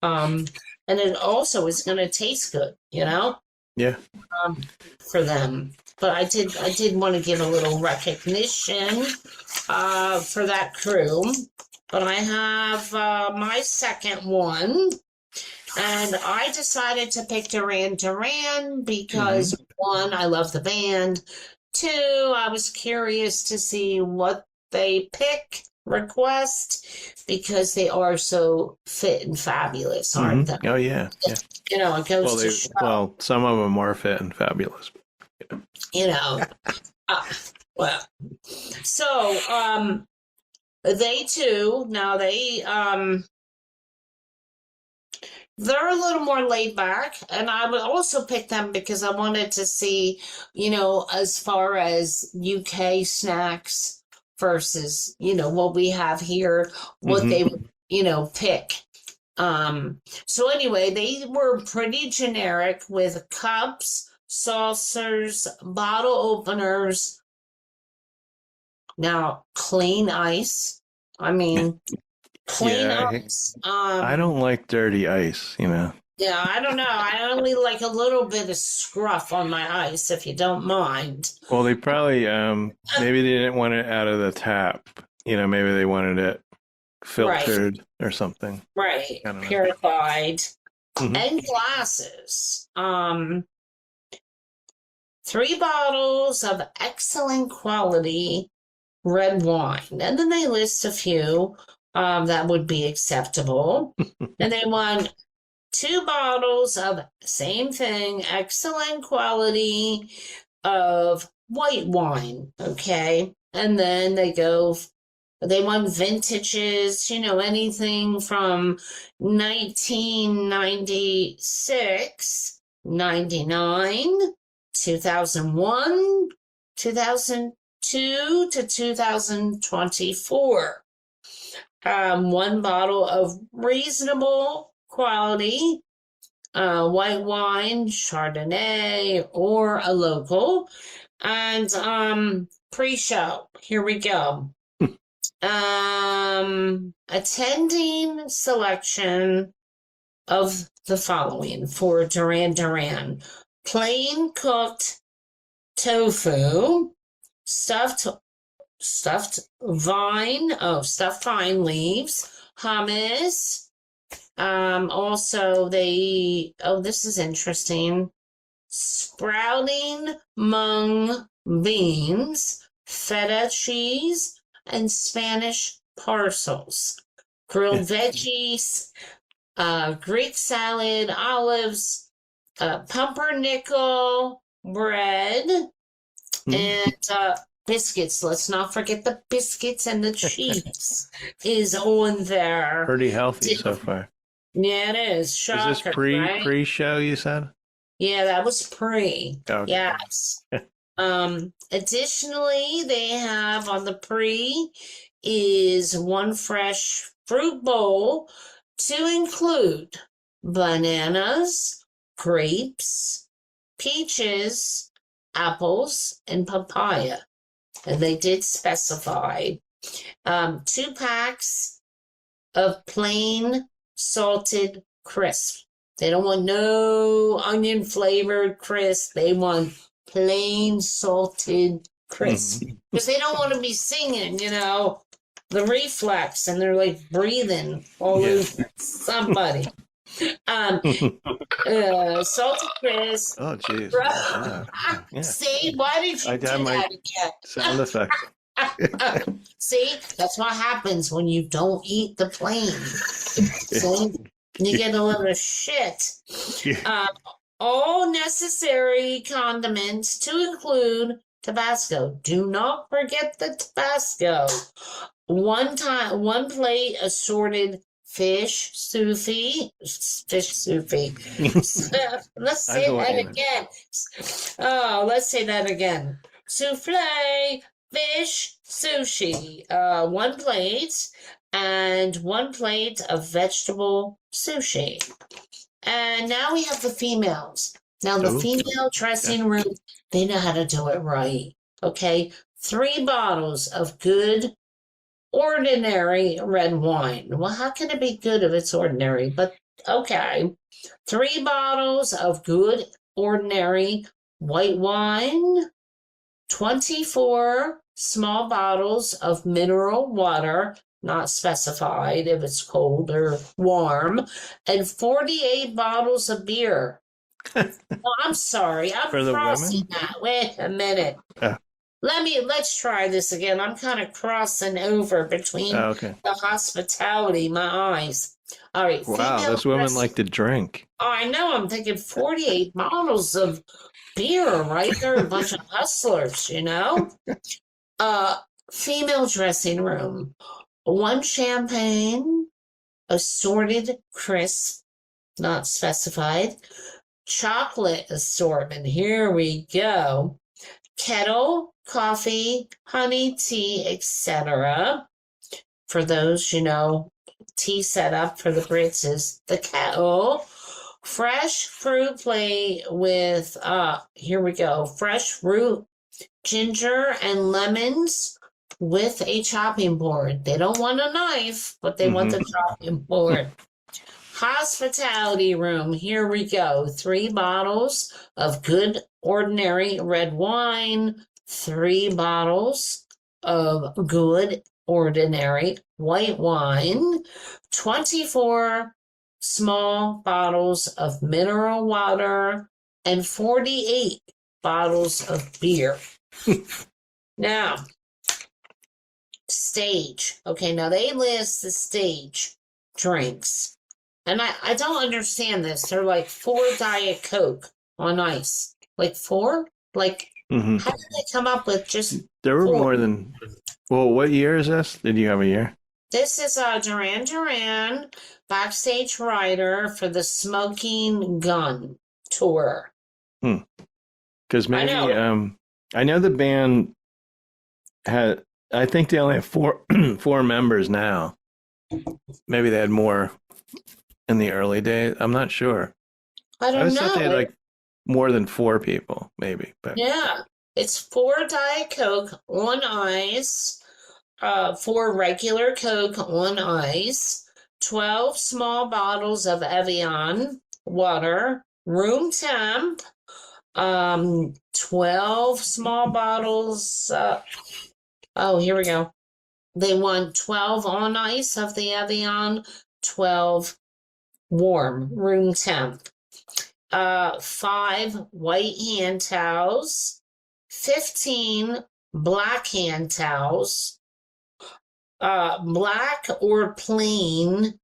And it also is going to taste good, Yeah. For them. But I did want to give a little recognition for that crew. But I have my second one, and I decided to pick Duran because one, I love the band. Two, I was curious to see what they request, because they are so fit and fabulous, aren't they? Oh yeah. You know, it goes to show. Well, some of them are fit and fabulous. You know, so they too, now they're a little more laid back, and I would also pick them because I wanted to see, you know, as far as UK snacks versus, you know, what we have here, what they would, you know, pick. So anyway, they were pretty generic with cups, saucers, bottle openers. Now, clean ice. I mean, clean ice. I don't like dirty ice, you know. Yeah, I don't know. I only like a little bit of scruff on my ice, if you don't mind. Well, they probably, maybe they didn't want it out of the tap. You know, maybe they wanted it filtered or something. Right. Purified. And glasses. 3 bottles of excellent quality red wine. And then they list a few that would be acceptable. And they want 2 bottles of same thing, excellent quality of white wine. Okay. And then they want vintages, you know, anything from 1996, 99, 2001, 2002 to 2024. 1 bottle of reasonable quality white wine, Chardonnay, or a local. And pre-show, here we go. Attending selection of the following for Duran. Plain cooked tofu, stuffed vine leaves, hummus. Also this is interesting. Sprouting mung beans, feta cheese, and Spanish parcels, grilled veggies, Greek salad, olives, pumpernickel bread, and biscuits. Let's not forget the biscuits, and the cheese is on there. Pretty healthy so far. Yeah, it is. Shocker, is this right? pre-show, you said? Yeah, that was pre. Okay. Yes. Additionally, they have on the pre is 1 fresh fruit bowl to include bananas, grapes, peaches, apples, and papaya. And they did specify 2 packs of plain salted crisp. They don't want no onion flavored crisp. They want plain salted crisp, because they don't want to be singing, you know, the reflex, and they're like breathing all over somebody. Salted crisp. Oh, jeez. See, why did you do that again? Sound effect. See, that's what happens when you don't eat the plain. See, you get a little shit. All necessary condiments to include Tabasco. Do not forget the Tabasco. 1 plate assorted fish souffle. Let's say that again. Oh, let's say that again. Souffle, fish, sushi. 1 plate, and 1 plate of vegetable sushi. And now we have the females. Now, the Ooh. female dressing room, they know how to do it right. Okay. 3 bottles of good, ordinary red wine. Well, how can it be good if it's ordinary? But okay. 3 bottles of good, ordinary white wine, 24 small bottles of mineral water, not specified if it's cold or warm, and 48 bottles of beer. Oh, I'm sorry. I'm For the crossing women? that. Wait a minute. Oh. Let's try this again. I'm kind of crossing over between Oh, okay. the hospitality, my eyes. All right. Wow, female those women dress- like to drink. Oh, I know. I'm thinking 48 bottles of beer, right? They're a bunch of hustlers, you know? Female dressing room. 1 champagne, assorted crisp, not specified. Chocolate assortment. Here we go. Kettle, coffee, honey, tea, etc. For those, tea set up for the Brits is the kettle. Fresh fruit plate with, here we go. Fresh fruit, ginger, and lemons with a chopping board. They don't want a knife, but they want the chopping board. Hospitality room. Here we go. 3 bottles of good, ordinary red wine. 3 bottles of good, ordinary white wine. 24 small bottles of mineral water. And 48 bottles of beer. Now, stage. Okay, now they list the stage drinks. And I don't understand this. They're like 4 Diet Coke on ice. Like 4? Like, how did they come up with just There were 4? more than... Well, what year is this? Did you have a year? This is Duran backstage rider for the Smoking Gun tour. Because maybe... I know the band had... I think they only have 4 members now. Maybe they had more in the early days. I'm not sure. I don't always know. thought they had like more than 4 people, maybe. But Yeah, it's 4 Diet Coke on ice, 4 regular Coke on ice, 12 small bottles of Evian water, room temp, 12 small bottles. Here we go. They want 12 on ice of the Evian, 12 warm, room temp. 5 white hand towels, 15 black hand towels, black or plain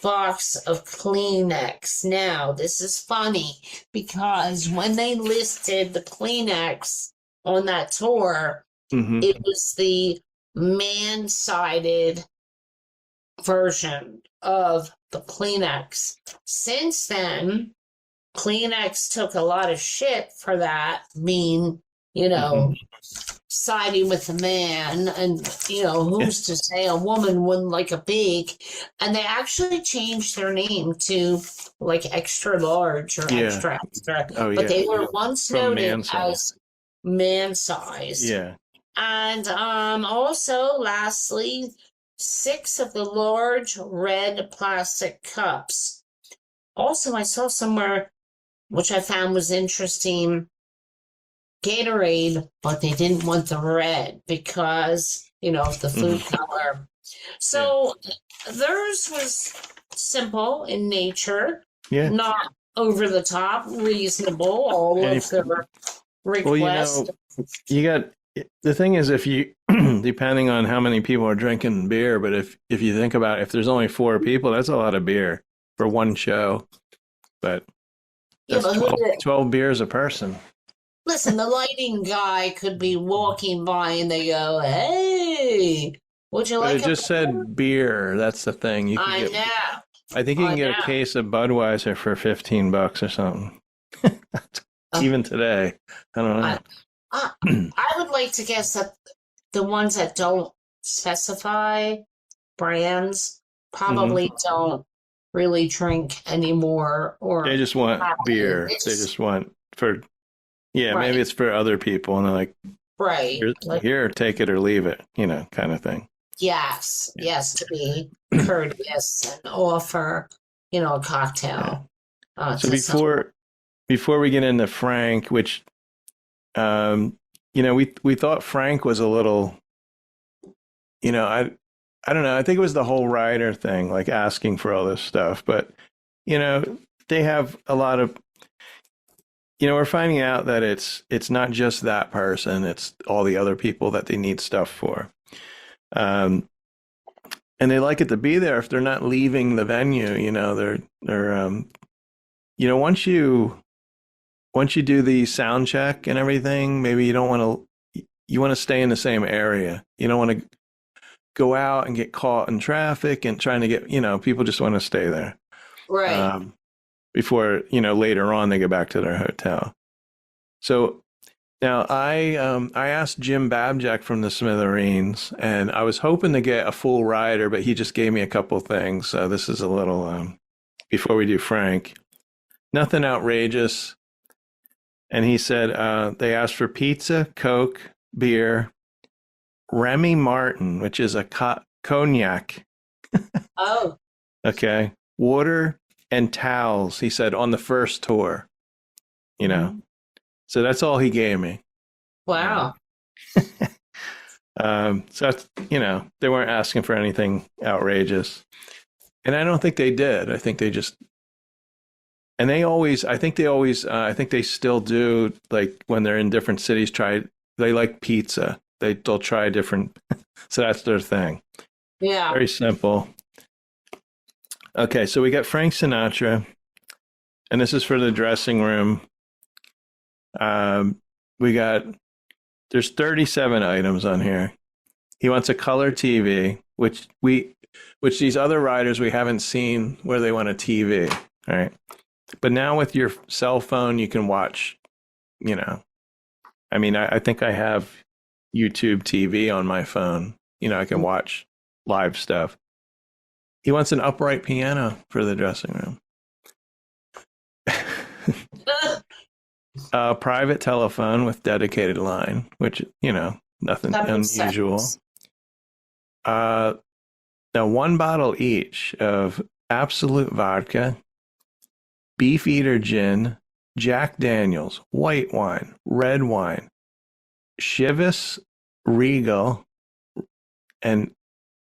box of Kleenex. Now, this is funny because when they listed the Kleenex on that tour, it was the man-sided version of the Kleenex. Since then, Kleenex took a lot of shit for that, siding with the man, and, who's to say a woman wouldn't like a big, and they actually changed their name to, like, extra large or extra. But they were once noted as man size. Yeah. And also, lastly, 6 of the large red plastic cups. Also, I saw somewhere, which I found was interesting, Gatorade, but they didn't want the red because, of the food color. So theirs was simple in nature, not over the top, reasonable, all of their requests. Well, you got... The thing is, if you, depending on how many people are drinking beer, but if you think about it, if there's only 4 people, that's a lot of beer for one show. But that's 12 beers a person. Listen, the lighting guy could be walking by and they go, "Hey, would you like?" It just said beer. That's the thing. You can know. I think you can get a case of Budweiser for $15 or something. Even today, I don't know. I would like to guess that the ones that don't specify brands probably don't really drink anymore, or They just want beer. They just want maybe it's for other people, and they're like, right, here, take it or leave it, kind of thing. Yes, to be courteous and offer, a cocktail. Yeah. So before we get into Frank, which, we thought Frank was a little, I don't know. I think it was the whole rider thing, like asking for all this stuff. But, they have a lot of, we're finding out that it's not just that person. It's all the other people that they need stuff for. And they like it to be there if they're not leaving the venue, they're once you do the sound check and everything, maybe you want to stay in the same area. You don't want to go out and get caught in traffic and trying to get, people just want to stay there. Right. Before, later on they go back to their hotel. So now I asked Jim Babjack from the Smithereens, and I was hoping to get a full rider, but he just gave me a couple things. So this is a little, before we do Frank, nothing outrageous. And he said they asked for pizza, Coke, beer, Remy Martin, which is a cognac. Oh. Okay. Water and towels, he said, on the first tour. So that's all he gave me. Wow. So that's, they weren't asking for anything outrageous. And I don't think they did. I think they just, and I think they still do, like when they're in different cities, they like pizza. They'll try different, so that's their thing. Yeah. Very simple. Okay, so we got Frank Sinatra, and this is for the dressing room. There's 37 items on here. He wants a color TV, which these other riders we haven't seen where they want a TV, all right? But now with your cell phone, you can watch, I think I have YouTube TV on my phone. I can watch live stuff. He wants an upright piano for the dressing room. A private telephone with dedicated line, which, nothing unusual. Now 1 bottle each of Absolute Vodka, Beefeater Gin, Jack Daniels, white wine, red wine, Chivas Regal, and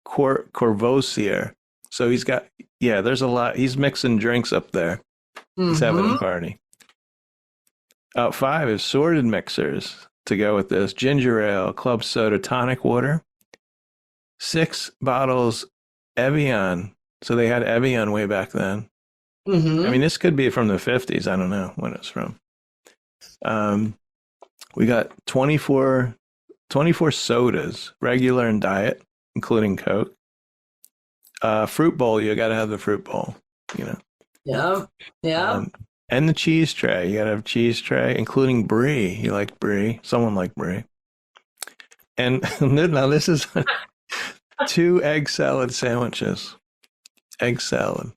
Courvoisier. So he's got, there's a lot. He's mixing drinks up there. He's having a party. 5 is sorted mixers to go with this. Ginger ale, club soda, tonic water. 6 bottles Evian. So they had Evian way back then. This could be from the 50s. I don't know when it's from. We got 24 sodas, regular and diet, including Coke. Fruit bowl, you got to have the fruit bowl, Yeah. And the cheese tray. You got to have cheese tray, including brie. You like brie. Someone liked brie. And now this is 2 egg salad sandwiches. Egg salad.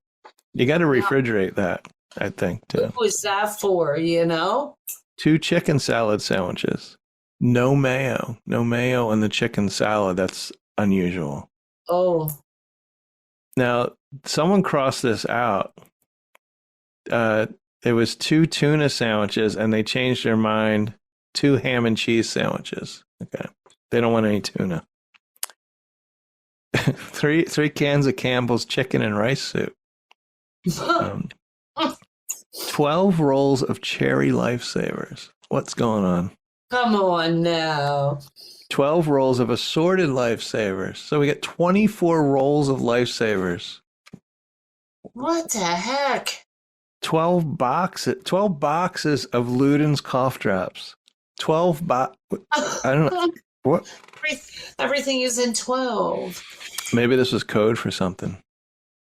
You got to refrigerate that, I think, too. What was that for, 2 chicken salad sandwiches. No mayo. No mayo in the chicken salad. That's unusual. Oh. Now, someone crossed this out. It was 2 tuna sandwiches, and they changed their mind. 2 ham and cheese sandwiches. Okay. They don't want any tuna. 3 cans of Campbell's chicken and rice soup. 12 rolls of cherry lifesavers. What's going on? Come on now. 12 rolls of assorted lifesavers. So we get 24 rolls of lifesavers. What the heck? 12 boxes of Luden's cough drops. 12 I don't know. What? Everything is in 12. Maybe this was code for something.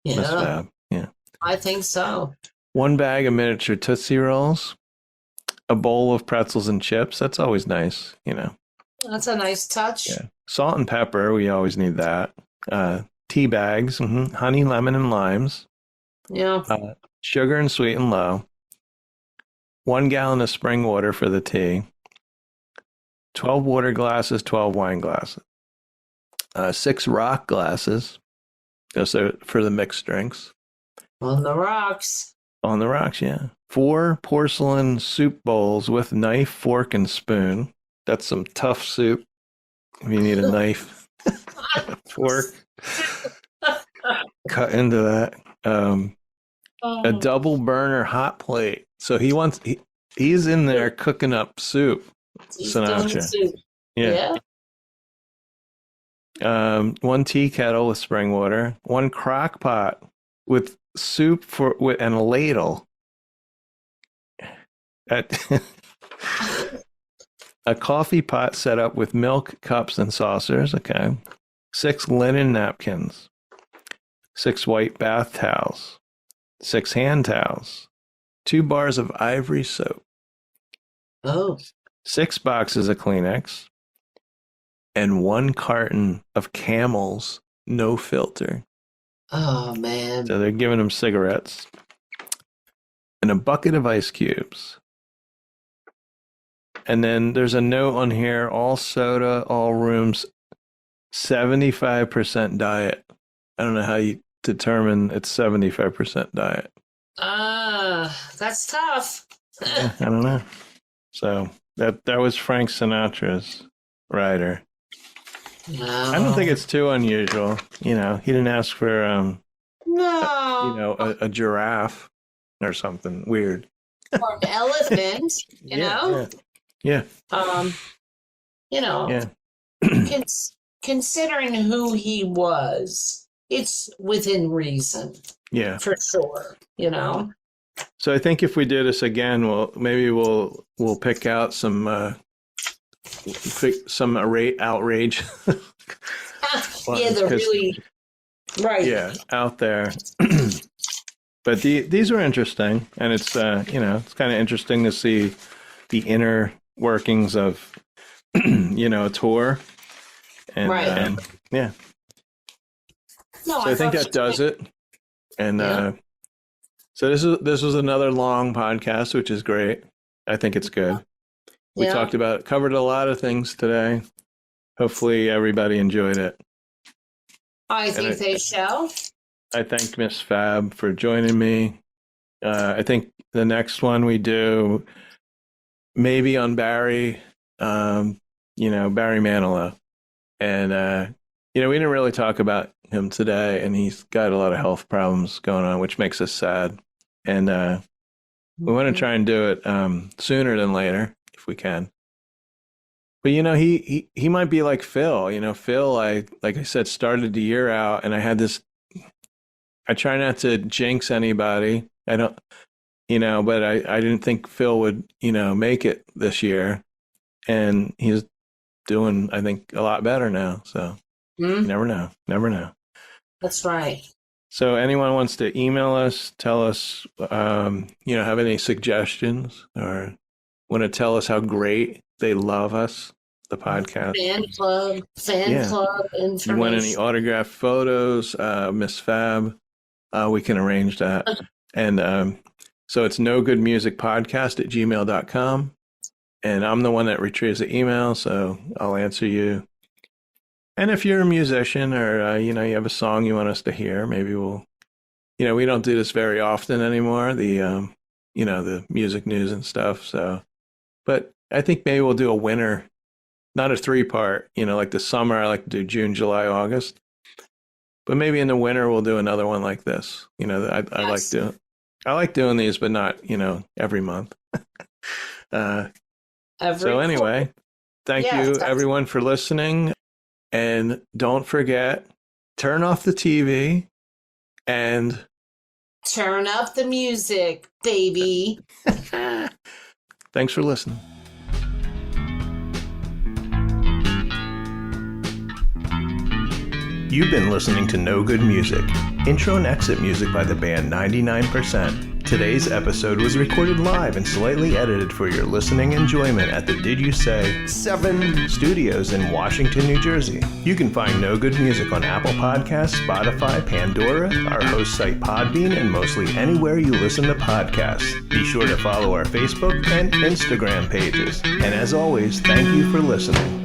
Yeah. Miss Fab. Yeah. I think so. 1 bag of miniature Tootsie Rolls. A bowl of pretzels and chips. That's always nice, That's a nice touch. Yeah. Salt and pepper. We always need that. Tea bags. Honey, lemon, and limes. Yeah. Sugar and sweet and low. 1 gallon of spring water for the tea. 12 water glasses, 12 wine glasses. 6 rock glasses. Those are for the mixed drinks. On the rocks. On the rocks, yeah. 4 porcelain soup bowls with knife, fork, and spoon. That's some tough soup. If you need a knife, fork, cut into that. A double burner hot plate. So he's in there cooking up soup. He's doing Sinatra. soup. Yeah. 1 tea kettle with spring water. 1 crock pot with soup and a ladle. A coffee pot set up with milk, cups, and saucers. Okay. 6 linen napkins. 6 white bath towels. 6 hand towels. 2 bars of ivory soap. Oh. 6 boxes of Kleenex. And 1 carton of Camel's no filter. Oh, man. So they're giving him cigarettes. And a bucket of ice cubes. And then there's a note on here, all soda, all rooms, 75% diet. I don't know how you determine it's 75% diet. That's tough. Yeah, I don't know. So that was Frank Sinatra's rider. No. I don't think it's too unusual. You know, he didn't ask for, No. a giraffe or something weird. Or an elephant, you know? Yeah. You know, Yeah. considering who he was, it's within reason. Yeah. For sure, you know? So I think if we do this again, we'll pick out some outrage. Yeah, they're really right. Yeah, out there. But these are interesting, and it's it's kind of interesting to see the inner workings of a tour, and right. Yeah. No, So I think that does it. And so this was another long podcast, which is great. I think it's good. We covered a lot of things today. Hopefully everybody enjoyed it. I think they shall. I thank Miss Fab for joining me. I think the next one we do maybe on Barry, Barry Manilow. And, we didn't really talk about him today, and he's got a lot of health problems going on, which makes us sad. And we want to try and do it sooner than later, if we can. But, he might be like Phil. Phil, like I said, started the year out, and I had this, I try not to jinx anybody. I don't, but I didn't think Phil would, make it this year. And he's doing, I think, a lot better now. So you never know. That's right. So anyone wants to email us, tell us, have any suggestions or want to tell us how great they love us, the podcast. Fan club information. You want any autographed photos, Miss Fab? We can arrange that. And so it's nogoodmusicpodcast@gmail.com. And I'm the one that retrieves the email, so I'll answer you. And if you're a musician or, you have a song you want us to hear, maybe we'll, we don't do this very often anymore, the music news and stuff. So, but I think maybe we'll do a winter, not a 3-part, like the summer, I like to do June, July, August. But maybe in the winter, we'll do another one like this. I like doing these, but not, every month. So anyway, thank you everyone for listening. And don't forget, turn off the TV and turn up the music, baby. Thanks for listening. You've been listening to No Good Music, intro and exit music by the band 99%. Today's episode was recorded live and slightly edited for your listening enjoyment at the Did You Say 7 Studios in Washington, New Jersey. You can find No Good Music on Apple Podcasts, Spotify, Pandora, our host site Podbean, and mostly anywhere you listen to podcasts. Be sure to follow our Facebook and Instagram pages. And as always, thank you for listening.